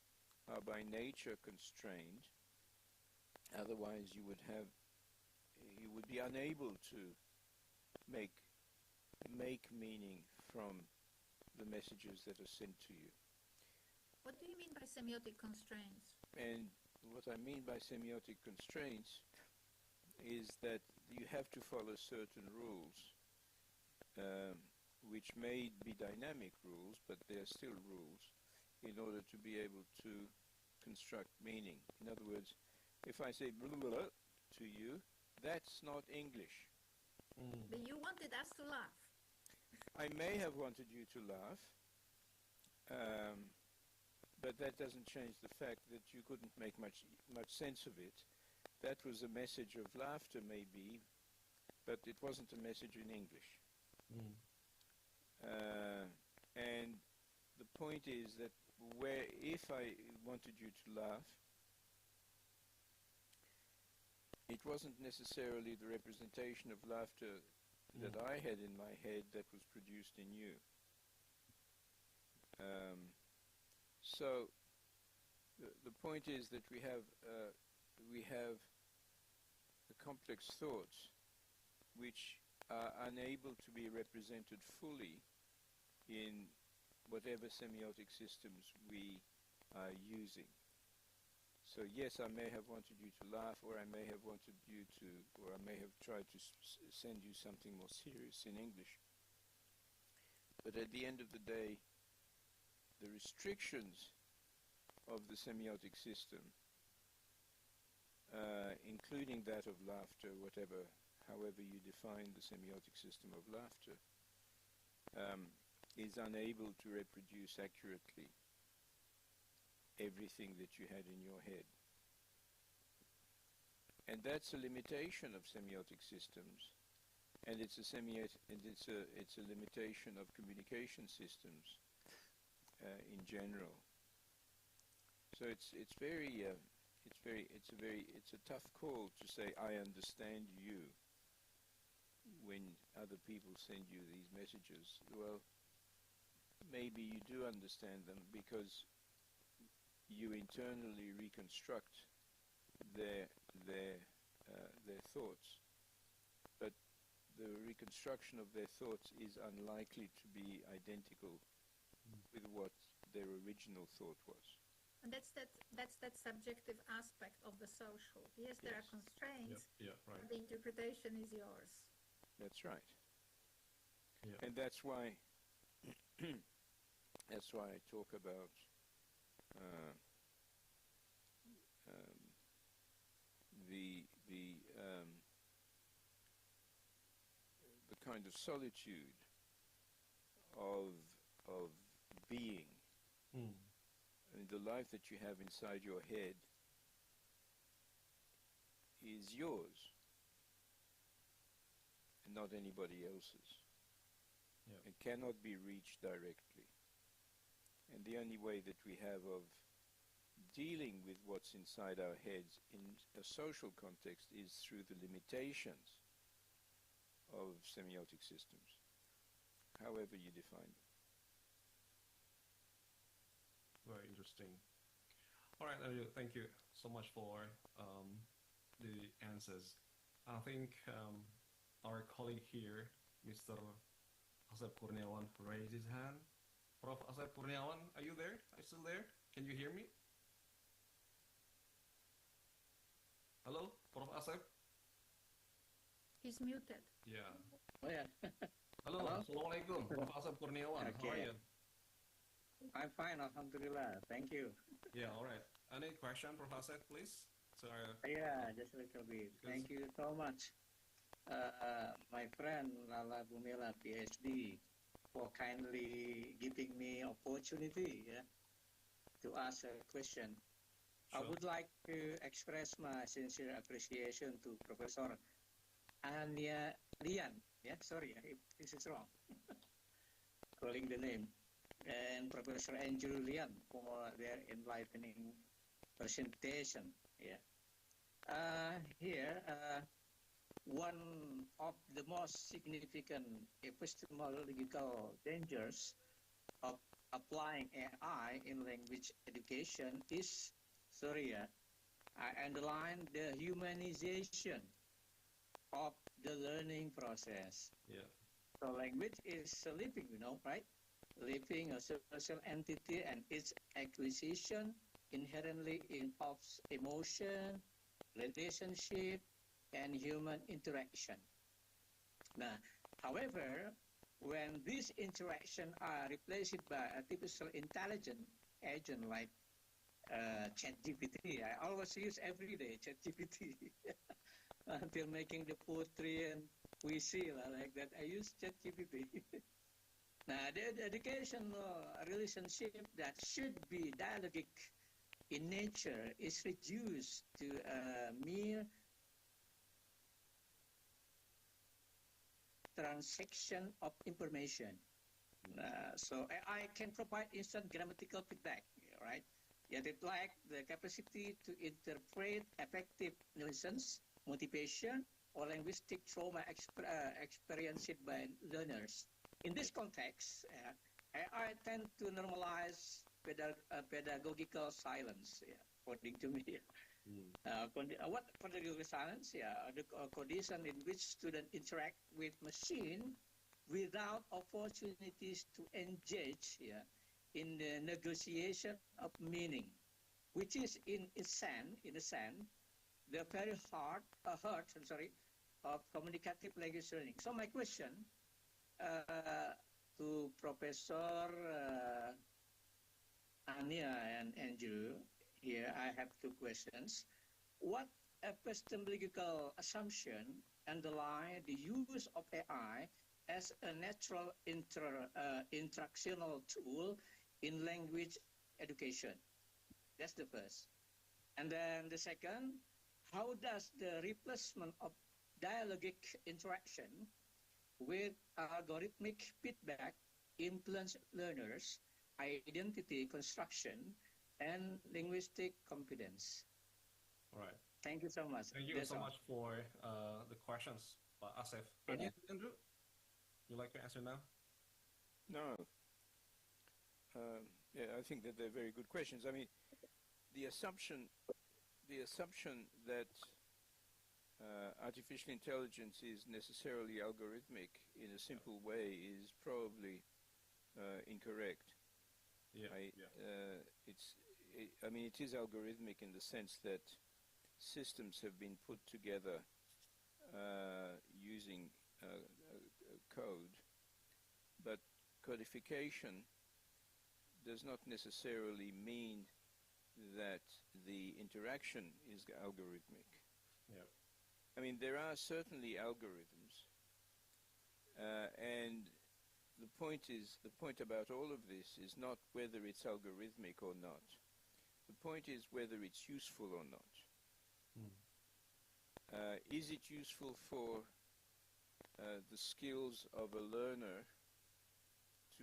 are by nature constrained. Otherwise you would be unable to make meaning from the messages that are sent to you. What do you mean by semiotic constraints? And what I mean by semiotic constraints is that you have to follow certain rules, which may be dynamic rules, but they are still rules, in order to be able to construct meaning. In other words, if I say blah, blah, blah to you, that's not English. But you wanted us to laugh. I may have wanted you to laugh, but that doesn't change the fact that you couldn't make much sense of it. That was a message of laughter, maybe, but it wasn't a message in English. And the point is that if I wanted you to laugh, it wasn't necessarily the representation of laughter that I had in my head that was produced in you. So the point is that we have the complex thoughts which are unable to be represented fully in whatever semiotic systems we are using. So yes, I may have wanted you to laugh, or I may have wanted you to, or I may have tried to send you something more serious in English. But at the end of the day, the restrictions of the semiotic system, including that of laughter, however you define the semiotic system of laughter, is unable to reproduce accurately everything that you had in your head. And that's a limitation of semiotic systems, and it's a limitation of communication systems in general. So it's a tough call to say I understand you when other people send you these messages. Well, maybe you do understand them because you internally reconstruct their thoughts, but the reconstruction of their thoughts is unlikely to be identical with what their original thought was. And that's that subjective aspect of the social. Yes, there are constraints, right. but the interpretation is yours. That's right. Yeah. And that's why I talk about the kind of solitude of being. I mean, the life that you have inside your head is yours and not anybody else's. Yeah. and cannot be reached directly. And the only way that we have of dealing with what's inside our heads in a social context is through the limitations of semiotic systems, however you define them. Very interesting. All right, Andrew, thank you so much for the answers. I think our colleague here, Mr. Asep Kurniawan, raised his hand. Prof. Asep Kurniawan, are you there? Are you still there? Can you hear me? Hello, Prof. Asep? He's muted. Yeah. Oh yeah, Hello, Hello? Assalamualaikum, Prof. Asep Kurniawan. How are Okay. you? I'm fine, Alhamdulillah. Thank you. Yeah, all right. Any question, Prof. Asep, please? So, Yeah, just a little bit. Thank you so much, my friend Lala Bumila, PhD, for kindly giving me opportunity to ask a question. I sure. would like to express my sincere appreciation to Professor Anya Lian. Yeah, sorry if this is wrong, calling the name, and Professor Andrew Lian for their enlightening presentation. Yeah. Here, one of the most significant epistemological dangers of applying AI in language education is, I underline the humanization of the learning process. Yeah. So language is a living, right? Living a social entity, and its acquisition inherently involves emotion, relationship, and human interaction. Now, however, when these interactions are replaced by artificial intelligence agent like ChatGPT, I always use every day ChatGPT until making the poetry and poesy like that. I use ChatGPT. Now, the educational relationship that should be dialogic in nature is reduced to a mere transaction of information. So AI can provide instant grammatical feedback, right? Yet it lacks the capacity to interpret effective nuisance, motivation, or linguistic trauma experienced by learners. In this context, AI tend to normalize pedagogical silence, according to me. What pedagogical silence? The condition in which students interact with machine without opportunities to engage in the negotiation of meaning, which is in a sense, the very heart of communicative language learning. So my question to Professor Ania and Andrew, here I have two questions. What epistemological assumption underlie the use of AI as a natural instructional tool in language education? That's the first. And then the second, how does the replacement of dialogic interaction with algorithmic feedback influence learners' identity construction and linguistic confidence? All right. Thank you so much. Thank you That's so all. much for the questions, Asef. Yeah. Andrew, you like to answer now? No. Yeah, I think that they're very good questions. I mean, the assumption that artificial intelligence is necessarily algorithmic in a simple way is probably incorrect. Yeah. I mean, it is algorithmic in the sense that systems have been put together using code, but codification does not necessarily mean that the interaction is algorithmic. Yeah. I mean, there are certainly algorithms, and the point about all of this is not whether it's algorithmic or not. The point is whether it's useful or not. Hmm. Is it useful for the skills of a learner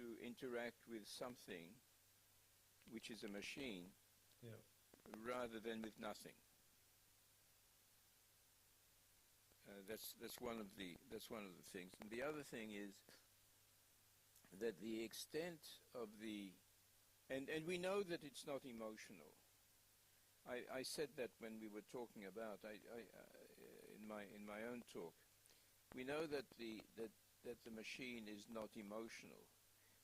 to interact with something which is a machine Yeah. rather than with nothing. That's one of the things. And the other thing is that the extent of the and we know that it's not emotional. I said that when we were talking about in my own talk. We know that the machine is not emotional.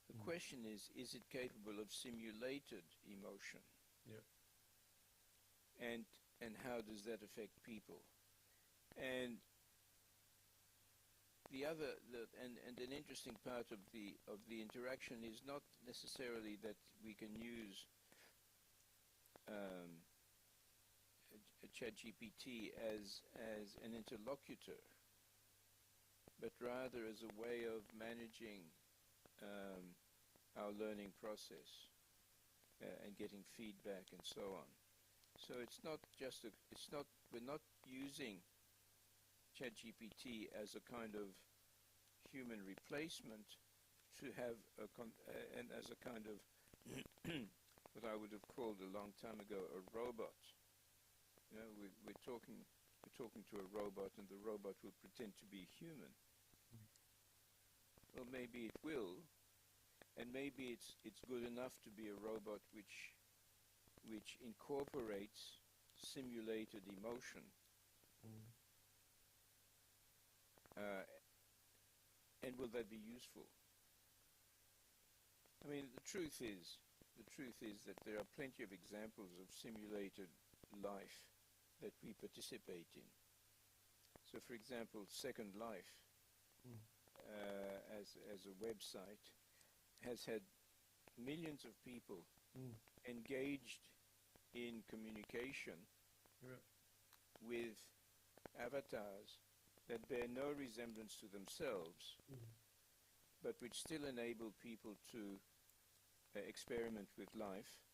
The question is it capable of simulated emotion? Yeah. And how does that affect people? And an interesting part of the interaction is not necessarily that we can use a ChatGPT as an interlocutor, but rather as a way of managing our learning process and getting feedback and so on. So it's not just we're not using ChatGPT as a kind of human replacement to have and as a kind of what I would have called a long time ago a robot. You know, we're talking to a robot, and the robot will pretend to be human. Well, maybe it will, and maybe it's good enough to be a robot which incorporates simulated emotion. And will that be useful? I mean, the truth is that there are plenty of examples of simulated life that we participate in. So, for example, Second Life, as a website, has had millions of people engaged in communication with avatars that bear no resemblance to themselves, but which still enable people to experiment with life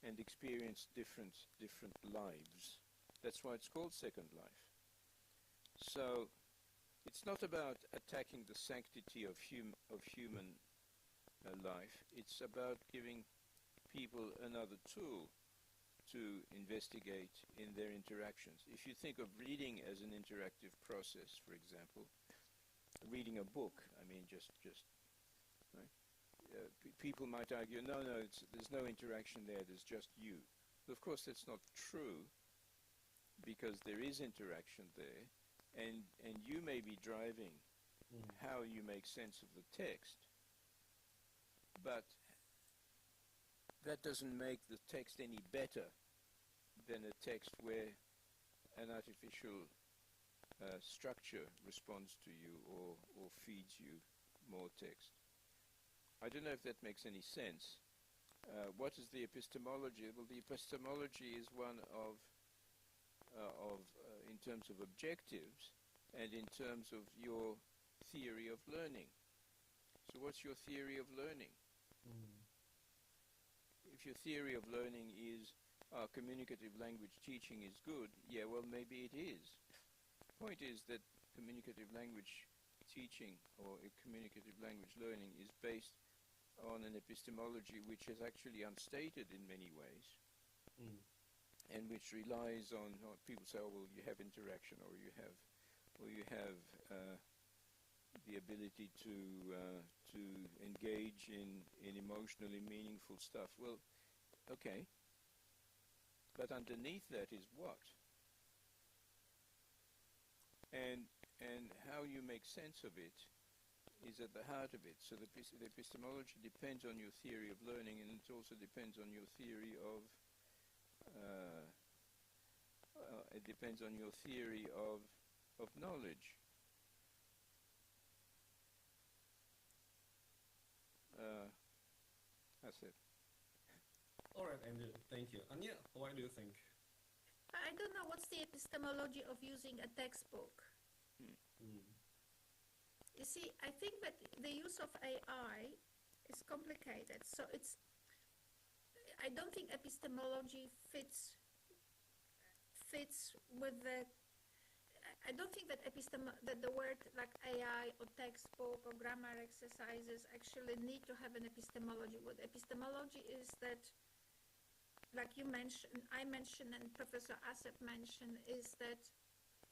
and experience different lives. That's why it's called Second Life. So it's not about attacking the sanctity of human life. It's about giving people another tool to investigate in their interactions. If you think of reading as an interactive process, for example, reading a book, I mean, just right? People might argue, no, there's no interaction there, there's just you. But of course, that's not true, because there is interaction there, and you may be driving how you make sense of the text, but that doesn't make the text any better than a text where an artificial structure responds to you or feeds you more text. I don't know if that makes any sense. What is the epistemology? Well, the epistemology is one of in terms of objectives and in terms of your theory of learning. So what's your theory of learning? If your theory of learning is communicative language teaching is good, yeah, well, maybe it is. The point is that communicative language teaching or communicative language learning is based on an epistemology which is actually unstated in many ways, and which relies on people say, oh, well, you have interaction, or you have the ability to engage in emotionally meaningful stuff. Well, okay, but underneath that is what? And how you make sense of it is at the heart of it. So the epistemology depends on your theory of learning, and it also depends on your theory of knowledge. That's it. All right, Andrew, thank you. Anya, what do you think? I don't know what's the epistemology of using a textbook. You see, I think that the use of AI is complicated. So I don't think epistemology fits with the. I don't think that that the word like AI or textbook or grammar exercises actually need to have an epistemology. What epistemology is that, like you mentioned, I mentioned, and Professor Asep mentioned, is that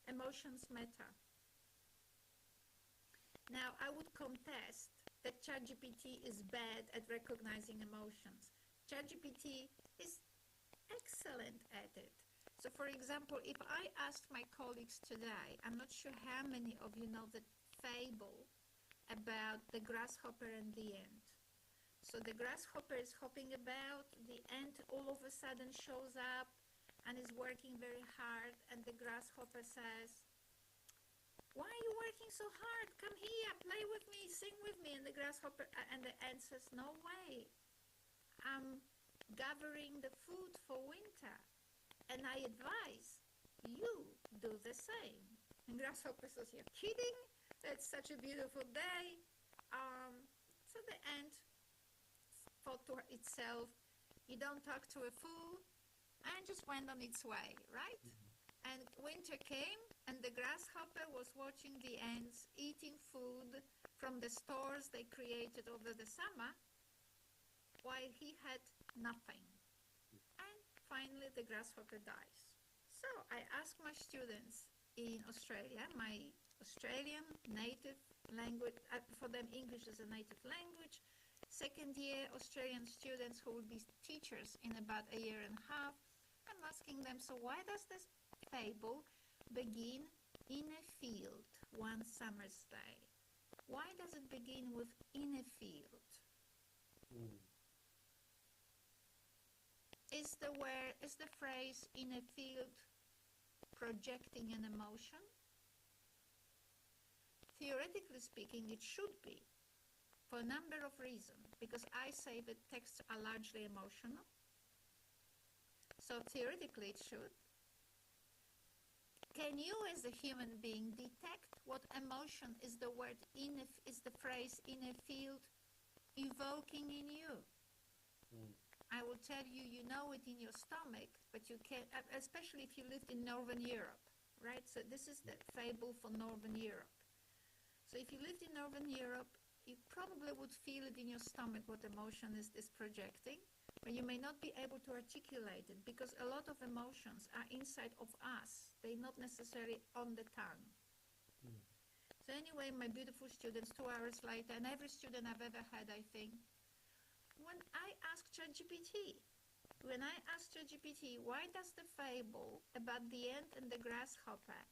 emotions matter. Now, I would contest that ChatGPT is bad at recognizing emotions. ChatGPT is excellent at it. So, for example, if I asked my colleagues today, I'm not sure how many of you know the fable about the grasshopper and the ant. So the grasshopper is hopping about, the ant all of a sudden shows up and is working very hard, and the grasshopper says, "Why are you working so hard? Come here, play with me, sing with me." And the grasshopper and the ant says, "No way. I'm gathering the food for winter, and I advise you do the same." And grasshopper says, "You're kidding? It's such a beautiful day." So the ant thought to itself, "You don't talk to a fool," and just went on its way, right? And winter came, and the grasshopper was watching the ants eating food from the stores they created over the summer, while he had nothing. And finally, the grasshopper dies. So I asked my students in Australia, my Australian native language, for them English is a native language, second year Australian students who will be teachers in about a year and a half. I'm asking them, so why does this fable begin in a field one summer's day? Why does it begin with "in a field"? Is the phrase "in a field" projecting an emotion? Theoretically speaking, it should be, for a number of reasons, because I say that texts are largely emotional. So theoretically it should. Can you, as a human being, detect what emotion is the phrase "in a field" evoking in you? I will tell you, you know it in your stomach, but you can't, especially if you lived in Northern Europe, right? So this is the fable for Northern Europe. So if you lived in Northern Europe, you probably would feel it in your stomach what emotion is this projecting, but you may not be able to articulate it because a lot of emotions are inside of us. They're not necessarily on the tongue. So anyway, my beautiful students, 2 hours later, and every student I've ever had, I think, when I asked ChatGPT, why does the fable about the ant and the grasshopper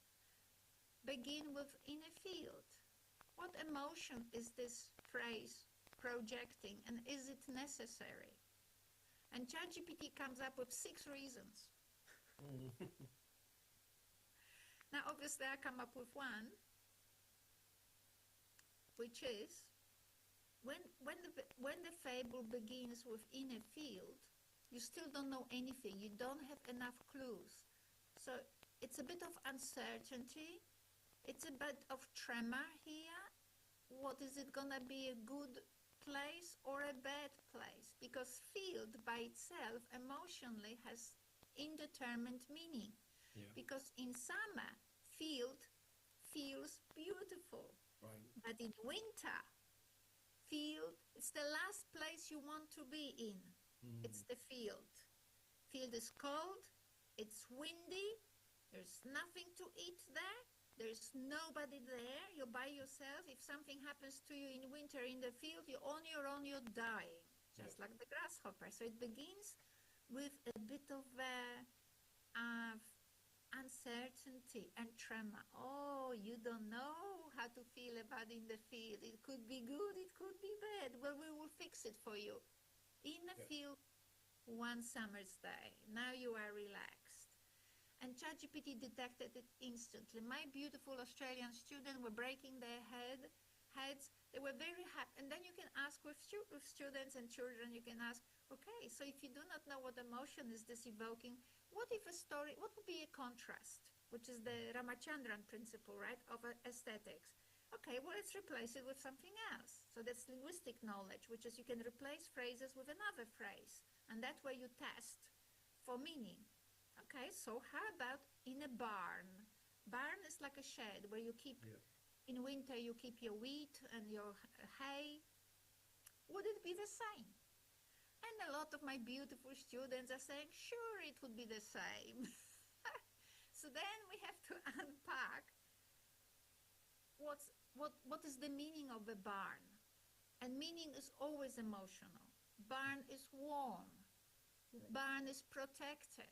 begin with "in a field"? What emotion is this phrase projecting, and is it necessary? And ChatGPT comes up with 6 reasons. Now, obviously, I come up with one, which is when the fable begins with "in a field," you still don't know anything. You don't have enough clues. So it's a bit of uncertainty. It's a bit of tremor here. What is it going to be, a good place or a bad place? Because field by itself emotionally has indeterminate meaning. Yeah. Because in summer, field feels beautiful. Right. But in winter, field, it's the last place you want to be in. It's the field. Field is cold, it's windy, there's nothing to eat there. There's nobody there. You're by yourself. If something happens to you in winter in the field, you're on your own, you're dying, just like the grasshopper. So it begins with a bit of uncertainty and tremor. Oh, you don't know how to feel about in the field. It could be good, it could be bad. Well, we will fix it for you. In the field, one summer's day. Now you are relaxed. And ChatGPT detected it instantly. My beautiful Australian students were breaking their heads. They were very happy. And then you can ask with students and children, you can ask, okay, so if you do not know what emotion is this evoking, what if a story, what would be a contrast, which is the Ramachandran principle, right, of aesthetics. Okay, well, let's replace it with something else. So that's linguistic knowledge, which is you can replace phrases with another phrase. And that way you test for meaning. Okay, so how about in a barn? barn is like a shed where you keep, Yeah. in winter, you keep your wheat and your hay. Would it be the same? And a lot of my beautiful students are saying, sure, it would be the same. So then we have to unpack what is the meaning of a barn. And meaning is always emotional. Barn is warm. Barn is protected.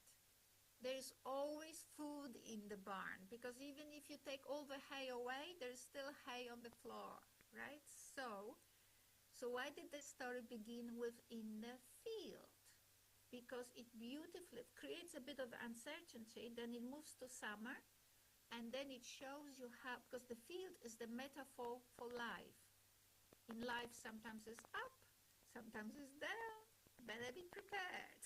There is always food in the barn, because even if you take all the hay away, there's still hay on the floor, right? So why did the story begin with in the field? Because it beautifully creates a bit of uncertainty, then it moves to summer, and then it shows you how, because the field is the metaphor for life. In life, sometimes it's up, sometimes it's down. Better be prepared.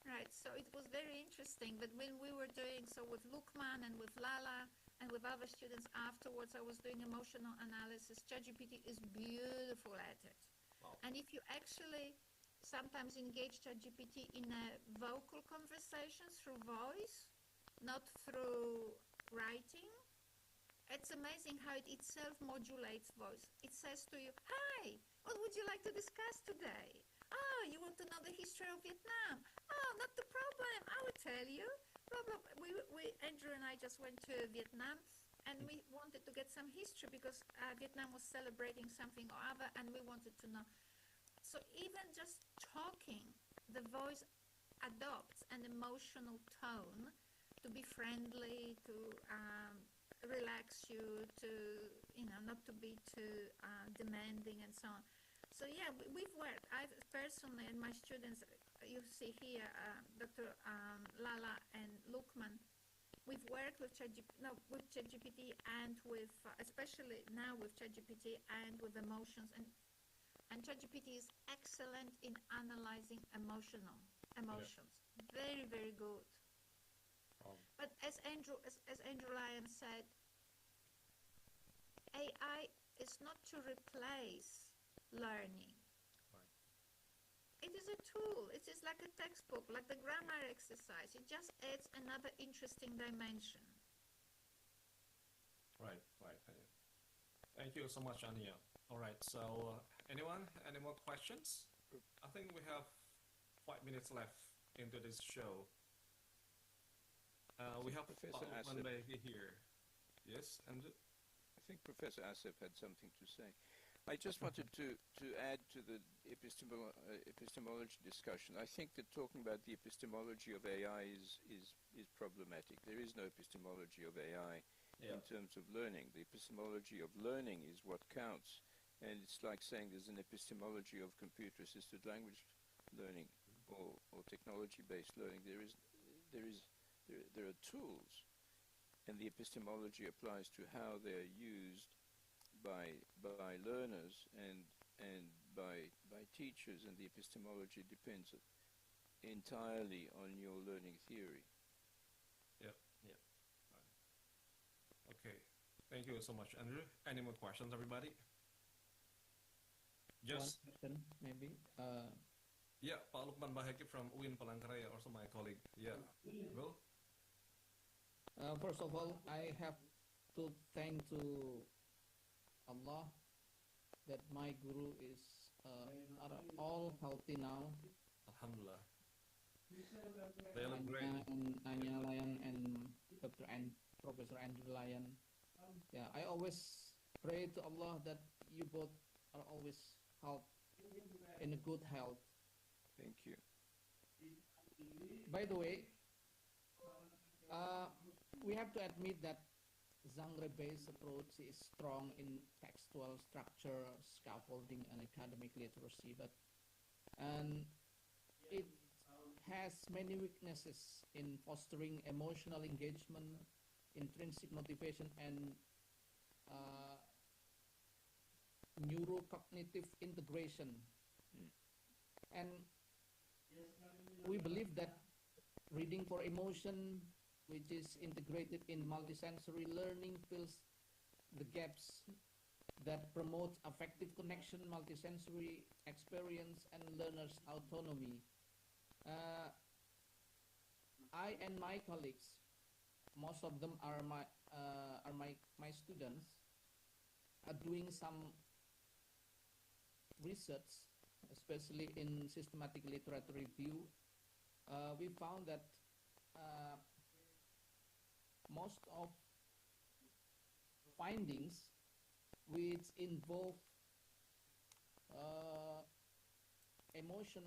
Right, so it was very interesting that when we were doing so with Lukman and with Lala and with other students afterwards, I was doing emotional analysis. ChatGPT is beautiful at it. Wow. And if you actually sometimes engage ChatGPT in a vocal conversation through voice, not through writing, it's amazing how it itself modulates voice. It says to you, hi, what would you like to discuss today? Oh, you want to know the history of Vietnam? Oh, not the problem. I will tell you. Blah, blah. Andrew and I just went to Vietnam, and we wanted to get some history because Vietnam was celebrating something or other, and we wanted to know. So even just talking, the voice adopts an emotional tone to be friendly, to relax you, to, not to be too demanding and so on. So yeah, we've worked. I personally and my students, you see here, Dr. Lala and Lukman, we've worked with ChatGPT and with, especially now with ChatGPT and with emotions, and ChatGPT is excellent in analyzing emotions. Yeah. Very, very good. But as Andrew Lyon said, AI is not to replace learning. Right. It is a tool. It is like a textbook, like the grammar exercise. It just adds another interesting dimension. Right. Thank you so much, Ania. All right, so anyone, any more questions? I think we have 5 minutes left into this show. We have Professor one Asif. lady here. Yes, Andrew? I think Professor Asif had something to say. I just wanted to add to the epistemology discussion. I think that talking about the epistemology of AI is problematic. There is no epistemology of AI in terms of learning. The epistemology of learning is what counts. And it's like saying there's an epistemology of computer-assisted language learning or technology-based learning. There are tools, and the epistemology applies to how they're used by learners and by teachers, and the epistemology depends entirely on your learning theory. Yeah. Okay. Thank you so much, Andrew. Any more questions, everybody? Just one question, maybe. Yeah, Pak Lukman Bahaki from UIN Palangkaraya, also my colleague. Yeah, Will? First of all, I have to thank to Allah that my guru are all healthy now. Alhamdulillah. They look great. And Anya Lyon and Professor Andrew Lyon. Yeah, I always pray to Allah that you both are always in a good health. Thank you. By the way, we have to admit that genre-based approach is strong in textual structure, scaffolding, and academic literacy, and it has many weaknesses in fostering emotional engagement, intrinsic motivation, and neurocognitive integration. And we believe that reading for emotion, which is integrated in multisensory learning, fills the gaps that promote affective connection, multisensory experience, and learners' autonomy. I and my colleagues most of them are my students, are doing some research, especially in systematic literature review. We found that most of findings which involve emotion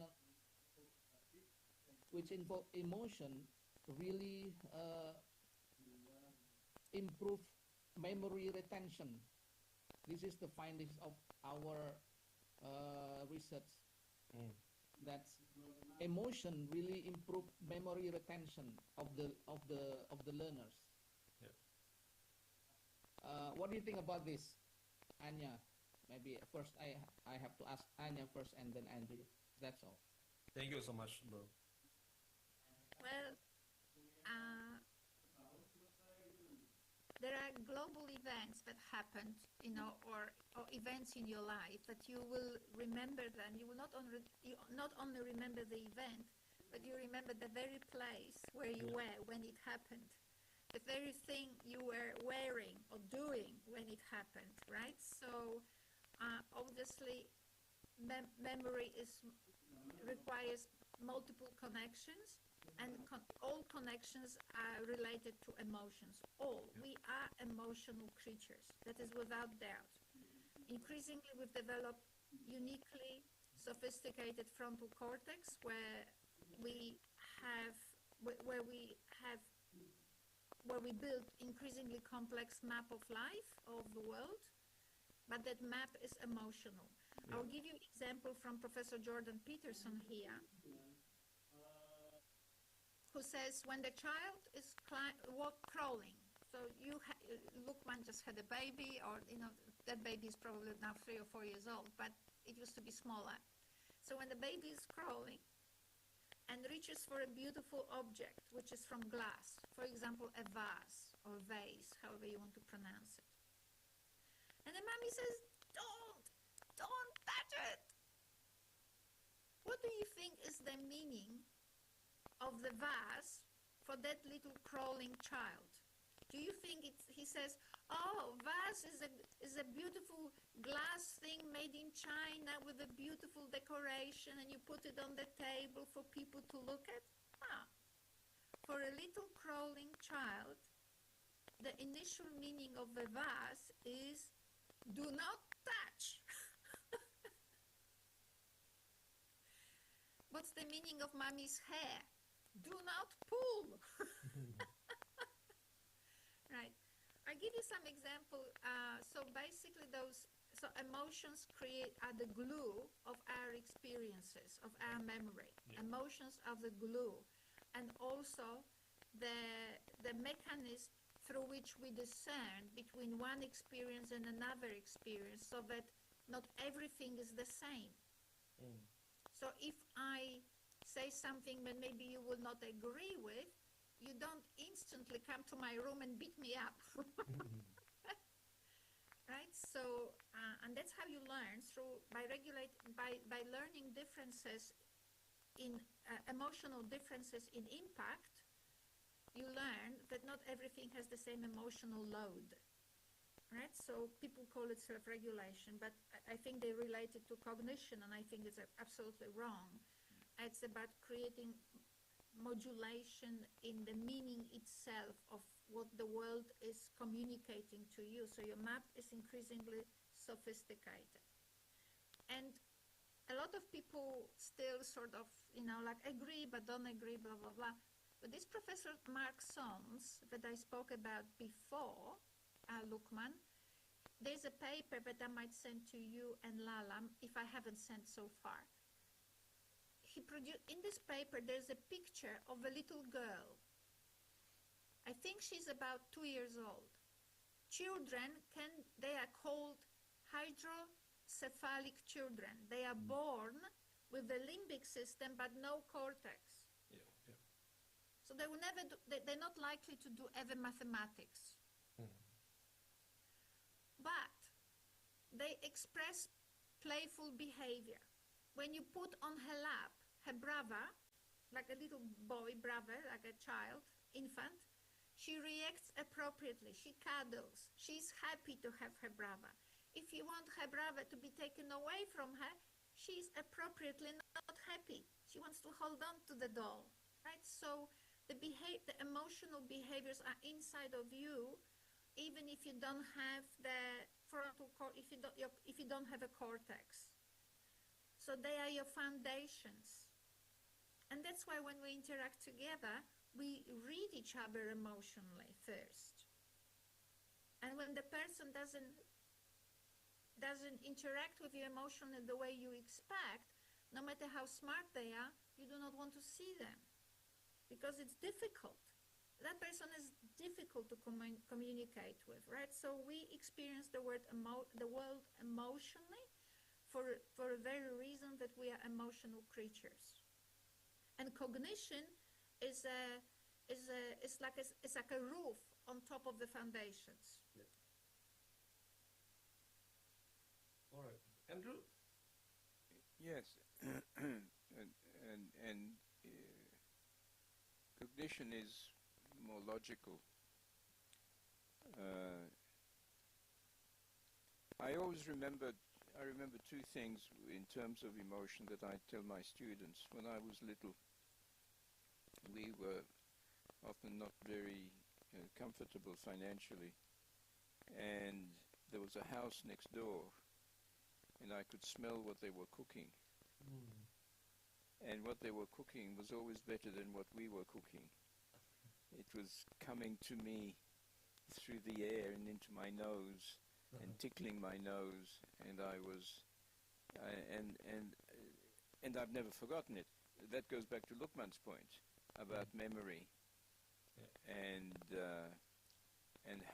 really improve memory retention. This is the findings of our research. That emotion really improve memory retention of the learners. Yeah. What do you think about this, Anya? Maybe first I have to ask Anya first, and then Andrew. That's all. Thank you so much, bro. Well, there are global events that happened, or events in your life that you will remember them. You will not only remember the event, but you remember the very place where you were when it happened, the very thing you were wearing or doing when it happened, right? So obviously memory requires multiple connections, and all connections are related to emotions. We are emotional creatures. That is without doubt. Increasingly, we've developed uniquely sophisticated frontal cortex, where we build increasingly complex map of life of the world, but that map is emotional. I'll give you an example from Professor Jordan Peterson here, who says when the child is crawling, so Lukman just had a baby, or that baby is probably now 3 or 4 years old, but it used to be smaller. So when the baby is crawling and reaches for a beautiful object, which is from glass, for example, a vase or vase, however you want to pronounce it, and the mommy says, don't touch it. What do you think is the meaning of the vase for that little crawling child? Do you think he says, oh, vase is a beautiful glass thing made in China with a beautiful decoration, and you put it on the table for people to look at? For a little crawling child, the initial meaning of the vase is do not touch. What's the meaning of mommy's hair? Do not pull. Right. I'll give you some example. So basically emotions are the glue of our experiences, of our memory. Yeah. Emotions are the glue. And also the mechanism through which we discern between one experience and another experience, so that not everything is the same. So if I say something that maybe you will not agree with, you don't instantly come to my room and beat me up. Right? So, and that's how you learn, by learning differences in emotional differences in impact. You learn that not everything has the same emotional load. Right? So people call it self-regulation, but I think they relate it to cognition, and I think it's absolutely wrong. It's about creating modulation in the meaning itself of what the world is communicating to you. So your map is increasingly sophisticated. And a lot of people still sort of, agree but don't agree, blah, blah, blah. But this Professor Mark Soms that I spoke about before, Lukman, there's a paper that I might send to you and Lala, if I haven't sent so far. In this paper, there's a picture of a little girl. I think she's about 2 years old. Children they are called hydrocephalic children. They are born with the limbic system but no cortex. Yeah. So they will never they're not likely to do ever mathematics. But they express playful behavior. When you put on her lap her brother, like a little boy brother, like a child, infant, she reacts appropriately. She cuddles. She's happy to have her brava. If you want her brava to be taken away from her, she's appropriately not happy. She wants to hold on to the doll, right? So the emotional behaviors are inside of you, even if you don't have the frontal if you don't have a cortex. So they are your foundations. And that's why when we interact together, we read each other emotionally first. And when the person doesn't interact with you emotionally the way you expect, no matter how smart they are, you do not want to see them because it's difficult. That person is difficult to communicate with, right? So we experience the world emotionally for a very reason that we are emotional creatures. And cognition is like a roof on top of the foundations. Yeah. All right, Andrew. Yes, and cognition is more logical. I remember two things in terms of emotion that I tell my students. When I was little, we were often not very comfortable financially, and there was a house next door, and I could smell what they were cooking. And what they were cooking was always better than what we were cooking. It was coming to me through the air and into my nose and tickling my nose, and and I've never forgotten it. That goes back to Lukman's point about memory, and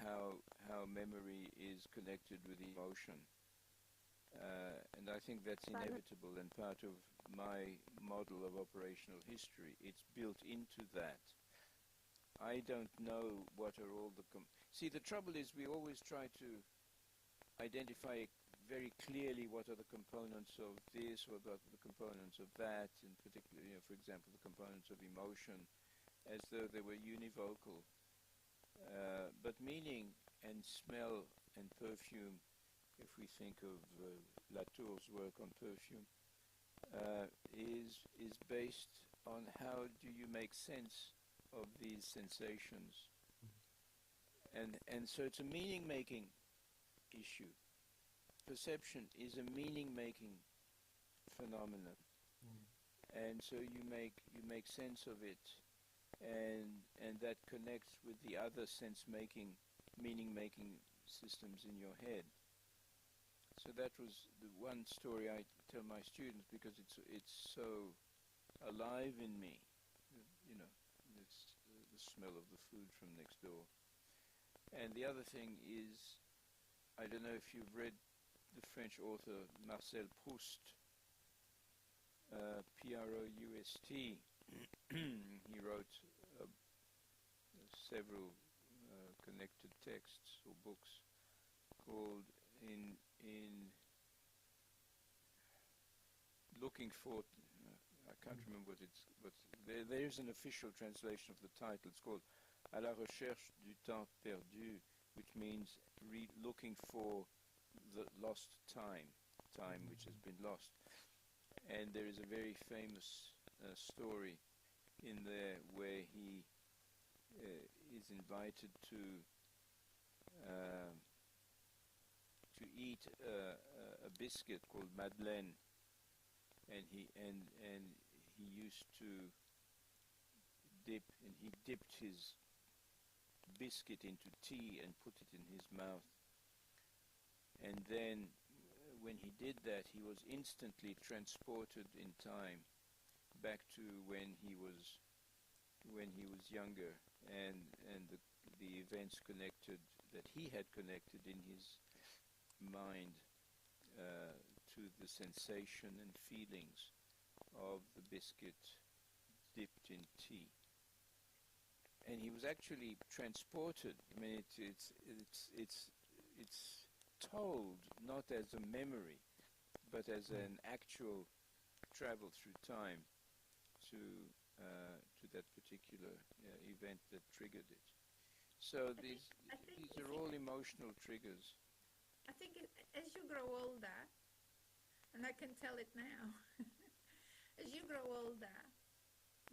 how memory is connected with emotion. And I think that's inevitable and part of my model of operational history. It's built into that. I don't know what are all the... See, the trouble is we always try to identify very clearly what are the components of this or what are the components of that, in particular, for example, the components of emotion, as though they were univocal. But meaning and smell and perfume, if we think of Latour's work on perfume, is based on how do you make sense of these sensations. And so it's a meaning-making issue. Perception is a meaning-making phenomenon. And so you make sense of it, and that connects with the other sense-making, meaning-making systems in your head. So that was the one story I tell my students because it's so alive in me. It's the smell of the food from next door. And the other thing is, I don't know if you've read the French author Marcel Proust, Proust. He wrote several connected texts or books called in looking for, I can't remember but there is an official translation of the title. It's called À la recherche du temps perdu, which means looking for the lost time which has been lost. And there is a very famous story in there where he is invited to eat a biscuit called Madeleine, and he used to he dipped his biscuit into tea and put it in his mouth, and then when he did that, he was instantly transported in time back to when he was younger, and the events connected that he had connected in his mind to the sensation and feelings of the biscuit dipped in tea. And he was actually transported. I mean, it's told not as a memory, but as an actual travel through time to that particular event that triggered it. So I think, these if are all emotional triggers. I think as you grow older, and I can tell it now, as you grow older,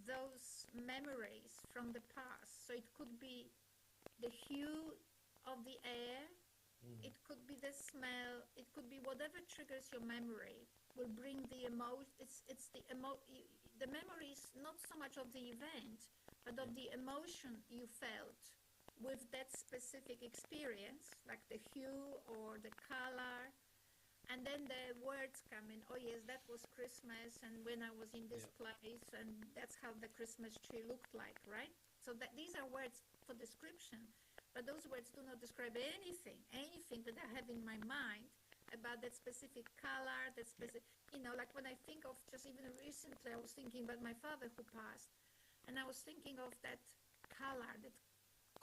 those memories from the past, so it could be the hue of the air, it could be the smell, it could be whatever triggers your memory will bring the emotion. It's the memory is not so much of the event, but of the emotion you felt with that specific experience, like the hue or the color. And then the words come in. Oh yes, that was Christmas, and when I was in this place, and that's how the Christmas tree looked like, right? So that these are words for description, but those words do not describe anything that I have in my mind about that specific color, that specific, like when I think of, just even recently, I was thinking about my father who passed, and I was thinking of that color, that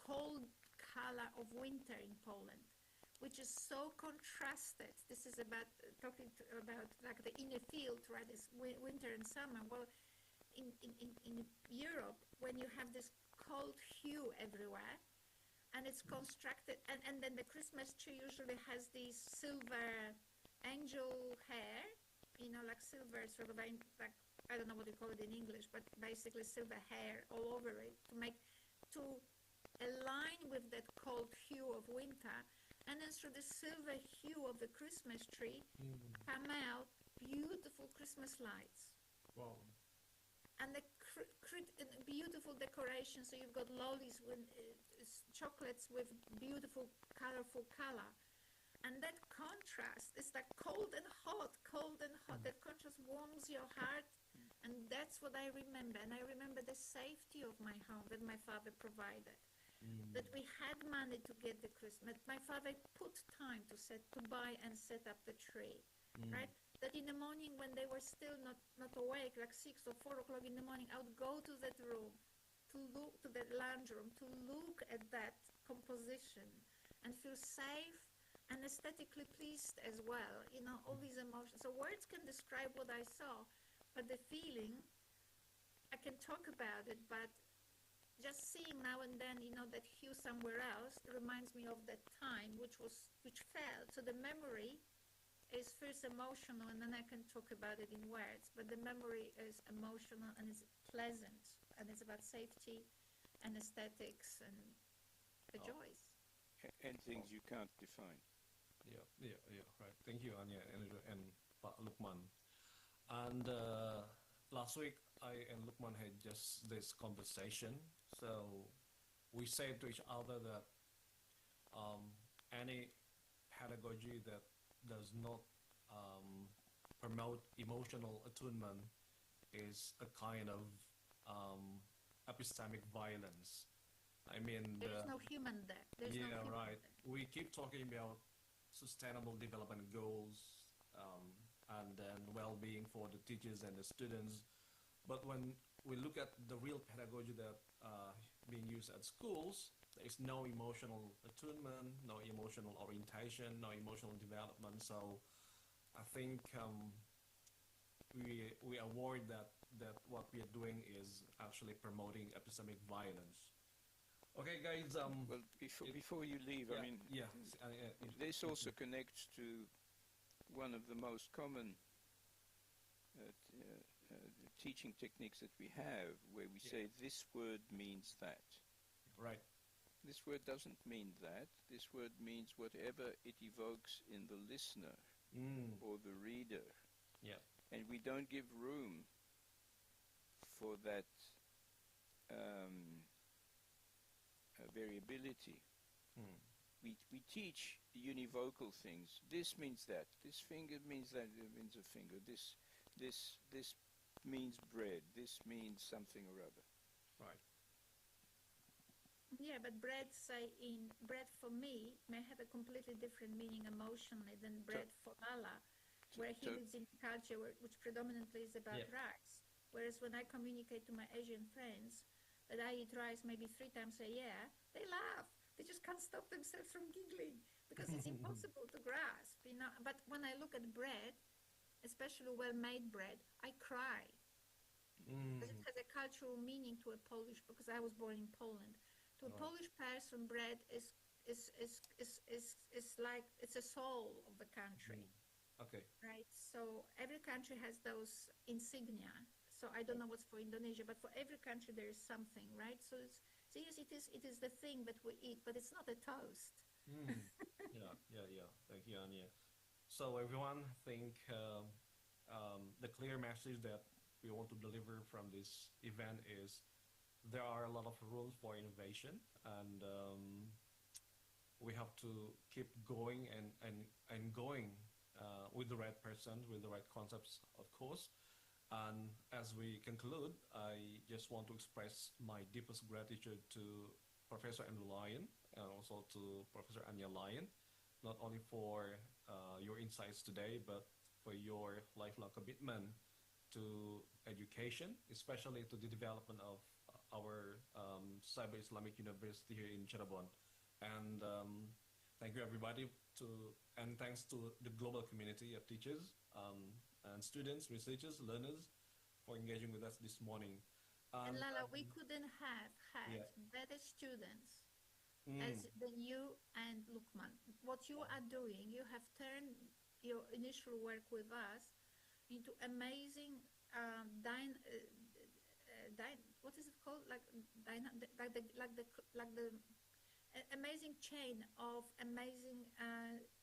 cold color of winter in Poland, which is so contrasted. This is about about like the inner field, right? It's winter and summer. Well, in Europe, when you have this cold hue everywhere, and it's constructed, and then the Christmas tree usually has these silver angel hair, like silver sort of, like, I don't know what you call it in English, but basically silver hair all over it to align with that cold hue of winter. And then through the silver hue of the Christmas tree come out beautiful Christmas lights. Wow. And the beautiful decoration. So you've got lollies with chocolates with beautiful, colorful color. And that contrast is like cold and hot, cold and hot. That contrast warms your heart. And that's what I remember. And I remember the safety of my home that my father provided. That we had money to get the Christmas. My father put time to buy and set up the tree, right? That in the morning when they were still not awake, like 6 or 4 o'clock in the morning, I would go to that room, to look to that lounge room, to look at that composition and feel safe and aesthetically pleased as well. All these emotions. So words can describe what I saw, but the feeling, I can talk about it, but just seeing now and then, that hue somewhere else reminds me of that time which felt. So the memory is first emotional, and then I can talk about it in words. But the memory is emotional and it's pleasant, and it's about safety and aesthetics and the joys. And things you can't define. Yeah, right. Thank you, Anya and Pak Lukman. And last week, I and Lukman had just this conversation. So we said to each other that any pedagogy that does not promote emotional attunement is a kind of epistemic violence. I mean, there's no human there. There's no human right. there. We keep talking about sustainable development goals and then well-being for the teachers and the students. But when we look at the real pedagogy that being used at schools, there is no emotional attunement, no emotional orientation, no emotional development. So I think we avoid that what we are doing is actually promoting epistemic violence. Okay, guys. Well, before you leave, I mean, this also connects to one of the most common teaching techniques that we have, where we say this word means that. Right. This word doesn't mean that. This word means whatever it evokes in the listener or the reader. Yeah. And we don't give room for that variability. We teach univocal things. This means that. This finger means that. It means a finger. This means bread. This means something or other. Right. Yeah, but bread for me may have a completely different meaning emotionally than bread for Lala, where he lives in a culture which predominantly is about rice. Whereas when I communicate to my Asian friends that I eat rice maybe 3 times a year, they laugh. They just can't stop themselves from giggling because it's impossible to grasp, But when I look at bread, especially well-made bread, I cry. Because it has a cultural meaning to a Polish, because I was born in Poland, To Right. Polish person, bread is like it's a soul of the country, Okay. right? So every country has those insignia. So I don't know what's for Indonesia, but for every country there is something, right? So yes, it is the thing that we eat, but it's not a toast. Yeah. Thank you, Anya. So everyone, think the clear message that we want to deliver from this event is there are a lot of room for innovation, and we have to keep going and going with the right person, with the right concepts, of course. And as we conclude, I just want to express my deepest gratitude to Professor Andrew Lyon and also to Professor Anya Lyon, not only for your insights today, but for your lifelong commitment to education, especially to the development of our Cyber Islamic University here in Cirebon. And thank you everybody and thanks to the global community of teachers and students, researchers, learners for engaging with us this morning. And Lala, we couldn't have had Yeah. better students than you and Lukman. What you are doing, you have turned your initial work with us into amazing what is it called? Amazing chain of amazing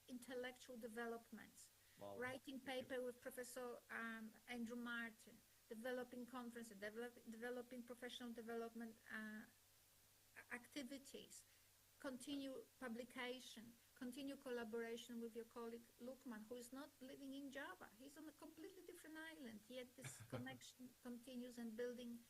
intellectual developments. Wow. Writing paper with Professor Andrew Martin, developing conferences, developing professional development activities, continue publication, continue collaboration with your colleague Lukman, who is not living in Java. He's on a completely different island, yet this connection continues and building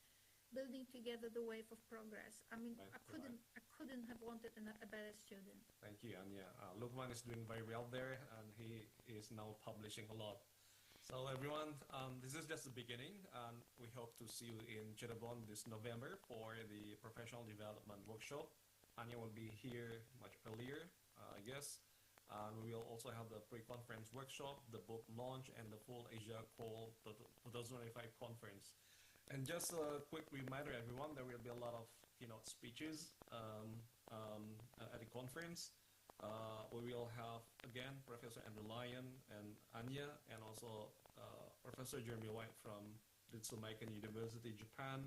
together the wave of progress. I mean, Right, I couldn't have wanted a better student. Thank you, Anya. Lukman is doing very well there, and he is now publishing a lot. So everyone, this is just the beginning, and we hope to see you in Cirebon this November for the professional development workshop. Anya will be here much earlier, I guess. And we will also have the pre-conference workshop, the book launch, and the full AsiaCALL 2025 conference. And just a quick reminder, everyone, there will be a lot of keynote speeches at the conference. We will have, again, Professor Andrew Lyon and Anya, and also Professor Jeremy White from Ritsumeikan University, Japan,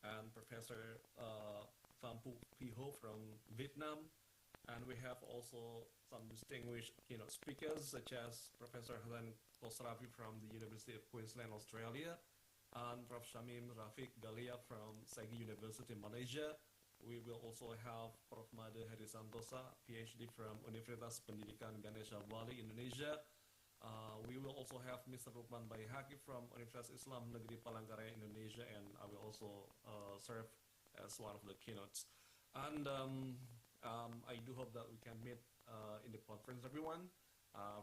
and Professor Pham Phu Ho from Vietnam. And we have also some distinguished keynote speakers, such as Professor Hasan Kosravi from the University of Queensland, Australia, and Prof. Shamim Rafiq Galia from Sagi University, Malaysia. We will also have Prof. Made Herisantosa, PhD from Universitas Pendidikan Ganesha Bali, Indonesia. We will also have Mr. Rukman Baihaki from Universitas Islam Negeri Palangkaraya, Indonesia, and I will also serve as one of the keynotes. And I do hope that we can meet in the conference, everyone.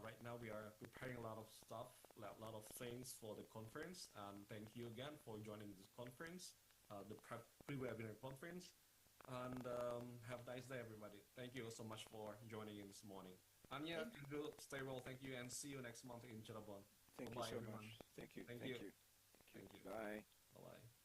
Right now we are preparing a lot of stuff, a lot of things for the conference, and thank you again for joining this conference, the pre-webinar conference, and have a nice day, everybody. Thank you so much for joining in this morning. Anya, Andrew, stay well, thank you, and see you next month in Cirebon. Thank Bye-bye, you so everyone. much. Thank you. Thank you. Thank you. Bye. Bye-bye.